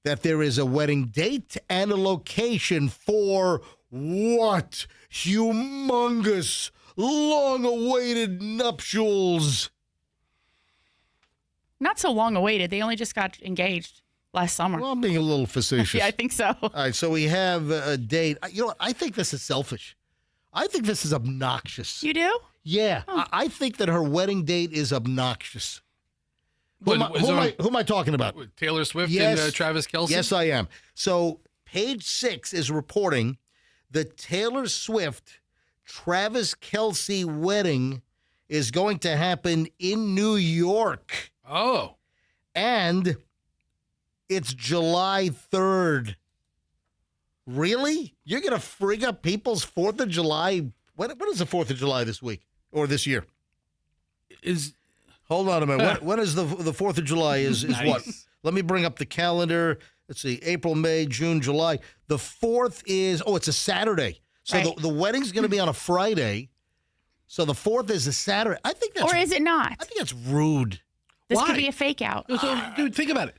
that there is a wedding date and a location for what? Humongous, long-awaited nuptials. Not so long awaited. They only just got engaged last summer. Well, I'm being a little facetious. Yeah, I think so. All right, so we have a date. You know what? I think this is selfish. I think this is obnoxious. You do? Yeah. Oh. I think that her wedding date is obnoxious. Who What, am I talking about? Taylor Swift Yes. and Travis Kelce? Yes, I am. So Page 6 is reporting the Taylor Swift Travis Kelce wedding is going to happen in New York. Oh. And It's July 3rd. Really? You're going to frig up people's 4th of July? What is the 4th of July this week or this year? Hold on a minute. When is the 4th of July is Nice. what? Let me bring up the calendar. Let's see. April, May, June, July. The 4th is, it's a Saturday. So Right. the wedding's going to be on a Friday. So the 4th is a Saturday. I think that's Or is it not? I think that's rude. This Why? could be a fake out. So, dude, think about it.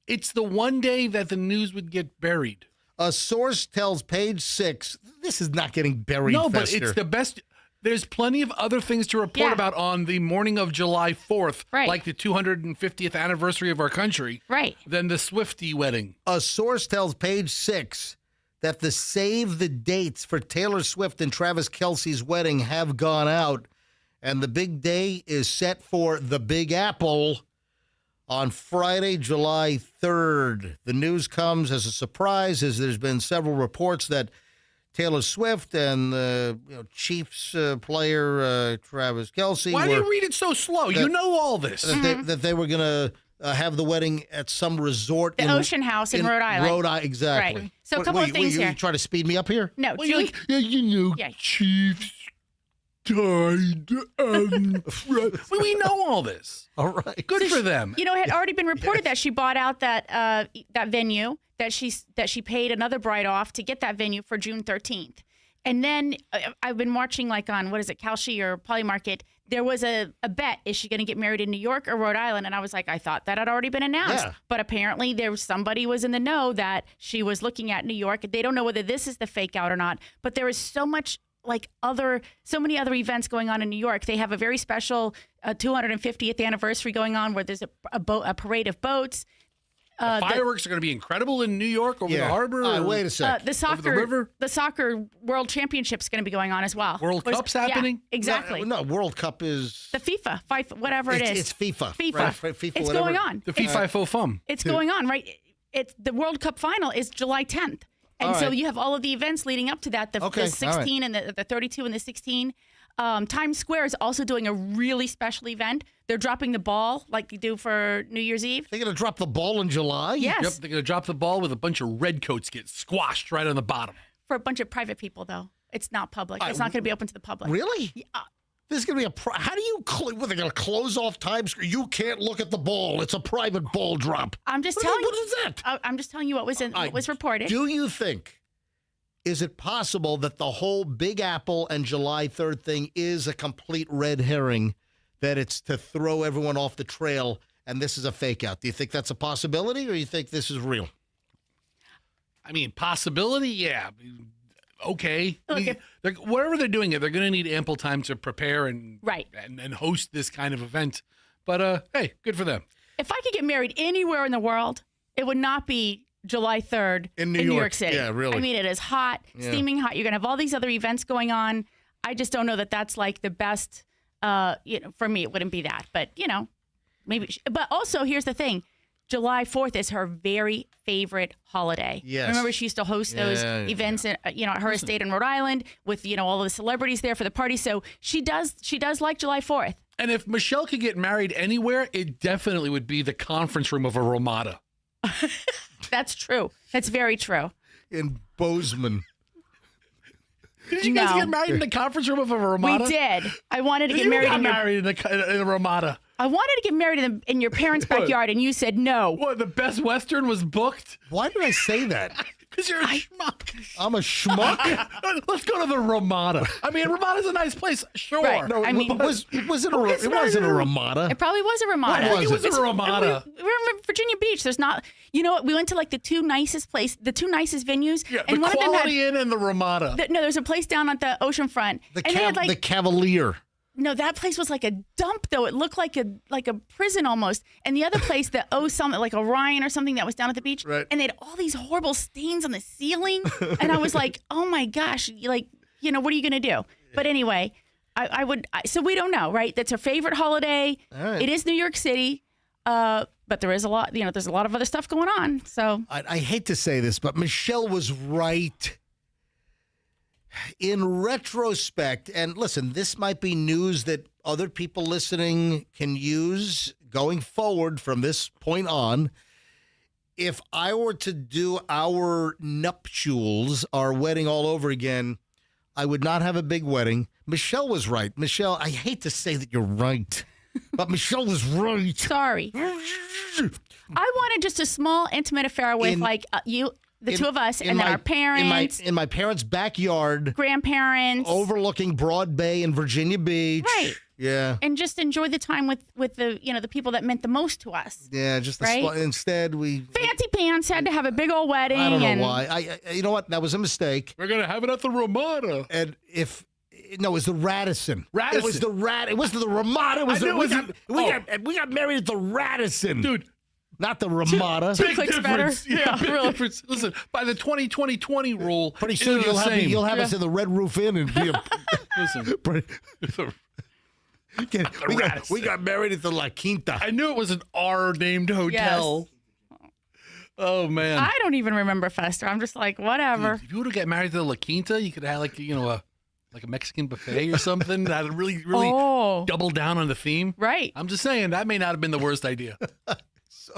It's the one day that the news would get buried. A source tells Page 6, this is not getting buried, No, but Fester. it's the best. There's plenty of other things to report about on the morning of July 4th, like the 250th anniversary of our country, than the Swiftie wedding. A source tells Page 6 that the save the dates for Taylor Swift and Travis Kelce's wedding have gone out, and the big day is set for the Big Apple on Friday, July 3rd. The news comes as a surprise, as there's been several reports that Taylor Swift and the Chiefs player Travis Kelce. Why do you read it so slow? You know all this. That they were going to have the wedding at some resort. The Ocean House in Rhode Island. Rhode Island, exactly. Right. So a couple of things here. You trying to speed me up here? No, Well, you're like, Chiefs died. We know all this. All right. Good for them. You know, it had already been reported that she bought out that venue, that she paid another bride off to get that venue for June 13th. And then I've been watching like on, what is it, Kalshi or Polymarket, there was a bet, is she going to get married in New York or Rhode Island? And I was like, I thought that had already been announced. Yeah. But apparently somebody was in the know that she was looking at New York. They don't know whether this is the fake out or not, but there is so much so many other events going on in New York. They have a very special 250th anniversary going on where there's a parade of boats. Fireworks are going to be incredible in New York over the harbor. Wait a sec. The river? the soccer World Championship is going to be going on as well. World Cup's happening? Yeah, exactly. No, World Cup is The FIFA, whatever it is. It's FIFA. FIFA. Right, FIFA, It's whatever. going on. The FIFA faux fum. It's going on, right? It's the World Cup final is July 10th. And All so right. you have all of the events leading up to that, the Okay, 16 and the 32 and the 16. Times Square is also doing a really special event. They're dropping the ball like you do for New Year's Eve. They're going to drop the ball in July? Yes. Yep, they're going to drop the ball with a bunch of redcoats get squashed right on the bottom. For a bunch of private people, though. It's not public. It's not going to be open to the public. Really? Yeah. This is going to be how do you, they're going to close off Times Square? You can't look at the ball. It's a private ball drop. I'm just What telling you. what is that? I'm just telling you what was reported. Do you think, is it possible that the whole Big Apple and July 3rd thing is a complete red herring, that it's to throw everyone off the trail and this is a fake out? Do you think that's a possibility or you think this is real? I mean, possibility, yeah. Okay. Whatever they're doing, they're going to need ample time to prepare and host this kind of event. But, hey, good for them. If I could get married anywhere in the world, it would not be July 3rd in New York City. Yeah, really. I mean, it is hot, steaming hot. You're going to have all these other events going on. I just don't know that that's like the best, for me, it wouldn't be that. But, maybe. But also, here's the thing. July 4th is her very favorite holiday. Yes. Remember, she used to host those events at her estate in Rhode Island with, all of the celebrities there for the party. So she does like July 4th. And if Michelle could get married anywhere, it definitely would be the conference room of a Ramada. That's true. That's very true. In Bozeman. Did you guys get married in the conference room of a Ramada? We did. I wanted to get married in a Ramada. I wanted to get married in your parents' backyard, and you said no. What, the Best Western was booked? Why did I say that? Because you're a schmuck. I'm a schmuck? Let's go to the Ramada. I mean, Ramada's a nice place, sure. Right. No, I mean, it wasn't a Ramada. It probably was a Ramada. I think it was a Ramada. We're in Virginia Beach. There's not, we went to like the two nicest venues. Yeah, and the one of them had, Quality Inn and the Ramada. No, there's a place down at the ocean front. The the Cavalier. No, that place was like a dump, though. It looked like a prison almost. And the other place, the something like Orion or something that was down at the beach, right. And they had all these horrible stains on the ceiling. And I was like, oh my gosh, what are you gonna do? But anyway, I would. So we don't know, right? That's her favorite holiday. Right. It is New York City, but there is a lot. There's a lot of other stuff going on. So I hate to say this, but Michelle was right. In retrospect, and listen, this might be news that other people listening can use going forward from this point on. if I were to do our nuptials, our wedding all over again, I would not have a big wedding. Michelle was right. Michelle, I hate to say that you're right, but Michelle was right. Sorry. I wanted just a small, intimate affair with you, the two of us, and then our parents. In my parents' backyard. Grandparents. Overlooking Broad Bay and Virginia Beach. Right. Yeah. And just enjoy the time with the the people that meant the most to us. Yeah, just right? Instead we fancy pants had to have a big old wedding. I don't know why. I you know what? That was a mistake. We're gonna have it at the Ramada. And it was the Radisson. Radisson. It was the It wasn't the Ramada. It was we got married at the Radisson, dude. Not the Ramada. Two clicks better. Yeah, big difference. Listen, by the 2020 rule, pretty soon you'll have us in the Red Roof Inn and be a listen. We got married at the La Quinta. I knew it was an R-named hotel. Yes. Oh, man. I don't even remember Fester. I'm just like, whatever. Dude, if you would have got married to the La Quinta, you could have a Mexican buffet or something that really double down on the theme. Right. I'm just saying that may not have been the worst idea. So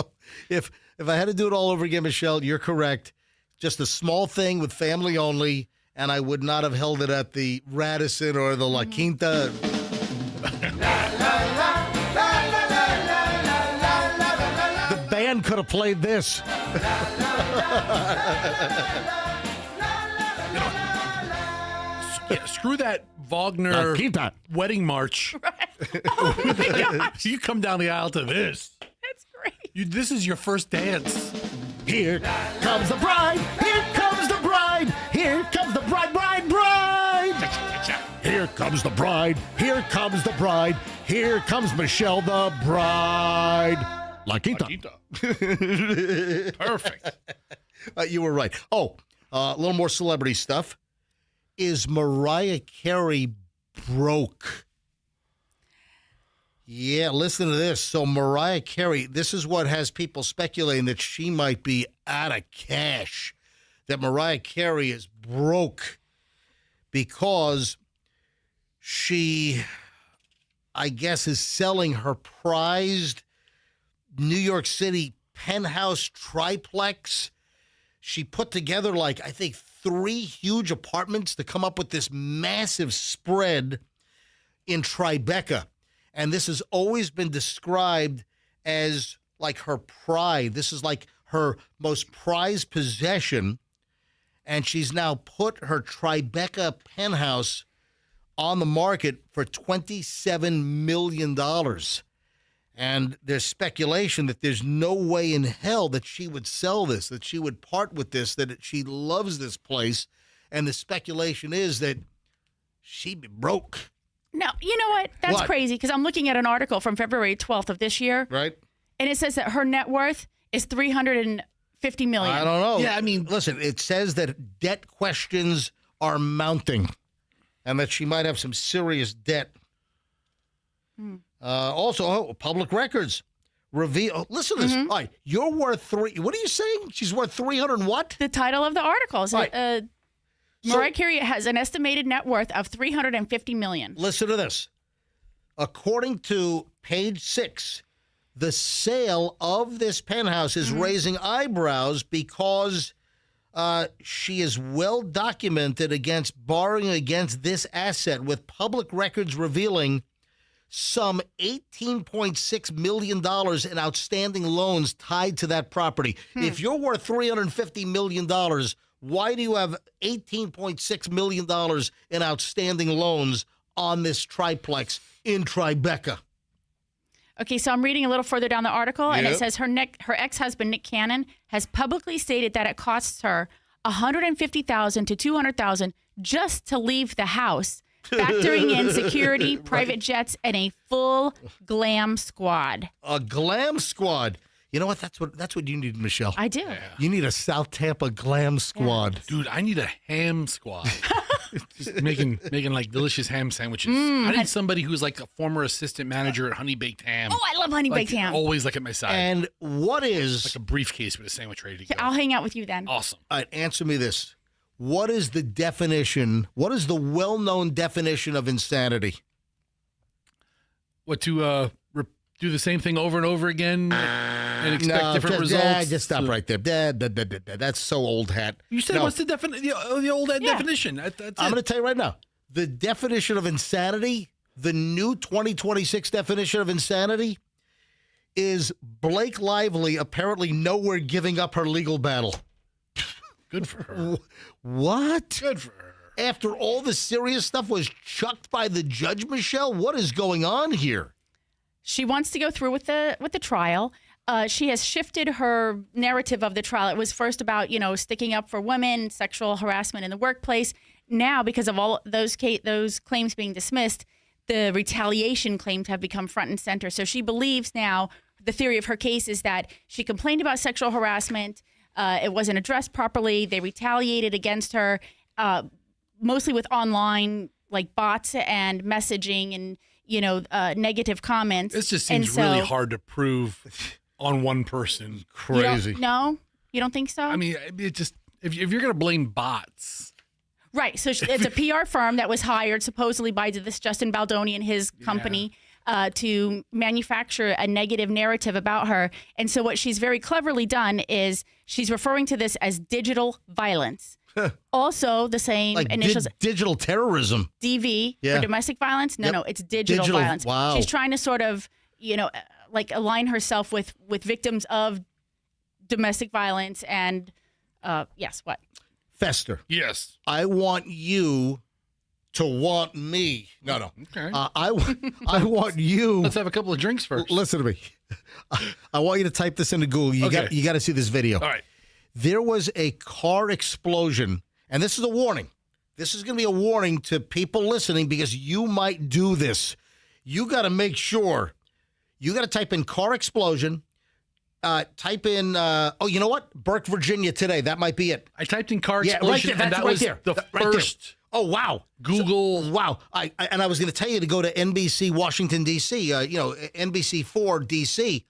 if I had to do it all over again, Michelle, you're correct. Just a small thing with family only, and I would not have held it at the Radisson or the La Quinta. The band could have played this. Yeah, screw that Wagner wedding march. Right. Oh my gosh. You come down the aisle to this. That's great. This is your first dance. Here comes the bride. Here comes the bride. Here comes the bride, bride, bride. Here comes the bride. Here comes the bride. Here comes Michelle the bride. La Quinta. Perfect. You were right. Oh, a little more celebrity stuff. Is Mariah Carey broke? Yeah, listen to this. So Mariah Carey, this is what has people speculating that she might be out of cash, that Mariah Carey is broke because she, I guess, is selling her prized New York City penthouse triplex. She put together, I think, 3 huge apartments to come up with this massive spread in Tribeca. And this has always been described as her pride. This is her most prized possession. And she's now put her Tribeca penthouse on the market for $27 million. And there's speculation that there's no way in hell that she would sell this, that she would part with this, that she loves this place. And the speculation is that she'd be broke. No, you know what? That's crazy because I'm looking at an article from February 12th of this year. Right. And it says that her net worth is $350 million. I don't know. Yeah, I mean, listen, it says that debt questions are mounting and that she might have some serious debt. Also, public records reveal. Listen to this. All right, you're worth what are you saying? She's worth 300 and what? The title of the article is Mariah Carey has an estimated net worth of $350 million. Listen to this. According to page 6, the sale of this penthouse is raising eyebrows because she is well documented against borrowing against this asset, with public records revealing some $18.6 million in outstanding loans tied to that property. If you're worth $350 million, why do you have $18.6 million in outstanding loans on this triplex in Tribeca? Okay, so I'm reading a little further down the article, and it says her ex-husband, Nick Cannon, has publicly stated that it costs her $150,000 to $200,000 just to leave the house, factoring in security, private jets, and a full glam squad. A glam squad. You know what? That's what you need, Michelle. I do. Yeah. You need a South Tampa glam squad. Yes. Dude, I need a ham squad. Just making delicious ham sandwiches. I need somebody who's a former assistant manager at Honey Baked Ham. Oh, I love Honey Baked Ham. Always at my side. And what is a briefcase with a sandwich ready to go. I'll hang out with you then. Awesome. All right, answer me this. What is the definition? What is the well-known definition of insanity? What, to do the same thing over and over again and expect different results? Just stop right there. That's so old hat. You said what's the old definition? That's I'm going to tell you right now. The definition of insanity, the new 2026 definition of insanity, is Blake Lively apparently nowhere giving up her legal battle. Good for her. What? Good for her. After all the serious stuff was chucked by the judge, Michelle, what is going on here? She wants to go through with the trial. She has shifted her narrative of the trial. It was first about, sticking up for women, sexual harassment in the workplace. Now, because of all those claims being dismissed, the retaliation claims have become front and center. So she believes now the theory of her case is that she complained about sexual harassment. It wasn't addressed properly. They retaliated against her, mostly with online bots and messaging and negative comments. This just seems really hard to prove on one person. Crazy. You don't think so? I mean, it just if you're going to blame bots. Right. So it's a PR firm that was hired supposedly by this Justin Baldoni and his company to manufacture a negative narrative about her. And so what she's very cleverly done is she's referring to this as digital violence. Also, the same initials. Digital terrorism. DV for domestic violence. No, it's digital violence. Wow. She's trying to sort of, align herself with victims of domestic violence and, yes, what? Fester. Yes. I want you to want me. No. Okay. I want you. Let's have a couple of drinks first. Listen to me. I want you to type this into Google. You got to see this video. All right. There was a car explosion, and this is a warning. This is going to be a warning to people listening because you might do this. You got to make sure. You got to type in car explosion. Type in, you know what? Burke, Virginia today. That might be it. I typed in car explosion, and that was the first. Oh, wow. Google. So, wow. I was going to tell you to go to NBC Washington, D.C., NBC4 D.C.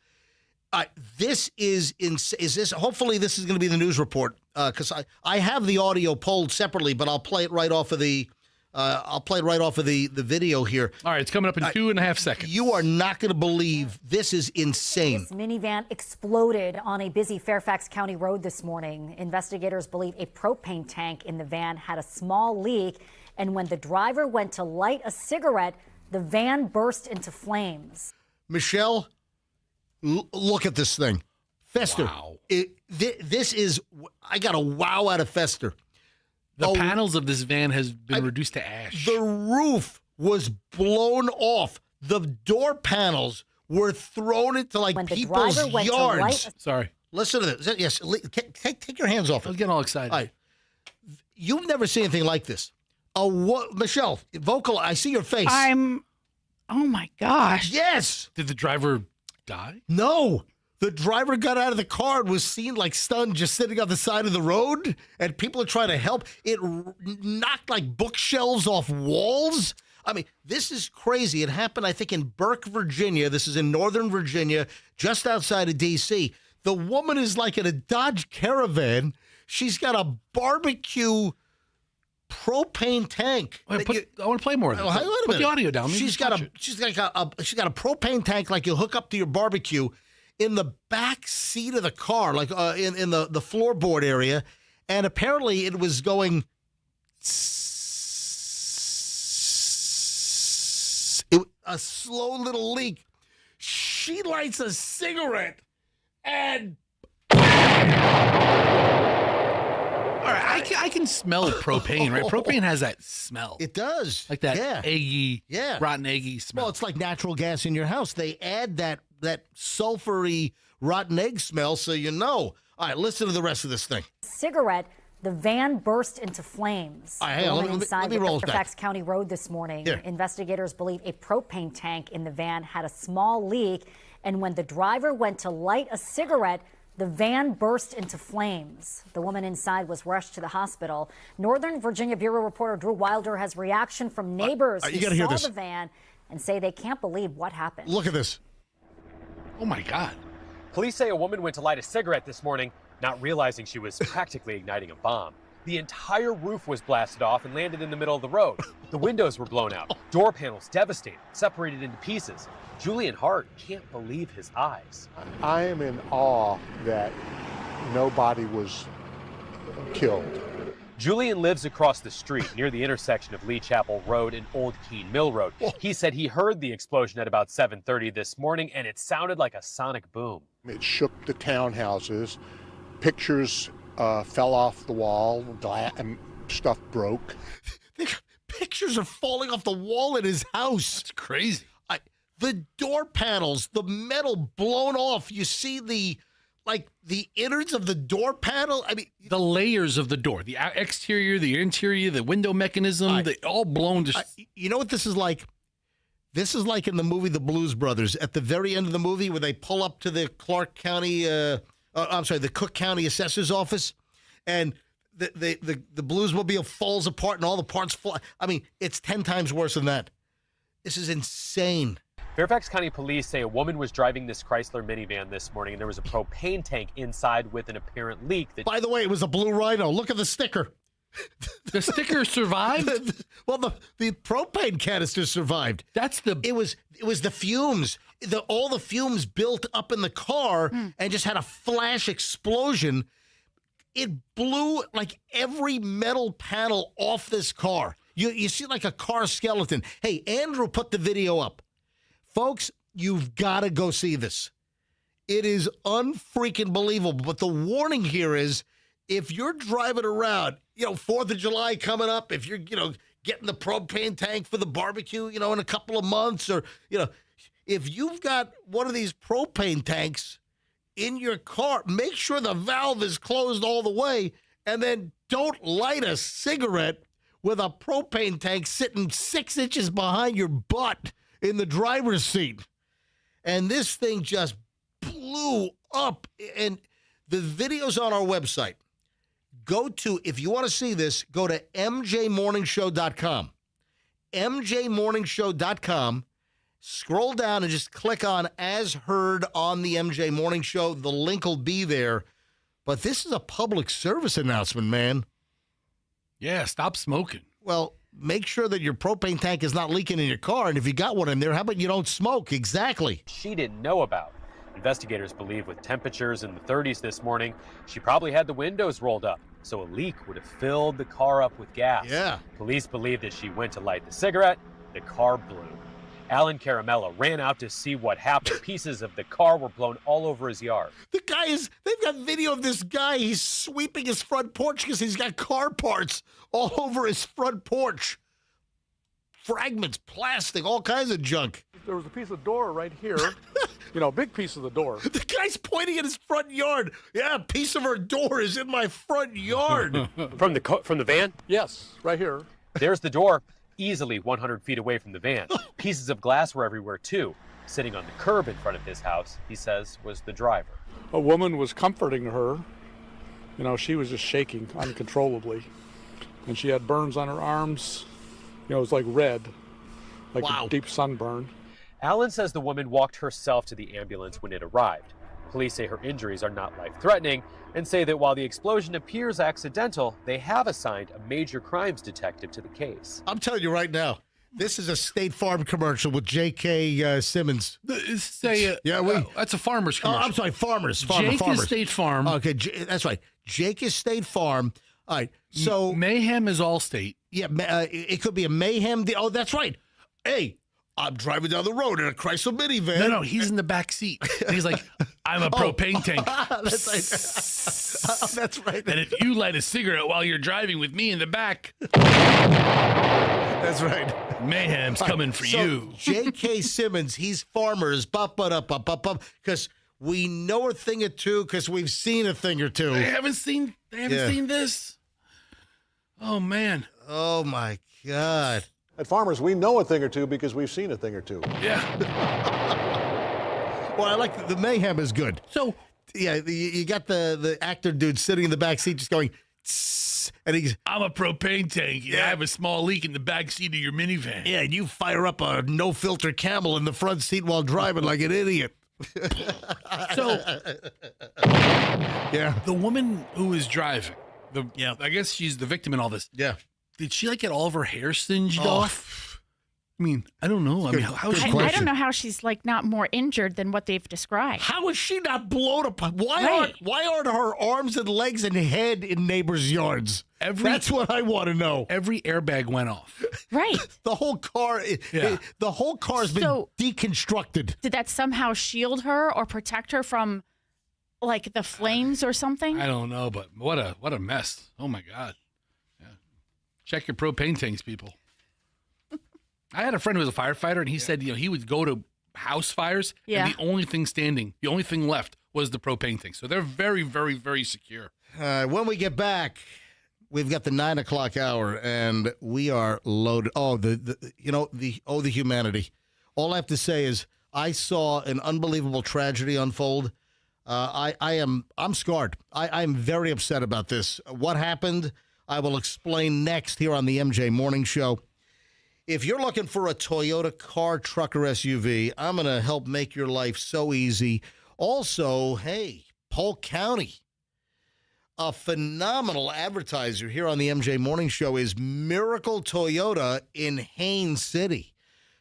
This is this? Hopefully this is going to be the news report because I have the audio pulled separately, but I'll play it right off of the the video here. All right, it's coming up in 2.5 seconds. You are not going to believe this is insane. This minivan exploded on a busy Fairfax County road this morning. Investigators believe a propane tank in the van had a small leak, and when the driver went to light a cigarette, the van burst into flames. Michelle, look at this thing. Fester. Wow. This is, I got a wow out of Fester. The panels of this van has been reduced to ash. The roof was blown off. The door panels were thrown into people's yards. Sorry. Listen to this. Yes, take your hands off it. I was getting all excited. All right. You've never seen anything like this. Michelle, vocal. I see your face. Oh my gosh. Yes. Did the driver die? No. The driver got out of the car and was seen stunned just sitting on the side of the road, and people are trying to help. It knocked bookshelves off walls. I mean, this is crazy. It happened, I think, in Burke, Virginia. This is in Northern Virginia, just outside of D.C. The woman is in a Dodge Caravan. She's got a barbecue propane tank. I want to play more of this. Put the audio down. She's got a propane tank you hook up to your barbecue in the back seat of the car, in the floorboard area, and apparently it was going. A slow little leak. She lights a cigarette, and. All right, I can smell propane, right? Propane has that smell. It does. Like that eggy, rotten eggy smell. Well, it's like natural gas in your house. They add that sulfury rotten egg smell, so you know. All right, listen to the rest of this thing. Cigarette, the van burst into flames. Let me roll Fairfax County road this morning. Here. Investigators believe a propane tank in the van had a small leak, and when the driver went to light a cigarette, the van burst into flames. The woman inside was rushed to the hospital. Northern Virginia Bureau reporter Drew Wilder has reaction from neighbors who saw the van and say they can't believe what happened. Look at this. Oh, my God. Police say a woman went to light a cigarette this morning, not realizing she was practically igniting a bomb. The entire roof was blasted off and landed in the middle of the road. The windows were blown out. Door panels devastated, separated into pieces. Julian Hart can't believe his eyes. I am in awe that nobody was killed. Julian lives across the street near the intersection of Lee Chapel Road and Old Keene Mill Road. He said he heard the explosion at about 7:30 this morning, and it sounded like a sonic boom. It shook the townhouses. Pictures fell off the wall, and stuff broke. Pictures are falling off the wall in his house. It's crazy. The door panels, the metal blown off. You see the innards of the door panel. I mean, the layers of the door, the exterior, the interior, the window mechanism, they all blown to. You know what this is like? This is like in the movie The Blues Brothers. At the very end of the movie, where they pull up to the the Cook County Assessor's office, and the Bluesmobile falls apart and all the parts fly. I mean, it's 10 times worse than that. This is insane. Fairfax County Police say a woman was driving this Chrysler minivan this morning, and there was a propane tank inside with an apparent leak. By the way, it was a blue Rhino. Look at the sticker. The sticker survived? Well, the propane canister survived. It was the fumes. All the fumes built up in the car and just had a flash explosion. It blew like every metal panel off this car. You see like a car skeleton. Hey, Andrew put the video up. Folks, you've got to go see this. It is unfreaking believable. But the warning here is, if you're driving around, 4th of July coming up, if you're, getting the propane tank for the barbecue, in a couple of months, or, if you've got one of these propane tanks in your car, make sure the valve is closed all the way, and then don't light a cigarette with a propane tank sitting 6 inches behind your butt in the driver's seat. And this thing just blew up. And the video's on our website. If you want to see this, go to mjmorningshow.com. mjmorningshow.com. Scroll down and just click on As Heard on the MJ Morning Show. The link will be there. But this is a public service announcement, man. Yeah, stop smoking. Well, make sure that your propane tank is not leaking in your car. And if you got one in there, how about you don't smoke? Exactly. She didn't know about. Investigators believe with temperatures in the 30s this morning, she probably had the windows rolled up, so a leak would have filled the car up with gas. Yeah. Police believe that she went to light the cigarette. The car blew. Alan Caramello ran out to see what happened. Pieces of the car were blown all over his yard. They've got video of this guy. He's sweeping his front porch because he's got car parts all over his front porch. Fragments, plastic, all kinds of junk. There was a piece of door right here, big piece of the door. The guy's pointing at his front yard. Yeah, a piece of her door is in my front yard. From the van? Yes, right here. There's the door, easily 100 feet away from the van. Pieces of glass were everywhere, too. Sitting on the curb in front of his house, he says, was the driver. A woman was comforting her. She was just shaking uncontrollably. And she had burns on her arms. It was like red, like a deep sunburn. Alan says the woman walked herself to the ambulance when it arrived. Police say her injuries are not life-threatening and say that while the explosion appears accidental, they have assigned a major crimes detective to the case. I'm telling you right now, this is a State Farm commercial with J.K. Simmons. That's a Farmers commercial. I'm sorry, Farmers. Jake Farmers. is State Farm. Okay, that's right. Jake is State Farm. All right, so Mayhem is Allstate. Yeah, it could be a Mayhem. Oh, that's right. Hey, I'm driving down the road in a Chrysler minivan. No, he's in the back seat. And he's like, I'm a propane tank. That's right. And if you light a cigarette while you're driving with me in the back, that's right. Mayhem's coming for you. J.K. Simmons, he's Farmers, because we know a thing or two because we've seen a thing or two. They haven't seen this. Oh, man. Oh, my God. At Farmers, we know a thing or two because we've seen a thing or two. Yeah. Well, I like the mayhem is good. So, yeah, you got the actor dude sitting in the back seat just going, tss, and he's, I'm a propane tank. Yeah, I have a small leak in the back seat of your minivan. Yeah, and you fire up a no-filter Camel in the front seat while driving like an idiot. So, yeah, the woman who was driving, I guess she's the victim in all this. Yeah. Did she like get all of her hair singed off? I mean, I don't know. I mean, how is she? I don't know how she's like not more injured than what they've described. How is she not blown apart? Why aren't her arms and legs and head in neighbors' yards? That's what I want to know. Every airbag went off. Right. The whole car. The whole car's been deconstructed. Did that somehow shield her or protect her from like the flames or something? I don't know, but what a mess. Oh my God. Yeah. Check your propane tanks, people. I had a friend who was a firefighter, and he said, he would go to house fires, and the only thing standing, the only thing left was the propane tank. So they're very, very, very secure. When we get back, we've got the 9 o'clock hour, and we are loaded. Oh, the humanity. All I have to say is I saw an unbelievable tragedy unfold. I'm scarred. I'm very upset about this. What happened, I will explain next here on the MJ Morning Show. If you're looking for a Toyota car, truck, or SUV, I'm going to help make your life so easy. Also, hey, Polk County, a phenomenal advertiser here on the MJ Morning Show is Miracle Toyota in Haines City.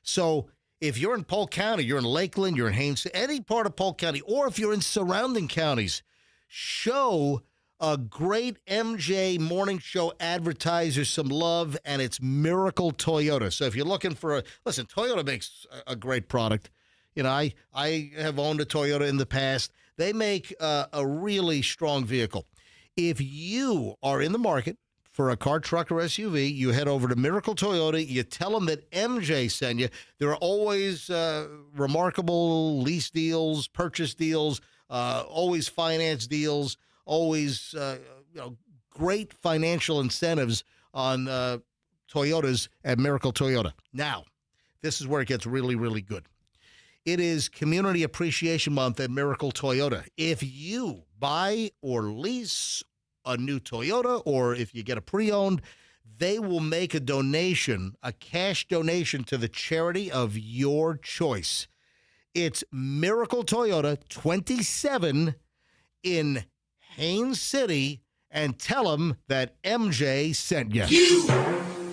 So if you're in Polk County, you're in Lakeland, you're in Haines, any part of Polk County, or if you're in surrounding counties, show a great MJ Morning Show advertiser some love, and it's Miracle Toyota. So if you're looking for Toyota makes a great product. I have owned a Toyota in the past. They make a really strong vehicle. If you are in the market for a car, truck, or SUV, you head over to Miracle Toyota. You tell them that MJ sent you. There are always remarkable lease deals, purchase deals, always finance deals. Always, great financial incentives on Toyotas at Miracle Toyota. Now, this is where it gets really, really good. It is Community Appreciation Month at Miracle Toyota. If you buy or lease a new Toyota, or if you get a pre-owned, they will make a donation, a cash donation to the charity of your choice. It's Miracle Toyota 27 in Haines City, and tell them that MJ sent you. You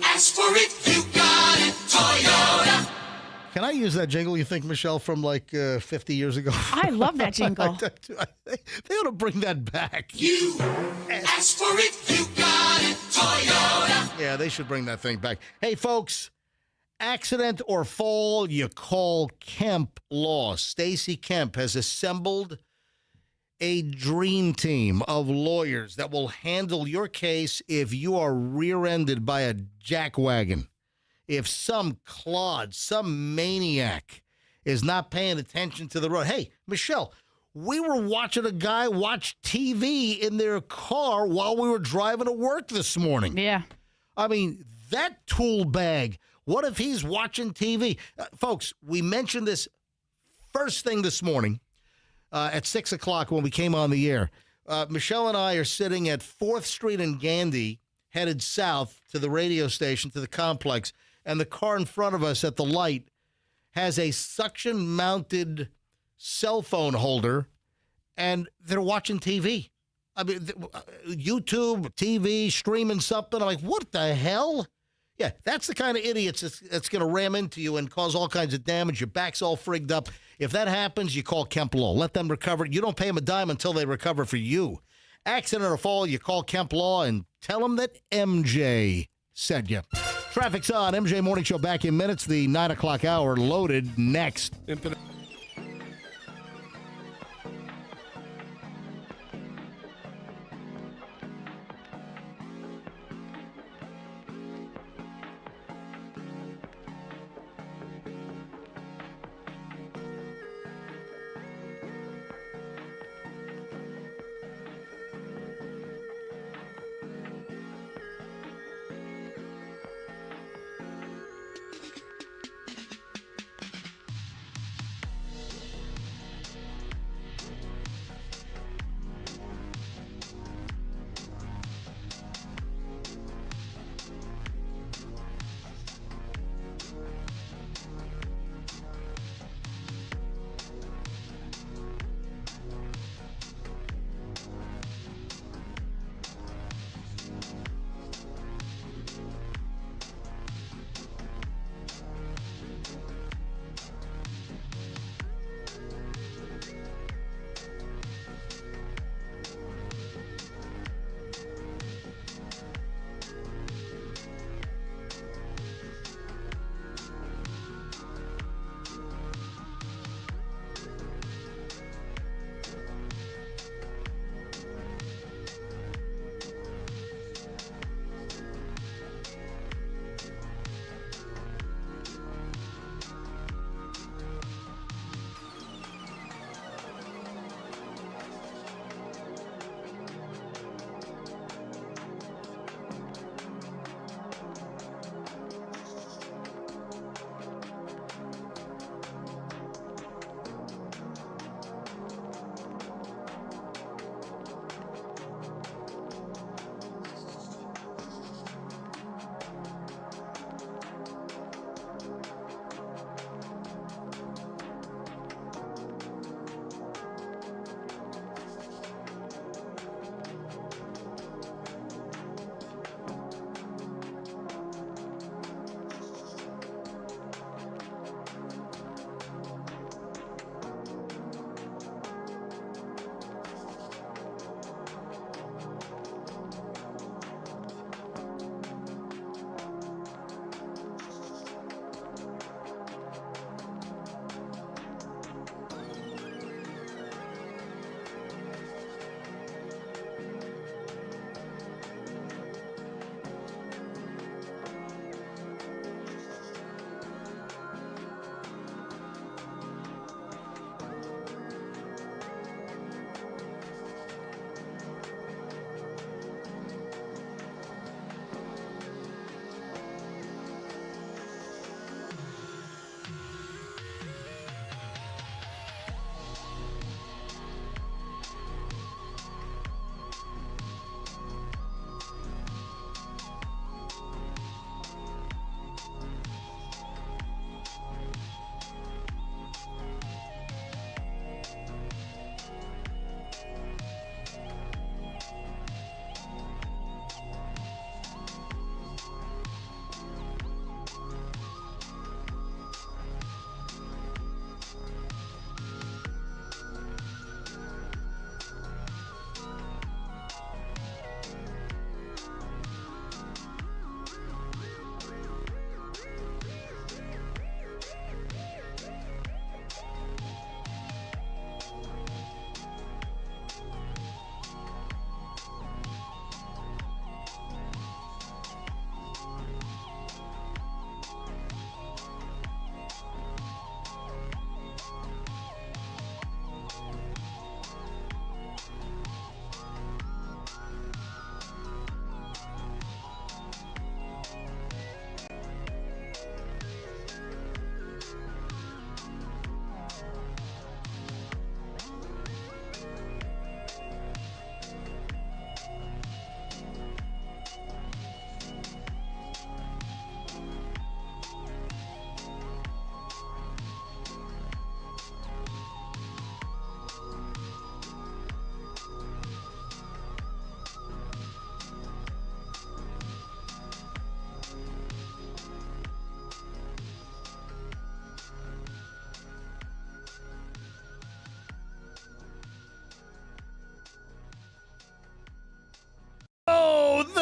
asked for it, you got it, Toyota. Can I use that jingle, you think, Michelle, from like 50 years ago? I love that jingle. They ought to bring that back. You asked for it, you got it, Toyota. Yeah, they should bring that thing back. Hey, folks, accident or fall, you call Kemp Law. Stacy Kemp has assembled a dream team of lawyers that will handle your case if you are rear-ended by a jackwagon. If some clod, some maniac is not paying attention to the road. Hey, Michelle, we were watching a guy watch TV in their car while we were driving to work this morning. Yeah. I mean, that tool bag, what if he's watching TV? Folks, we mentioned this first thing this morning. At 6 o'clock when we came on the air. Michelle and I are sitting at 4th Street and Gandy, headed south to the radio station, to the complex, and the car in front of us at the light has a suction-mounted cell phone holder, and they're watching TV. I mean, YouTube, TV, streaming something. I'm like, what the hell? Yeah, that's the kind of idiots that's going to ram into you and cause all kinds of damage. Your back's all frigged up. If that happens, you call Kemp Law. Let them recover. You don't pay them a dime until they recover for you. Accident or fall, you call Kemp Law and tell them that MJ sent you. Traffic's on. MJ Morning Show back in minutes. The 9 o'clock hour loaded next.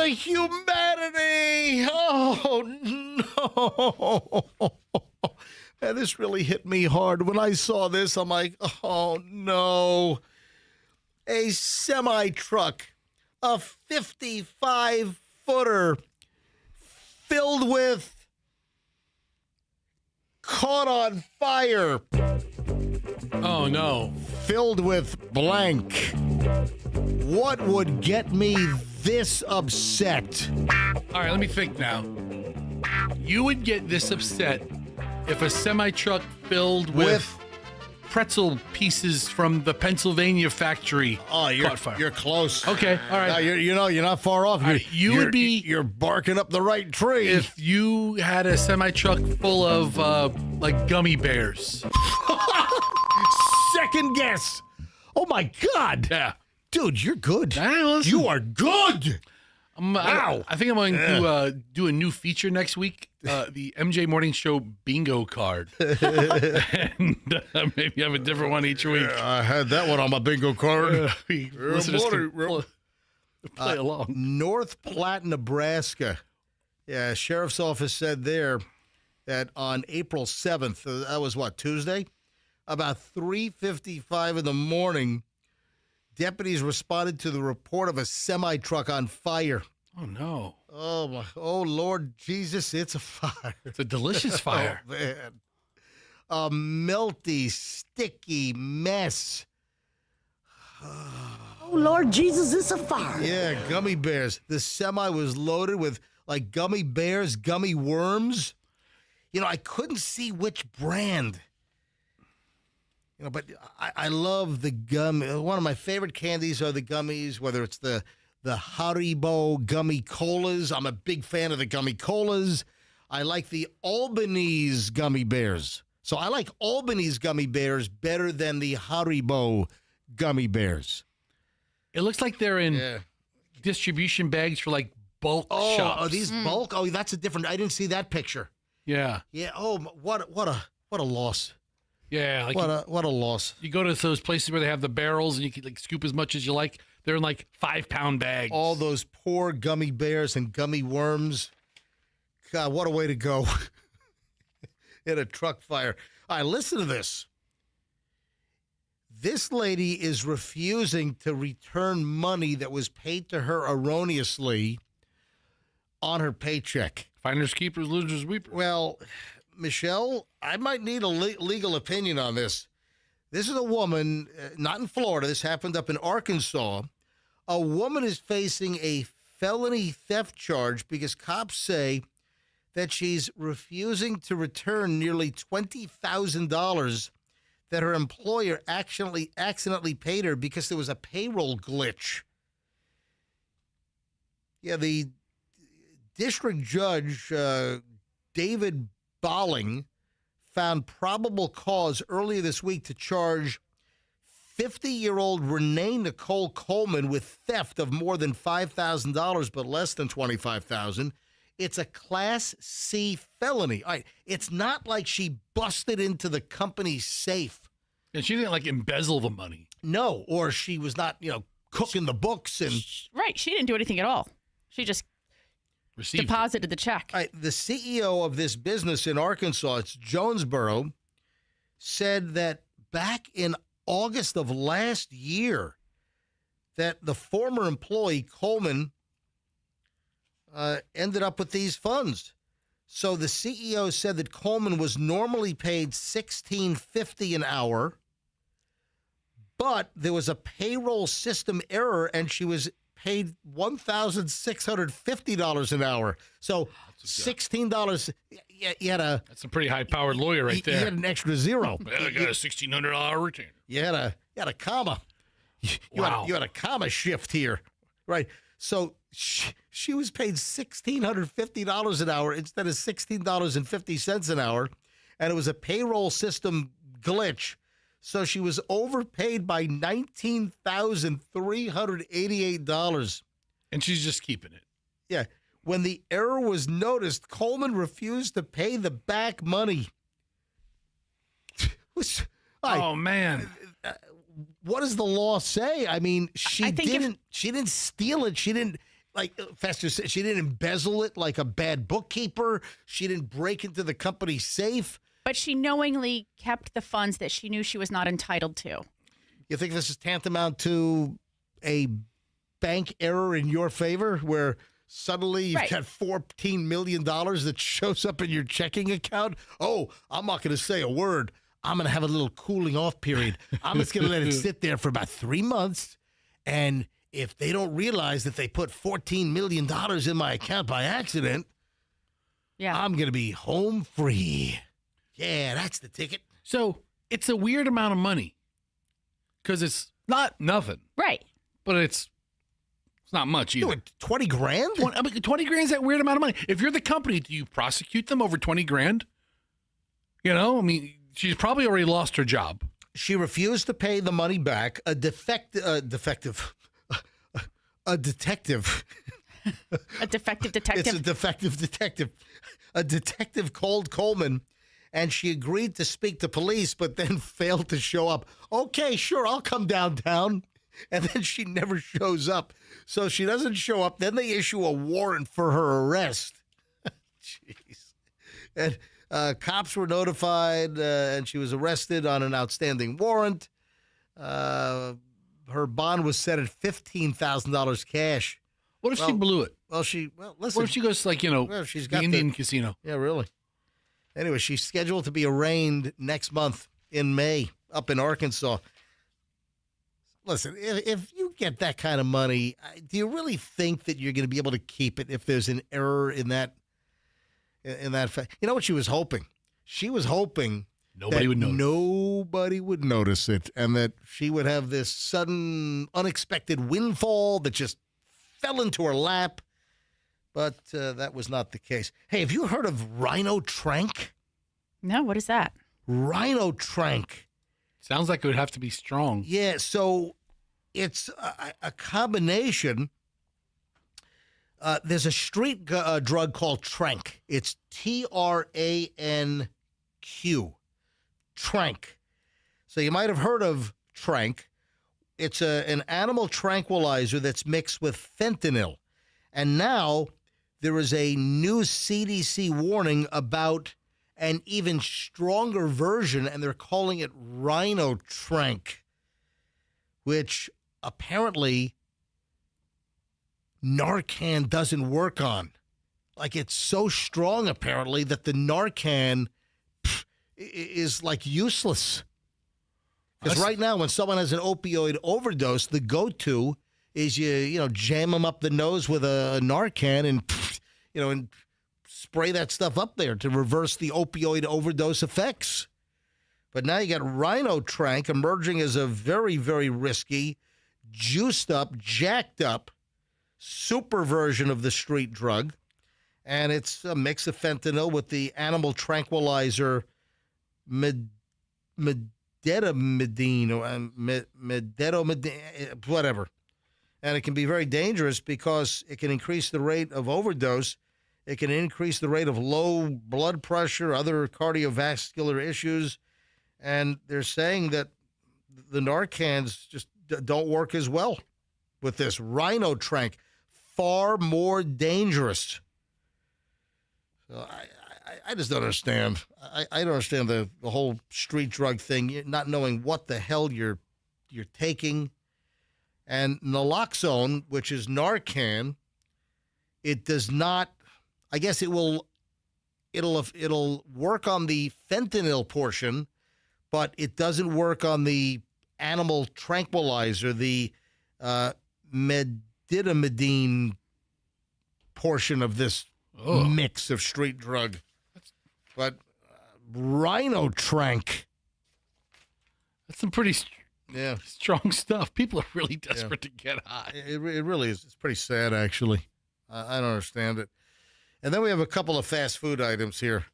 the humanity. Oh, no. Man, this really hit me hard. When I saw this, I'm like, oh, no. A semi-truck, a 55-footer, filled with caught on fire. Oh, no. Filled with blank. What would get me this upset? All right, let me think now. You would get this upset if a semi-truck filled with pretzel pieces from the Pennsylvania factory caught fire. You're close. Okay, all right. Now, you're not far off. You're barking up the right tree. If you had a semi-truck full of like gummy bears. Second guess. Oh my God. Yeah. Dude, you're good. You are good. Wow. I think I'm going to do a new feature next week. The MJ Morning Show bingo card. And maybe have a different one each week. I had that one on my bingo card. Listeners can play along. North Platte, Nebraska. Yeah, Sheriff's Office said there that on April 7th, that was what, Tuesday? About 3:55 in the morning, deputies responded to the report of a semi-truck on fire. Oh, no. Oh, my. Oh, Lord Jesus, it's a fire. It's a delicious fire. Oh, man. A melty, sticky mess. Oh, Lord Jesus, it's a fire. Yeah, gummy bears. The semi was loaded with, like, gummy bears, gummy worms. You know, I couldn't see which brand. You know, but I love the gum. One of my favorite candies are the gummies, whether it's the Haribo gummy colas. I'm a big fan of the gummy colas. I like the Albanese gummy bears. So I like Albanese gummy bears better than the Haribo gummy bears. It looks like they're in distribution bags for like bulk shops. Oh, these bulk? Oh, that's a different. I didn't see that picture. Yeah. Yeah. Oh, what a loss. Yeah, like what a loss. You go to those places where they have the barrels and you can like scoop as much as you like. They're in like 5-pound bags. All those poor gummy bears and gummy worms. God, what a way to go. In a truck fire. All right, listen to this. This lady is refusing to return money that was paid to her erroneously on her paycheck. Finders keepers, losers weepers. Well, Michelle, I might need a legal opinion on this. This is a woman, not in Florida. This happened up in Arkansas. A woman is facing a felony theft charge because cops say that she's refusing to return nearly $20,000 that her employer accidentally paid her because there was a payroll glitch. Yeah, the district judge, David Bolling, found probable cause earlier this week to charge 50-year-old Renee Nicole Coleman with theft of more than $5,000 but less than $25,000. It's a Class C felony. All right, it's not like she busted into the company's safe. And she didn't like embezzle the money. No, or she was not, cooking the books and Right, she didn't do anything at all. She just deposited the check. All right, the CEO of this business in Arkansas, it's Jonesboro, said that back in August of last year that the former employee, Coleman, ended up with these funds. So the CEO said that Coleman was normally paid $16.50 an hour, but there was a payroll system error and she was paid $1,650 an hour. So $16. You had a. That's a pretty high-powered lawyer right there. You had an extra zero. Well, I got a $1,600 retainer. You had a comma. You had a comma shift here, right? So she was paid $1,650 an hour instead of $16.50 an hour, and it was a payroll system glitch. So she was overpaid by $19,388. And she's just keeping it. Yeah. When the error was noticed, Coleman refused to pay the back money. Oh, man. What does the law say? I mean, she didn't steal it. She didn't. like Fester said, she didn't embezzle it like a bad bookkeeper. She didn't break into the company safe. But she knowingly kept the funds that she knew she was not entitled to. You think this is tantamount to a bank error in your favor where suddenly you've got $14 million that shows up in your checking account? Oh, I'm not going to say a word. I'm going to have a little cooling off period. I'm just going to let it sit there for about 3 months. And if they don't realize that they put $14 million in my account by accident, I'm going to be home free. Yeah, that's the ticket. So it's a weird amount of money because it's not nothing. Right. But it's not much either. 20 grand? 20 grand is that weird amount of money. If you're the company, do you prosecute them over 20 grand? You know, I mean, she's probably already lost her job. She refused to pay the money back. A detective. A defective detective. It's a defective detective. A detective called Coleman, and she agreed to speak to police, but then failed to show up. Okay, sure, I'll come downtown. And then she never shows up. So she doesn't show up. Then they issue a warrant for her arrest. Jeez. And cops were notified, and she was arrested on an outstanding warrant. Her bond was set at $15,000 cash. What if she blew it? Listen. What if she goes like, she's the got Indian casino? Yeah, really. Anyway, she's scheduled to be arraigned next month in May up in Arkansas. Listen, if you get that kind of money, do you really think that you're going to be able to keep it if there's an error in that? You know what she was hoping? She was hoping nobody would notice. Nobody would notice it, and that she would have this sudden, unexpected windfall that just fell into her lap. But that was not the case. Hey, have you heard of Rhino Trank? No, what is that? Rhino Trank. Sounds like it would have to be strong. Yeah, so it's a combination. There's a street drug called Trank. It's Tranq. Trank. So you might have heard of Trank. It's an animal tranquilizer that's mixed with fentanyl. And now there is a new CDC warning about an even stronger version, and they're calling it Rhino Trank, which apparently Narcan doesn't work on. Like, it's so strong, apparently, that the Narcan is, like, useless. Because right now, when someone has an opioid overdose, the go-to is you jam them up the nose with a Narcan and, and spray that stuff up there to reverse the opioid overdose effects. But now you got Rhino Trank emerging as a very, very risky, juiced up, jacked up, super version of the street drug. And it's a mix of fentanyl with the animal tranquilizer medetomidine, whatever. And it can be very dangerous because it can increase the rate of overdose. It can increase the rate of low blood pressure, other cardiovascular issues. And they're saying that the Narcans just don't work as well with this Rhino Trank. Far more dangerous. So I just don't understand. I don't understand the whole street drug thing, not knowing what the hell you're taking. And naloxone, which is Narcan, it does not. I guess it'll work on the fentanyl portion, but it doesn't work on the animal tranquilizer, the medetomidine portion of this mix of street drug. But Rhino Trank. That's some pretty strong stuff. People are really desperate to get high. It really is. It's pretty sad, actually. I don't understand it. And then we have a couple of fast food items here.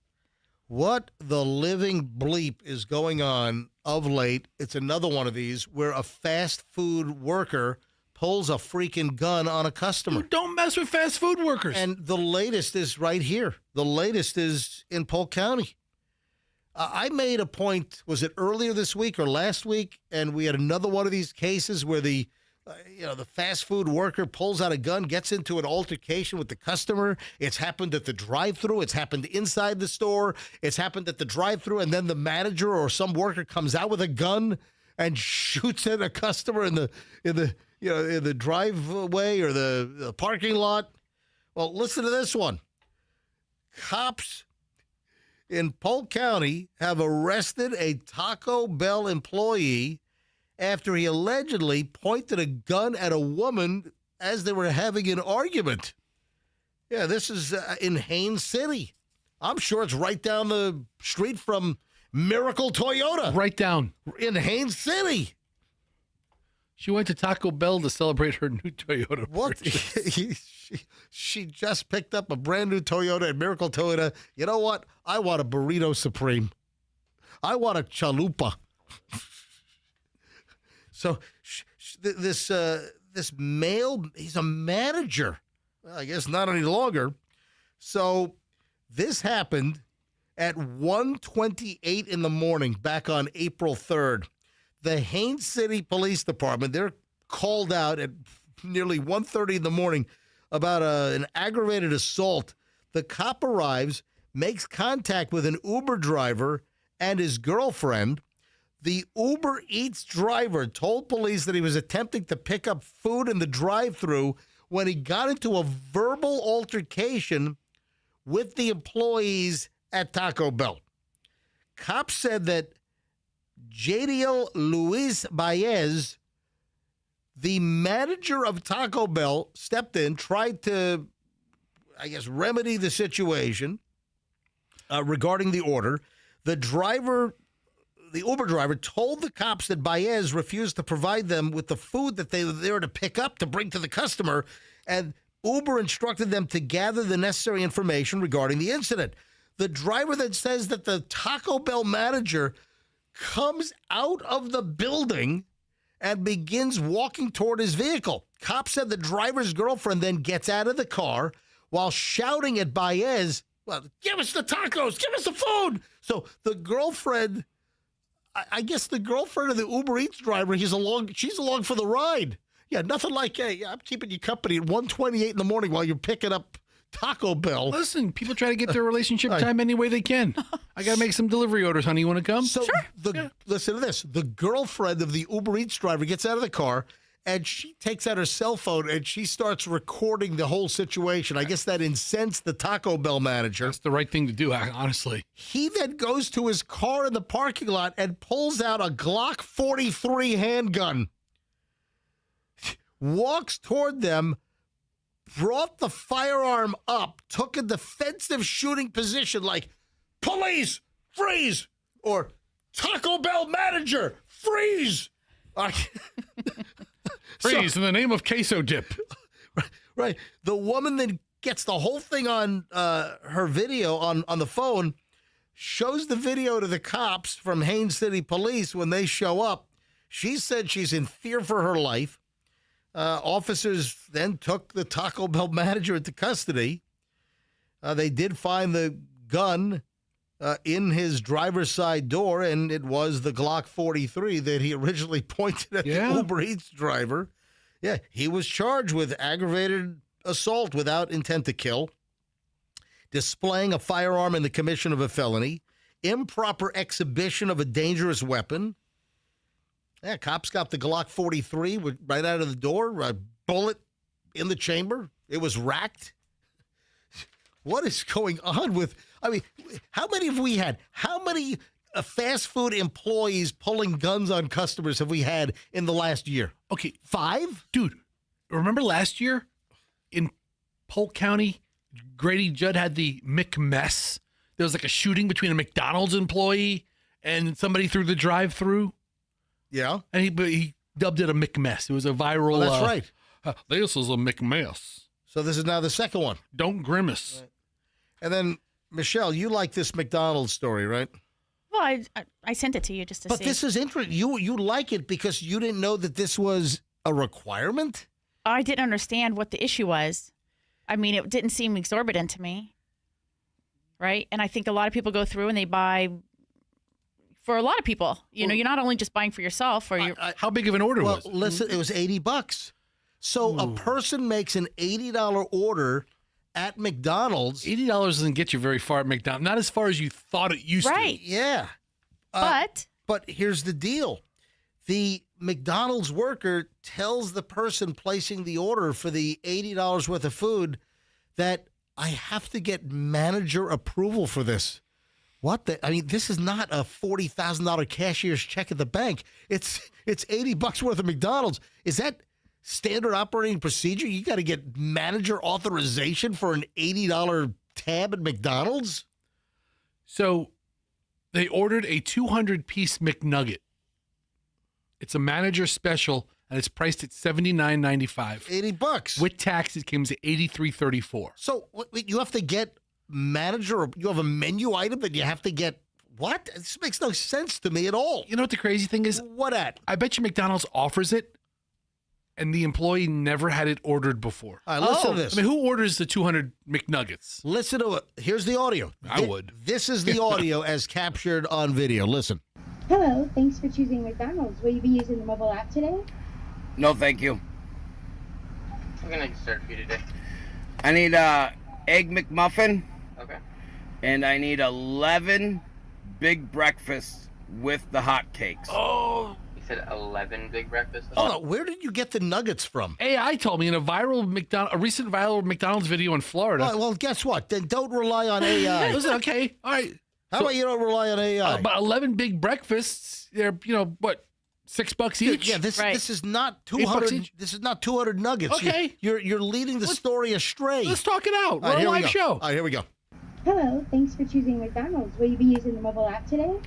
What the living bleep is going on of late? It's another one of these where a fast food worker pulls a freaking gun on a customer. Don't mess with fast food workers. And the latest is right here. The latest is in Polk County. I made a point, was it earlier this week or last week? And we had another one of these cases where the The fast food worker pulls out a gun, gets into an altercation with the customer. It's happened at the drive-thru. It's happened inside the store. It's happened at the drive-thru, and then the manager or some worker comes out with a gun and shoots at a customer in the driveway or the parking lot. Well, listen to this one. Cops in Polk County have arrested a Taco Bell employee after he allegedly pointed a gun at a woman as they were having an argument. Yeah, this is in Haines City. I'm sure it's right down the street from Miracle Toyota. Right down. In Haines City. She went to Taco Bell to celebrate her new Toyota. What? She just picked up a brand new Toyota at Miracle Toyota. You know what? I want a burrito supreme. I want a chalupa. So this male, he's a manager. Well, I guess not any longer. So this happened at 1:28 in the morning back on April 3rd. The Haines City Police Department, they're called out at nearly 1:30 in the morning about an aggravated assault. The cop arrives, makes contact with an Uber driver and his girlfriend. The Uber Eats driver told police that he was attempting to pick up food in the drive-thru when he got into a verbal altercation with the employees at Taco Bell. Cops said that Jadiel Luis Baez, the manager of Taco Bell, stepped in, tried to, remedy the situation regarding the order. The Uber driver told the cops that Baez refused to provide them with the food that they were there to pick up to bring to the customer, and Uber instructed them to gather the necessary information regarding the incident. The driver then says that the Taco Bell manager comes out of the building and begins walking toward his vehicle. Cops said the driver's girlfriend then gets out of the car while shouting at Baez, well, give us the tacos, give us the food. So the girlfriend, I guess the girlfriend of the Uber Eats driver, she's along for the ride. Yeah, nothing like, hey, I'm keeping you company at 1:28 in the morning while you're picking up Taco Bell. Listen, people try to get their relationship time any way they can. I got to make some delivery orders, honey. You want to come? So sure. Listen to this. The girlfriend of the Uber Eats driver gets out of the car, and she takes out her cell phone, and she starts recording the whole situation. I guess that incensed the Taco Bell manager. That's the right thing to do, honestly. He then goes to his car in the parking lot and pulls out a Glock 43 handgun, walks toward them, brought the firearm up, took a defensive shooting position like, police, freeze, or Taco Bell manager, freeze. Freeze in the name of queso dip. Right. The woman then gets the whole thing on her video on the phone, shows the video to the cops from Haines City Police when they show up. She said she's in fear for her life. Officers then took the Taco Bell manager into custody. They did find the gun in his driver's side door, and it was the Glock 43 that he originally pointed at the Uber Eats driver. Yeah, he was charged with aggravated assault without intent to kill, displaying a firearm in the commission of a felony, improper exhibition of a dangerous weapon. Yeah, cops got the Glock 43 right out of the door, a bullet in the chamber. It was racked. What is going on with, how many have we had? How many fast food employees pulling guns on customers have we had in the last year? Okay, 5? Dude, remember last year in Polk County, Grady Judd had the McMess? There was like a shooting between a McDonald's employee and somebody through the drive-thru. Yeah. And he dubbed it a McMess. It was a viral. Oh, that's right. This is a McMess. So this is now the second one. Don't grimace. Right. And then, Michelle, you like this McDonald's story, right? Well, I sent it to you just to see. But this is interesting. You like it because you didn't know that this was a requirement? I didn't understand what the issue was. It didn't seem exorbitant to me. Right? And I think a lot of people go through and they buy for a lot of people. You know, you're not only just buying for yourself or your. How big of an order was it? Listen, it was $80. So a person makes an $80 order at McDonald's. $80 doesn't get you very far at McDonald's. Not as far as you thought it used to. Right. Yeah. But here's the deal. The McDonald's worker tells the person placing the order for the $80 worth of food that I have to get manager approval for this. What the? I mean, this is not a $40,000 cashier's check at the bank. It's $80 worth of McDonald's. Is that standard operating procedure? You got to get manager authorization for an $80 tab at McDonald's? So they ordered a 200-piece McNugget. It's a manager special, and it's priced at $79.95. $80. With tax, it came to $83.34. So you have to get manager, you have a menu item that you have to get. What? This makes no sense to me at all. You know what the crazy thing is? What at? I bet you McDonald's offers it, and the employee never had it ordered before. All right, listen to this. I mean, who orders the 200 McNuggets? Listen to it. Here's the audio. I would. This is the audio as captured on video. Listen. Hello, thanks for choosing McDonald's. Will you be using the mobile app today? No, thank you. I'm gonna start for you today. I need egg McMuffin. Okay. And I need 11 big breakfasts with the hot cakes. Oh. You said 11 big breakfasts? Hold on. Where did you get the nuggets from? AI told me in a recent viral McDonald's video in Florida. Well, guess what? Then don't rely on AI. Listen, okay, all right. How about you don't rely on AI? About 11 big breakfasts. They're, what, $6 each? Yeah, this is not 200. This is not 200 nuggets. Okay. You're leading the story astray. Let's talk it out. We're All right, on a here we live go. show. All right, here we go. Hello, thanks for choosing McDonald's. Will you be using the mobile app today?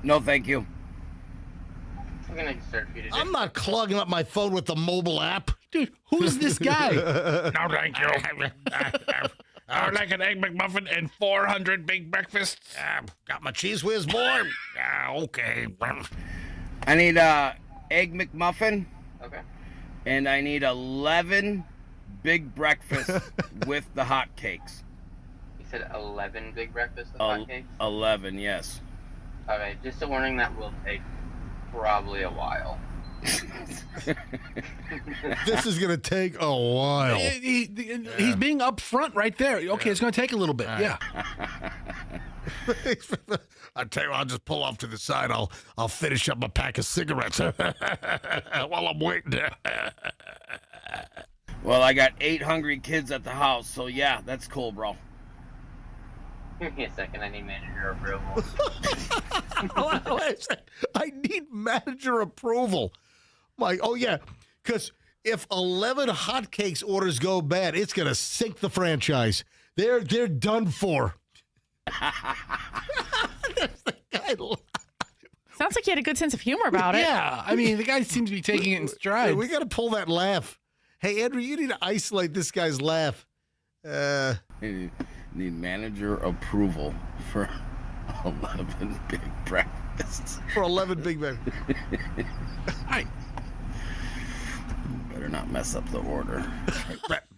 No, thank you. I'm gonna start for you today. I'm not clogging up my phone with the mobile app. Dude, who's this guy? No, thank you. I would like an egg McMuffin and 400 big breakfasts. Got my cheese whiz, boy. Okay. I need egg McMuffin. Okay. And I need 11 big breakfasts with the hot cakes. You said 11 big breakfasts with hot cakes? 11, yes. Okay, just a warning that will take probably a while. This is going to take a while. He's being upfront right there. Okay, it's going to take a little bit. Yeah. I tell you, I'll just pull off to the side. I'll finish up a pack of cigarettes while I'm waiting. Well, I got 8 hungry kids at the house, so yeah, that's cool, bro. Give me a second. I need manager approval. I need manager approval. Oh yeah, because if 11 hotcakes orders go bad, it's gonna sink the franchise. They're done for. Sounds like you had a good sense of humor about it. Yeah, I mean, the guy seems to be taking it in stride. We got to pull that laugh. Hey, Andrew, you need to isolate this guy's laugh. Need manager approval for 11 big breakfasts. For 11 big breakfasts. Hi. Better not mess up the order.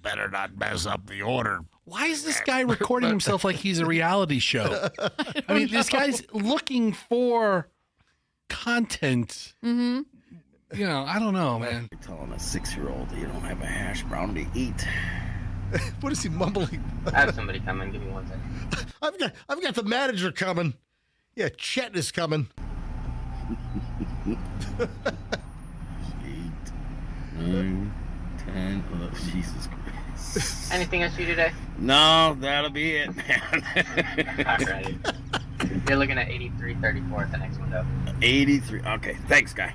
Better not mess up the order. Why is this guy recording himself like he's a reality show? I mean, this guy's looking for content. Mm-hmm. You know, I don't know, man. You're telling a 6-year-old you don't have a hash brown to eat. What is he mumbling? I have somebody coming. Give me 1 second. I've got the manager coming. Yeah, Chet is coming. 8, 9, 10, 11. Jesus Christ. Anything else for you today? No, that'll be it, man. Alrighty. You're looking at 83.34 at the next window. 83. Okay, thanks, guy.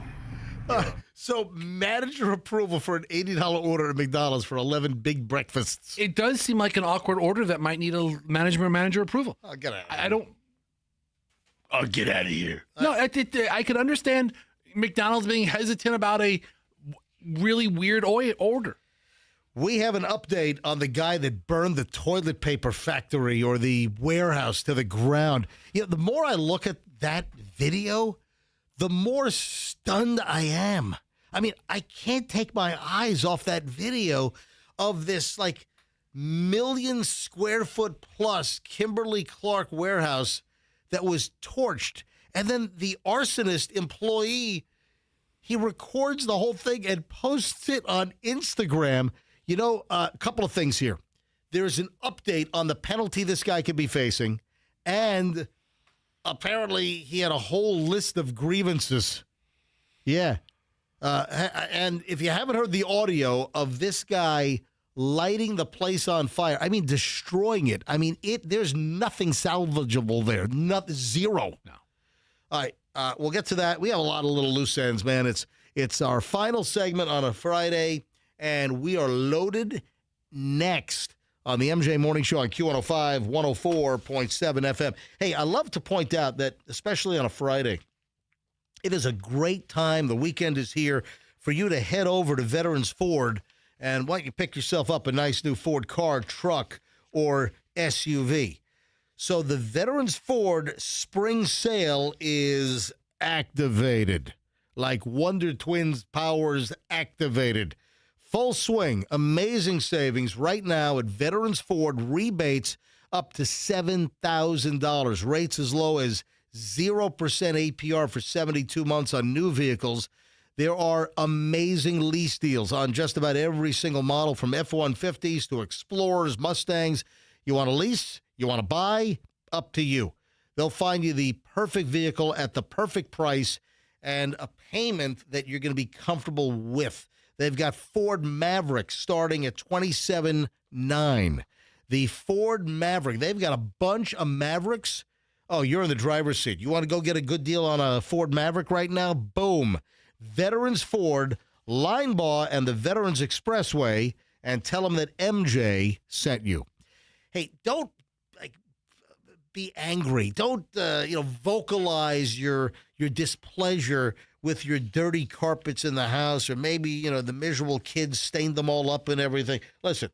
So manager approval for an $80 order at McDonald's for 11 big breakfasts. It does seem like an awkward order that might need a manager approval. I'll get out. I don't. I'll get out of here. No, I could understand McDonald's being hesitant about a really weird order. We have an update on the guy that burned the toilet paper factory or the warehouse to the ground. You know, the more I look at that video, the more stunned I am. I mean, I can't take my eyes off that video of this like 1 million square foot plus Kimberly-Clark warehouse that was torched. And then the arsonist employee, he records the whole thing and posts it on Instagram. You know, a couple of things here. There's an update on the penalty this guy could be facing, and apparently he had a whole list of grievances. Yeah. And if you haven't heard the audio of this guy lighting the place on fire, I mean, destroying it. I mean, there's nothing salvageable there. Zero. No. All right. We'll get to that. We have a lot of little loose ends, man. It's our final segment on a Friday, and we are loaded next on the MJ Morning Show on Q105, 104.7 FM. Hey, I love to point out that, especially on a Friday, it is a great time. The weekend is here for you to head over to Veterans Ford, and why don't you pick yourself up a nice new Ford car, truck, or SUV. So the Veterans Ford spring sale is activated, like Wonder Twins powers activated. Full swing, amazing savings right now at Veterans Ford. Rebates up to $7,000. Rates as low as 0% APR for 72 months on new vehicles. There are amazing lease deals on just about every single model, from F-150s to Explorers, Mustangs. You want to lease? You want to buy? Up to you. They'll find you the perfect vehicle at the perfect price and a payment that you're going to be comfortable with. They've got Ford Maverick starting at $27,900. The Ford Maverick, they've got a bunch of Mavericks. Oh, you're in the driver's seat. You want to go get a good deal on a Ford Maverick right now? Boom. Veterans Ford, Linebaugh, and the Veterans Expressway, and tell them that MJ sent you. Hey, don't be angry. Don't vocalize your displeasure with your dirty carpets in the house, or maybe, the miserable kids stained them all up and everything. Listen,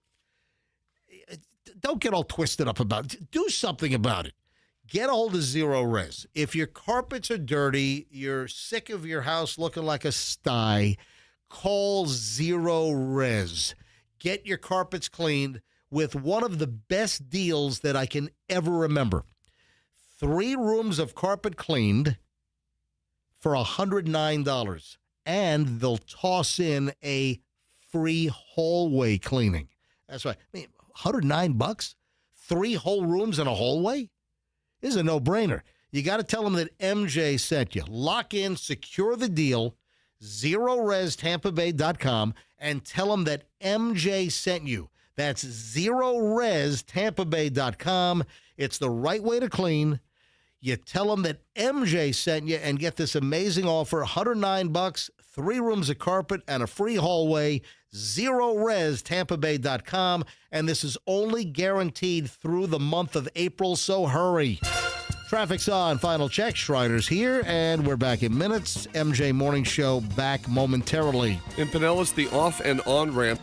don't get all twisted up about it. Do something about it. Get a hold of Zero Res. If your carpets are dirty, you're sick of your house looking like a sty, call Zero Res. Get your carpets cleaned with one of the best deals that I can ever remember. 3 rooms of carpet cleaned for $109, and they'll toss in a free hallway cleaning. That's right. I mean, $109? 3 whole rooms and a hallway? This is a no-brainer. You got to tell them that MJ sent you. Lock in, secure the deal, ZeroResTampaBay.com, and tell them that MJ sent you. That's ZeroResTampaBay.com. It's the right way to clean. You tell them that MJ sent you and get this amazing offer, $109, 3 rooms of carpet, and a free hallway, ZeroResTampaBay.com. And this is only guaranteed through the month of April, so hurry. Traffic's on. Final check. Shriners here, and we're back in minutes. MJ Morning Show back momentarily. In Pinellas, the off and on ramp.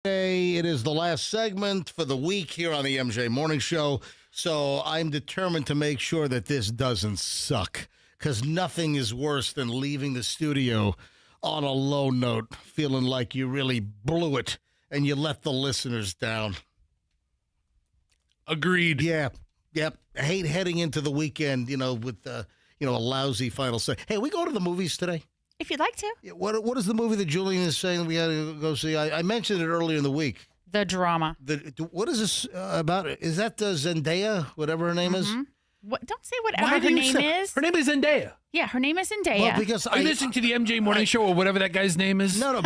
It is the last segment for the week here on the MJ Morning Show, so I'm determined to make sure that this doesn't suck, because nothing is worse than leaving the studio on a low note, feeling like you really blew it and you let the listeners down. Agreed. Yeah. Yep. I hate heading into the weekend, with a lousy final say. Hey, we go to the movies today? If you'd like to. Yeah, what is the movie that Julian is saying we had to go see? I mentioned it earlier in the week. The Drama. What is this about? Is that Zendaya, whatever her name is? What? Don't say whatever her name is. Her name is Zendaya. Yeah, her name is Zendaya. Well, because Are you listening to the MJ Morning Show or whatever that guy's name is? No.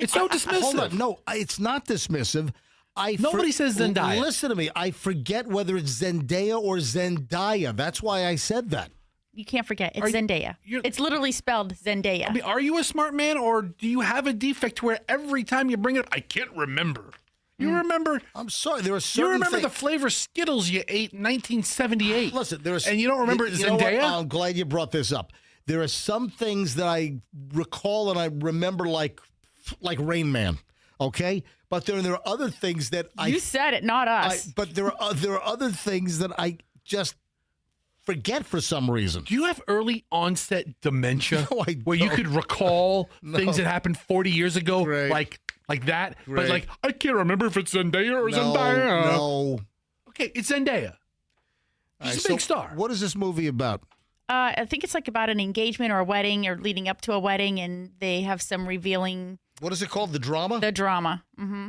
It's so dismissive. Hold on. No, it's not dismissive. Nobody says Zendaya. Listen to me. I forget whether it's Zendaya or Zendaya. That's why I said that. You can't forget. It's Zendaya. It's literally spelled Zendaya. I mean, are you a smart man, or do you have a defect where every time you bring it up, I can't remember? You remember? I'm sorry. There are certain You remember the flavor Skittles you ate in 1978. Listen, and you don't remember Zendaya? I'm glad you brought this up. There are some things that I recall and I remember like Rain Man, okay? But there are other things that You said it, not us. But there are other things that I just forget for some reason. Do you have early onset dementia? No, I where you don't. could recall No. things that happened 40 years ago, Great. like that? Great. But I can't remember if it's Zendaya or Zendaya. No. Okay, it's Zendaya. She's a big star. What is this movie about? I think it's about an engagement or a wedding or leading up to a wedding, and they have some revealing. What is it called? The Drama? The Drama. Mm-hmm.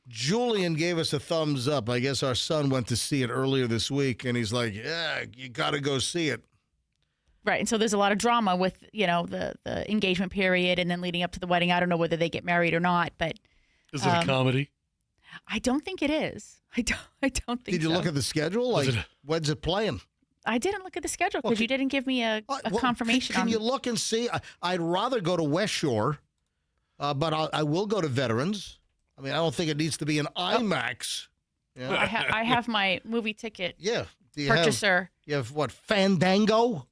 Julian gave us a thumbs up. I guess our son went to see it earlier this week, and he's like, yeah, you got to go see it. Right, and so there's a lot of drama with, the engagement period and then leading up to the wedding. I don't know whether they get married or not, but... Is it a comedy? I don't think it is. I don't think Did you so. look at the schedule? When's it playing? I didn't look at the schedule because you didn't give me a confirmation. Can you look and see? I'd rather go to West Shore, but I will go to Veterans. I mean, I don't think it needs to be an IMAX. Yeah. I have my movie ticket Yeah. Do you purchaser. You have what, Fandango?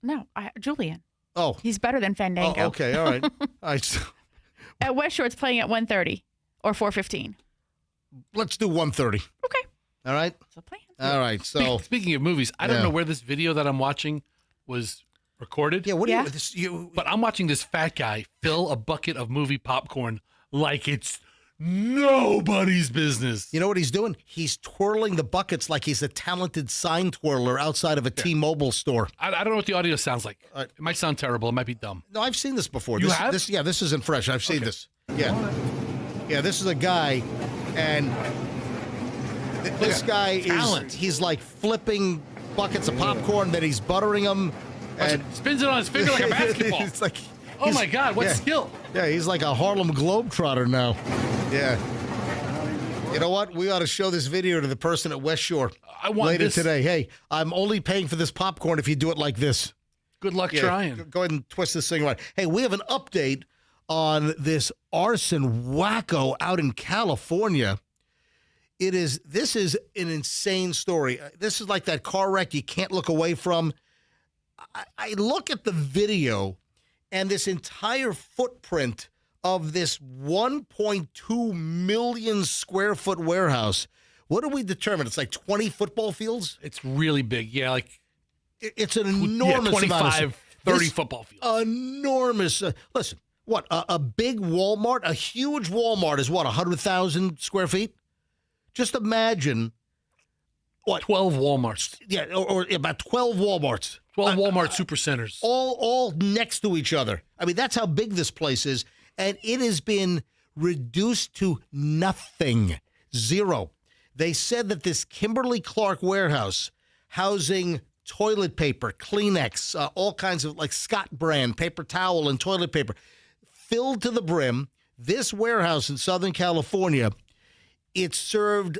No, Julian. Oh. He's better than Fandango. Oh, okay, all right. All right. At West Shore, it's playing at 1:30 or 4:15. Let's do 1:30. Okay. All right? That's a plan. All right, so... Speaking of movies, I don't know where this video that I'm watching was recorded. Yeah, what do But I'm watching this fat guy fill a bucket of movie popcorn like it's nobody's business. You know what he's doing? He's twirling the buckets like he's a talented sign twirler outside of a T-Mobile store. I don't know what the audio sounds like. It might sound terrible. It might be dumb. No, I've seen this before. You have? This isn't fresh. I've seen this. Yeah. Yeah, this is a guy, and this guy he's like flipping buckets of popcorn, then he's buttering them. And spins it on his finger like a basketball. It's like... Oh my God, what skill? Yeah, he's like a Harlem Globetrotter now. Yeah. You know what? We ought to show this video to the person at West Shore later today. Hey, I'm only paying for this popcorn if you do it like this. Good luck trying. Go ahead and twist this thing around. Hey, we have an update on this arson wacko out in California. This is an insane story. This is like that car wreck you can't look away from. I look at the video and this entire footprint of this 1.2 million square foot warehouse. What do we determine? It's like 20 football fields? It's really big. Yeah, like it's an enormous 25, 30 football fields. Enormous. Listen, what, a big Walmart, a huge Walmart is what, 100,000 square feet? Just imagine what? 12 Walmarts. Yeah, or about 12 Walmarts. 12 Walmart supercenters. All next to each other. I mean, that's how big this place is. And it has been reduced to nothing. Zero. They said that this Kimberly-Clark warehouse housing toilet paper, Kleenex, all kinds of like Scott brand, paper towel and toilet paper, filled to the brim. This warehouse in Southern California, it served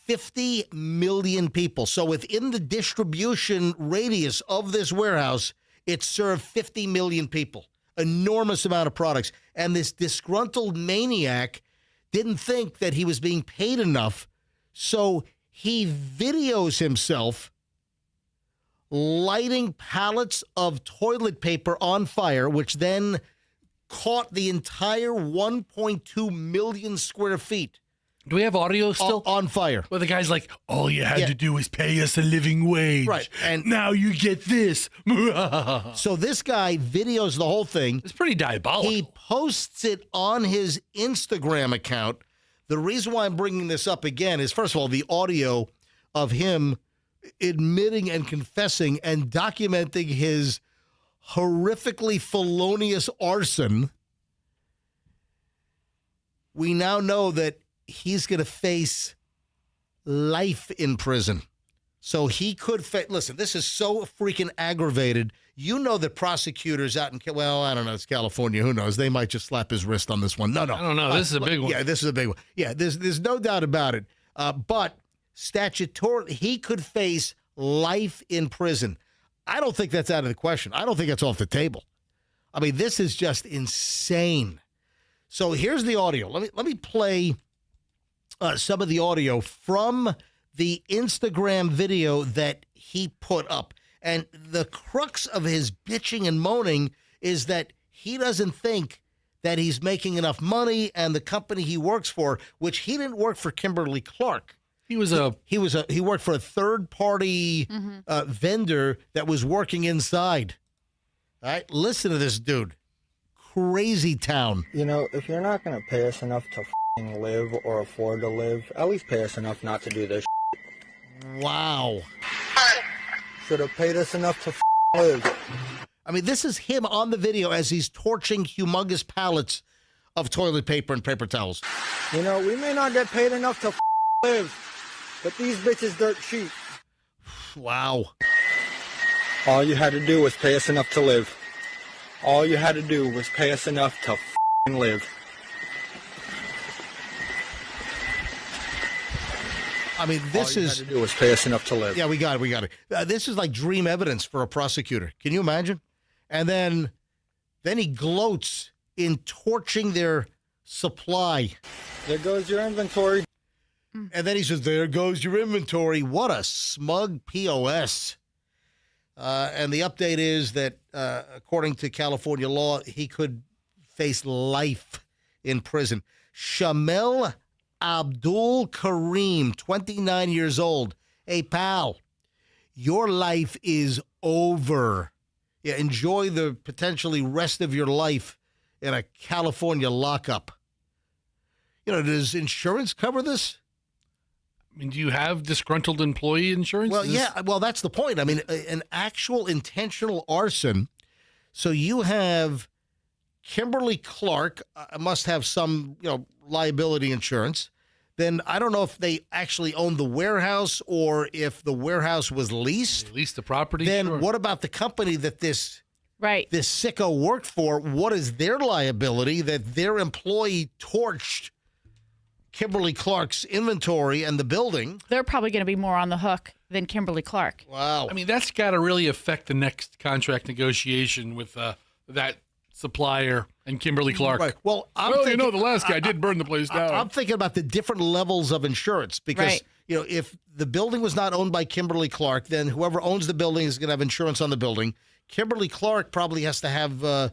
50 million people. So within the distribution radius of this warehouse, it served 50 million people. Enormous amount of products. And this disgruntled maniac didn't think that he was being paid enough, so he videos himself lighting pallets of toilet paper on fire, which then caught the entire 1.2 million square feet. Do we have audio still? On fire. Well, the guy's like, all you had to do was pay us a living wage. Right. And now you get this. So this guy videos the whole thing. It's pretty diabolical. He posts it on his Instagram account. The reason why I'm bringing this up again is, first of all, the audio of him admitting and confessing and documenting his horrifically felonious arson. We now know that he's going to face life in prison. So he could listen, this is so freaking aggravated. You know that prosecutors out in, well, I don't know, it's California, who knows? They might just slap his wrist on this one. No. I don't know. This is a big one. Yeah, this is a big one. Yeah, there's no doubt about it. But statutorily, he could face life in prison. I don't think that's out of the question. I don't think that's off the table. I mean, this is just insane. So here's the audio. Let me play some of the audio from the Instagram video that he put up. And the crux of his bitching and moaning is that he doesn't think that he's making enough money, and the company he works for, which he didn't work for Kimberly Clark. He worked for a third-party vendor that was working inside. All right, listen to this dude. Crazy town. You know, if you're not going to pay us enough to live or afford to live, at least pay us enough not to do this. Wow. Should have paid us enough to live. I mean, this is him on the video as he's torching humongous pallets of toilet paper and paper towels. You know, we may not get paid enough to live, but these bitches dirt cheap. Wow. All you had to do was pay us enough to live. All you had to do was pay us enough to live. I mean, this All you had to do was pay us enough to live. Yeah, we got it. This is like dream evidence for a prosecutor. Can you imagine? And then he gloats in torching their supply. There goes your inventory. And then he says, there goes your inventory. What a smug POS. And the update is that, according to California law, he could face life in prison. Shamel Abdul Kareem, 29 years old. Hey, pal, your life is over. Yeah, enjoy the potentially rest of your life in a California lockup. You know, does insurance cover this? I mean, do you have disgruntled employee insurance? Well, yeah. Well, that's the point. I mean, an actual intentional arson. So you have Kimberly Clark must have some, liability insurance. Then I don't know if they actually own the warehouse or if the warehouse was leased. They leased the property. Then what about the company that this sicko worked for? What is their liability that their employee torched Kimberly Clark's inventory and the building? They're probably going to be more on the hook than Kimberly Clark. Wow. I mean, that's got to really affect the next contract negotiation with that supplier and Kimberly Clark. Right. Well, the last guy did burn the place down. I'm thinking about the different levels of insurance because, if the building was not owned by Kimberly Clark, then whoever owns the building is going to have insurance on the building. Kimberly Clark probably has to have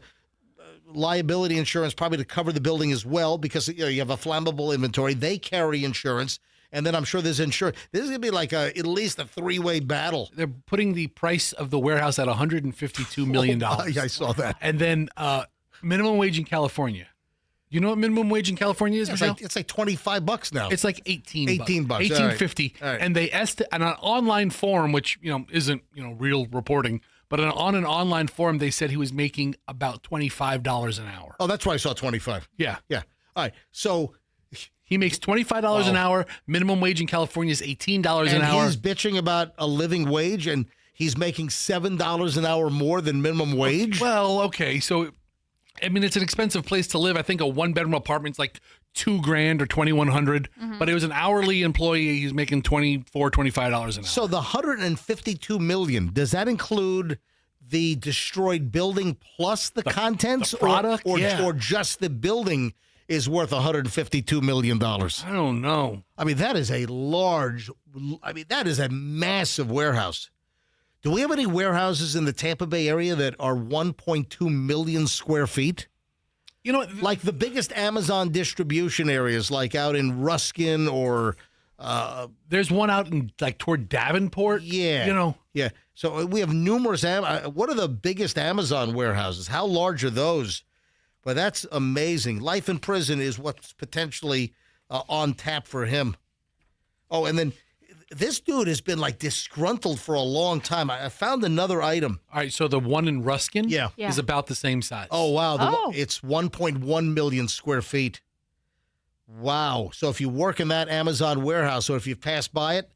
liability insurance probably to cover the building as well because you have a flammable inventory. They carry insurance, and then I'm sure there's insurance. This is going to be like at least a three-way battle. They're putting the price of the warehouse at $152 million. I saw that. And then minimum wage in California. You know what minimum wage in California is? It's like $25 now. It's like $18. $18. $18.50. All right. And they estimate on an online forum, which isn't real reporting, but on an online forum, they said he was making about $25 an hour. Oh, that's why I saw 25. Yeah. Yeah. All right. So he makes $25 an hour. Minimum wage in California is $18 an hour. And he's bitching about a living wage, and he's making $7 an hour more than minimum wage. Well, okay. So I mean, it's an expensive place to live. I think a 1-bedroom apartment's like $2,000 or $2,100. But it was an hourly employee. He's making $24-25 an hour. So the $152 million, does that include the destroyed building plus the contents, the product, or just the building is worth $152 million? I don't know. I mean, that is that is a massive warehouse. Do we have any warehouses in the Tampa Bay area that are 1.2 million square feet? You know, like the biggest Amazon distribution areas, like out in Ruskin or there's one out in like toward Davenport. Yeah, you know. Yeah. So we have numerous. What are the biggest Amazon warehouses? How large are those? But that's amazing. Life in prison is what's potentially on tap for him. Oh, and then this dude has been like disgruntled for a long time. I found another item. All right, so the one in Ruskin is about the same size. Oh, wow. It's 1.1 million square feet. Wow. So if you work in that Amazon warehouse or if you've passed by it,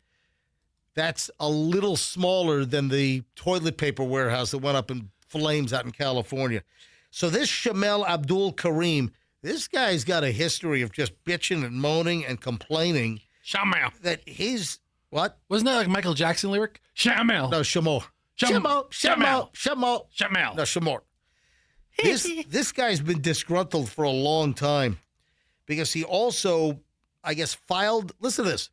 that's a little smaller than the toilet paper warehouse that went up in flames out in California. So this Shamel Abdul Karim, this guy's got a history of just bitching and moaning and complaining. Shamel. That he's... What? Wasn't that like a Michael Jackson lyric? Shamel. No, Shamor. Shamor. No, Shamor. This guy's been disgruntled for a long time because he also, I guess, filed, listen to this.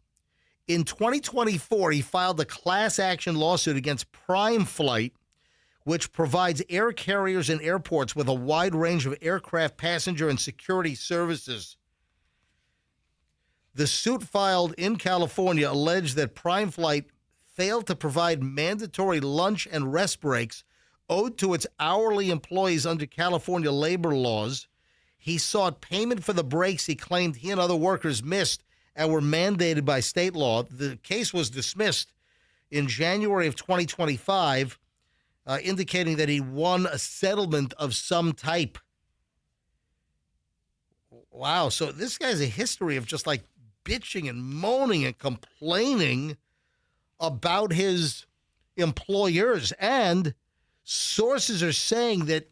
In 2024, he filed a class action lawsuit against Prime Flight, which provides air carriers and airports with a wide range of aircraft, passenger, and security services. The suit filed in California alleged that Prime Flight failed to provide mandatory lunch and rest breaks owed to its hourly employees under California labor laws. He sought payment for the breaks he claimed he and other workers missed and were mandated by state law. The case was dismissed in January of 2025, indicating that he won a settlement of some type. Wow. So this guy's a history of just like bitching and moaning and complaining about his employers. And sources are saying that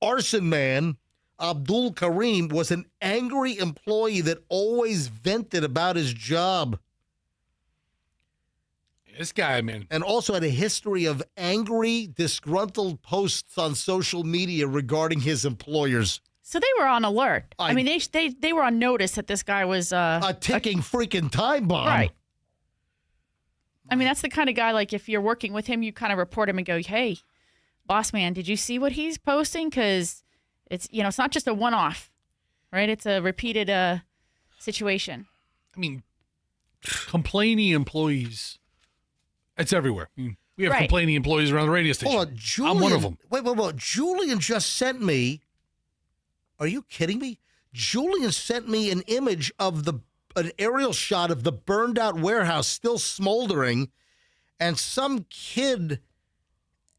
arson man Abdul Karim was an angry employee that always vented about his job. This guy, man. And also had a history of angry, disgruntled posts on social media regarding his employers. So they were on alert. I mean, they were on notice that this guy was a ticking freaking time bomb. Right. I mean, that's the kind of guy, like, if you're working with him, you kind of report him and go, hey, boss man, did you see what he's posting? Because it's, you know, it's not just a one-off, right? It's a repeated situation. I mean, complaining employees, it's everywhere. I mean, we have complaining employees around the radio station. Hold on, Julian, I'm one of them. Wait. Julian just sent me, are you kidding me? Julian sent me an image of an aerial shot of the burned out warehouse still smoldering, and some kid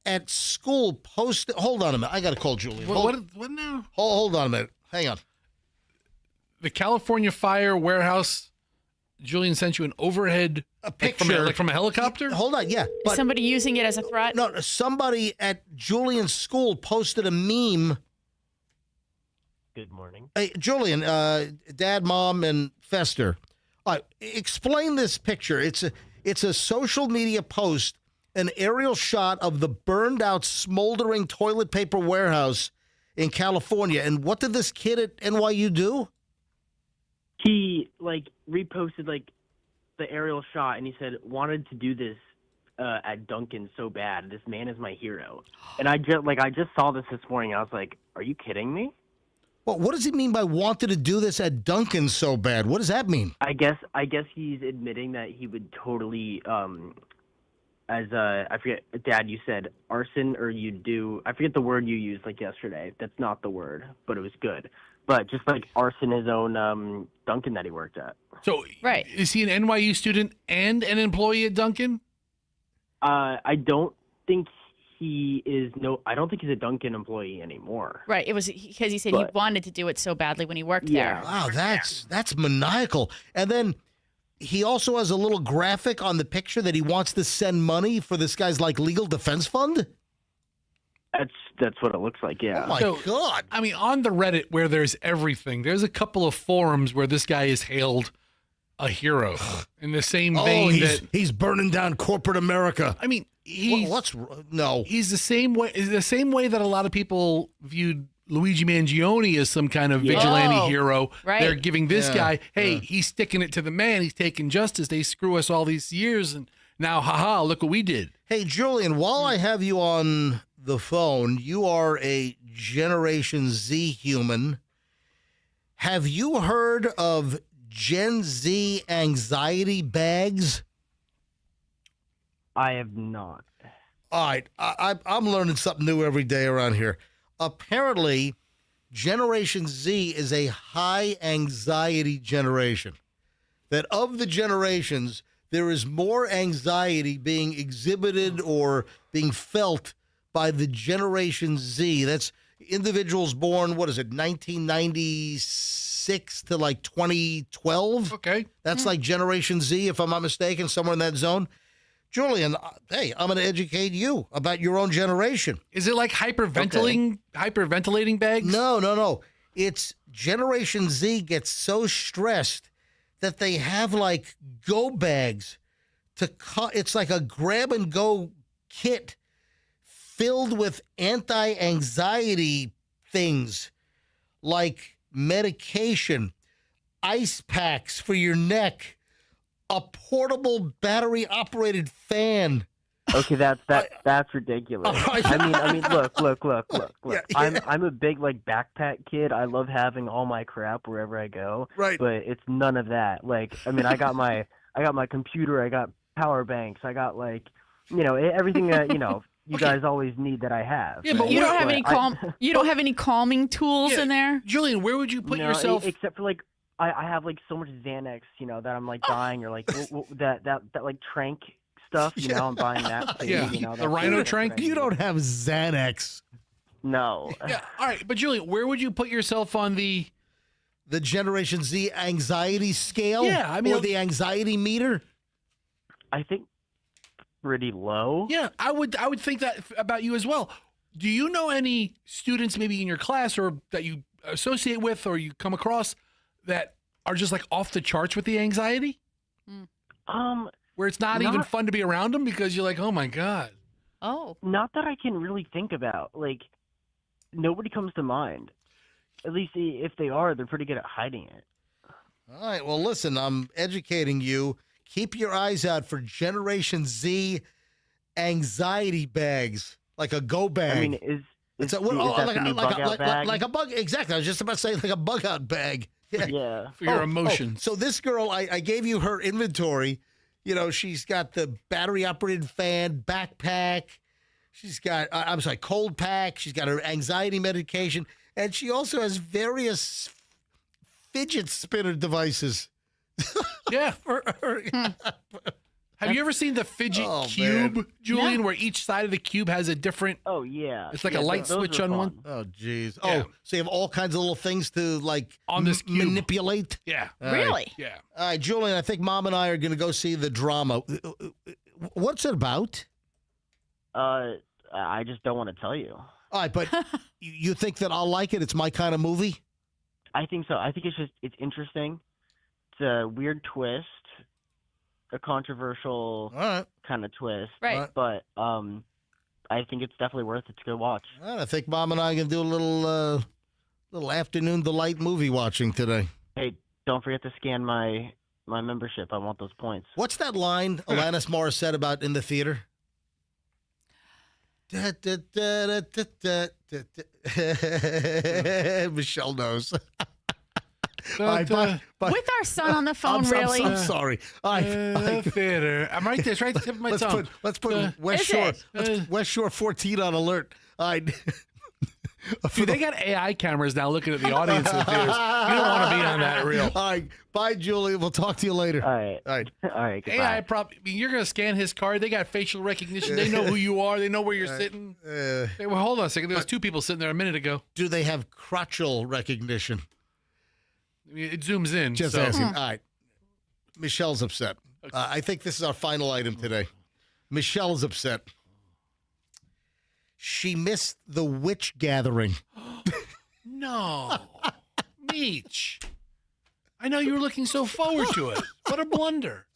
at school posted. Hold on a minute. I got to call Julian. What now? Hold on a minute. Hang on. The California Fire warehouse. Julian sent you an overhead picture, like from a helicopter. Hold on, yeah. Is somebody using it as a threat? No, somebody at Julian's school posted a meme. Good morning. Hey, Julian, Dad, Mom, and Fester. All right, explain this picture. It's a social media post, an aerial shot of the burned out, smoldering toilet paper warehouse in California. And what did this kid at NYU do? He reposted the aerial shot, and he said wanted to do this at Dunkin' so bad. This man is my hero. And I just saw this morning. I was like, are you kidding me? Well, what does he mean by wanted to do this at Dunkin' so bad? What does that mean? I guess he's admitting that he would totally, I forget, Dad, you said arson, or you do, I forget the word you used yesterday. That's not the word, but it was good. But just arson his own Dunkin' that he worked at. So is he an NYU student and an employee at Dunkin'? I don't think he is. I don't think he's a Dunkin' employee anymore. Right. It was because he said he wanted to do it so badly when he worked there. Wow, that's maniacal. And then he also has a little graphic on the picture that he wants to send money for this guy's legal defense fund. That's what it looks like. Yeah. Oh my God! I mean, on the Reddit where there's everything, there's a couple of forums where this guy is hailed a hero in the same vein that he's burning down corporate America. I mean, he's he's the same way. Is the same way that a lot of people viewed Luigi Mangione as some kind of vigilante hero. Right. They're giving this guy, hey, he's sticking it to the man. He's taking justice. They screw us all these years, and now, haha, look what we did. Hey, Julian, while I have you on the phone, you are a Generation Z human. Have you heard of Gen Z anxiety bags? I have not. All right, I'm learning something new every day around here. Apparently, Generation Z is a high anxiety generation. That of the generations, there is more anxiety being exhibited or being felt by the Generation Z. That's individuals born, 1996 to like 2012? Okay. That's like Generation Z, if I'm not mistaken, somewhere in that zone. Julian, hey, I'm going to educate you about your own generation. Is it like hyperventilating bags? No. It's Generation Z gets so stressed that they have like go bags it's like a grab and go kit filled with anti-anxiety things like medication, ice packs for your neck, a portable battery-operated fan. Okay, that's ridiculous. I mean, look. Yeah. I'm a big like backpack kid. I love having all my crap wherever I go. Right. But it's none of that. Like, I mean, I got my computer. I got power banks. I got everything that you guys always need that I have. Yeah, but you don't have any you don't have any calming tools in there? Julian, where would you put yourself? Except for like I have like so much Xanax, that I'm like dying, or like that like trank stuff, I'm buying that. Yeah, the Rhino trank. You don't have Xanax. No. Yeah, all right, but Julian, where would you put yourself on the Generation Z anxiety scale? Yeah, I mean, or the anxiety meter. I think pretty low. Yeah, I would think that about you as well. Do you know any students maybe in your class or that you associate with or you come across that are just like off the charts with the anxiety? Where it's not even fun to be around them because you're like, oh my God. Oh. Not that I can really think about. Like, nobody comes to mind. At least if they are, they're pretty good at hiding it. All right, well, listen, I'm educating you. Keep your eyes out for Generation Z anxiety bags, like a go bag. I mean, is that the new bug out bag? Like a bug, exactly. I was just about to say like a bug out bag. Yeah. For your emotions. So this girl, I gave you her inventory. She's got the battery-operated fan, backpack. She's got, cold pack. She's got her anxiety medication. And she also has various fidget spinner devices. Yeah. Have you ever seen the fidget cube, Julian, where each side of the cube has a different... Oh, yeah. It's like a light switch on one. Oh, geez. Yeah. Oh, so you have all kinds of little things to, like, on this cube. Manipulate? Yeah. All really? Right. Yeah. All right, Julian, I think Mom and I are going to go see the drama. What's it about? I just don't want to tell you. All right, but you think that I'll like it? It's my kind of movie? I think so. I think it's interesting. It's a weird twist, a controversial kind of twist. Right. But I think it's definitely worth it to go watch. All right, I think Mom and I can do a little afternoon delight movie watching today. Hey, don't forget to scan my membership. I want those points. What's that line Alanis Morissette about in the theater? Michelle knows. With our son on the phone, really? I'm sorry. Theater. I'm right there. It's right at the tip of my tongue. Let's put West Shore. West Shore 14 on alert. All right. Dude, they got AI cameras now looking at the audience in the theaters. You don't want to be on that reel. All right. Bye, Julie. We'll talk to you later. All right. All right. All right. Goodbye. AI you're going to scan his card. They got facial recognition. They know who you are. They know where you're sitting. Hey, well, hold on a second. There was two people sitting there a minute ago. Do they have crotchal recognition? I mean, it zooms in. Just asking. All right. Michelle's upset. I think this is our final item today. Michelle's upset. she missed the witch gathering. No. Meech. I know you were looking so forward to it. What a blunder.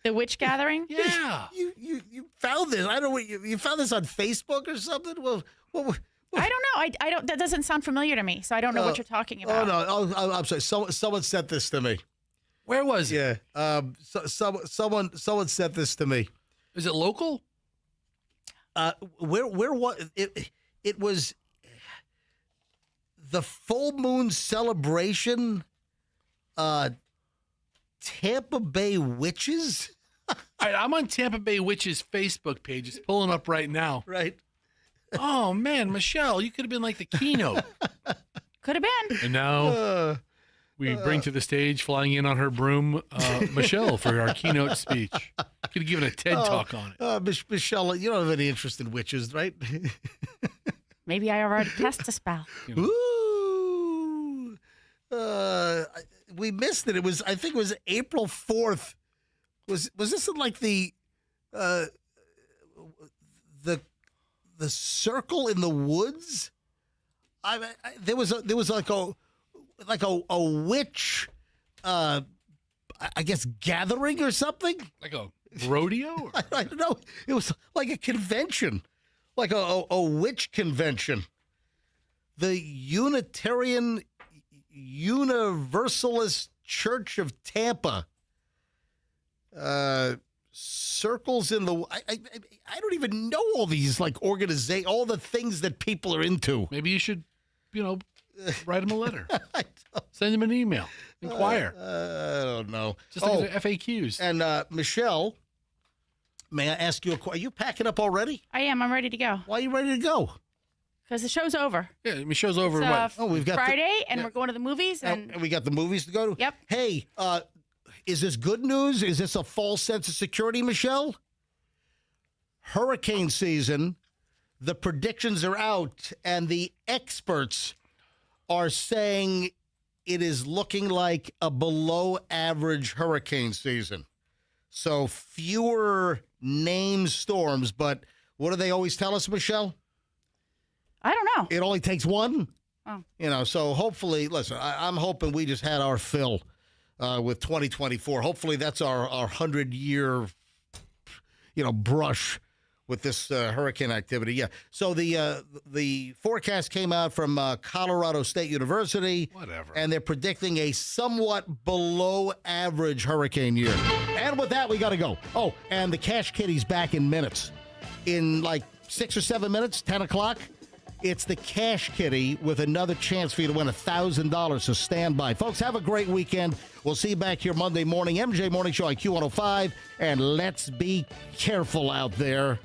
The witch gathering? Yeah. You found this. I don't know. You found this on Facebook or something? Well, I don't know. I don't. That doesn't sound familiar to me, so I don't know what you're talking about. Oh no! I'm sorry. Someone sent this to me. Where was it? Yeah. Someone sent this to me. Is it local? Where was it? It was the full moon celebration. Tampa Bay Witches. All right, I'm on Tampa Bay Witches Facebook page. It's pulling up right now. Right. Oh man, Michelle, you could have been like the keynote. Could have been. And now we bring to the stage, flying in on her broom, Michelle for our keynote speech. Could have given a TED talk on it. Michelle, you don't have any interest in witches, right? Maybe I already cast a spell. Ooh. We missed it. I think it was April 4th. Was this in like the circle in the woods? There was like a witch, I guess, gathering or something. Like a rodeo? I don't know. It was like a convention, like a witch convention. The Unitarian Universalist Church of Tampa. Circles in the. I don't even know all these like all the things that people are into. Maybe you should, write them a letter. Send them an email. Inquire. I don't know. Just like the FAQs. And Michelle, may I ask you a question? Are you packing up already? I am. I'm ready to go. Why are you ready to go? Because the show's over. Yeah, the show's over. It's, what? We've got Friday, and we're going to the movies. And we got the movies to go to? Yep. Hey, is this good news? Is this a false sense of security, Michelle? Hurricane season, the predictions are out, and the experts are saying it is looking like a below-average hurricane season. So fewer named storms, but what do they always tell us, Michelle? I don't know. It only takes one? Oh. So hopefully, listen, I'm hoping we just had our fill with 2024. Hopefully that's our 100-year, brush with this hurricane activity. Yeah. So the forecast came out from Colorado State University. Whatever. And they're predicting a somewhat below average hurricane year. And with that, we got to go. Oh, and the Cash Kitty's back in minutes. In like 6 or 7 minutes, 10 o'clock. It's the Cash Kitty with another chance for you to win $1,000. So stand by. Folks, have a great weekend. We'll see you back here Monday morning. MJ Morning Show on Q105. And let's be careful out there.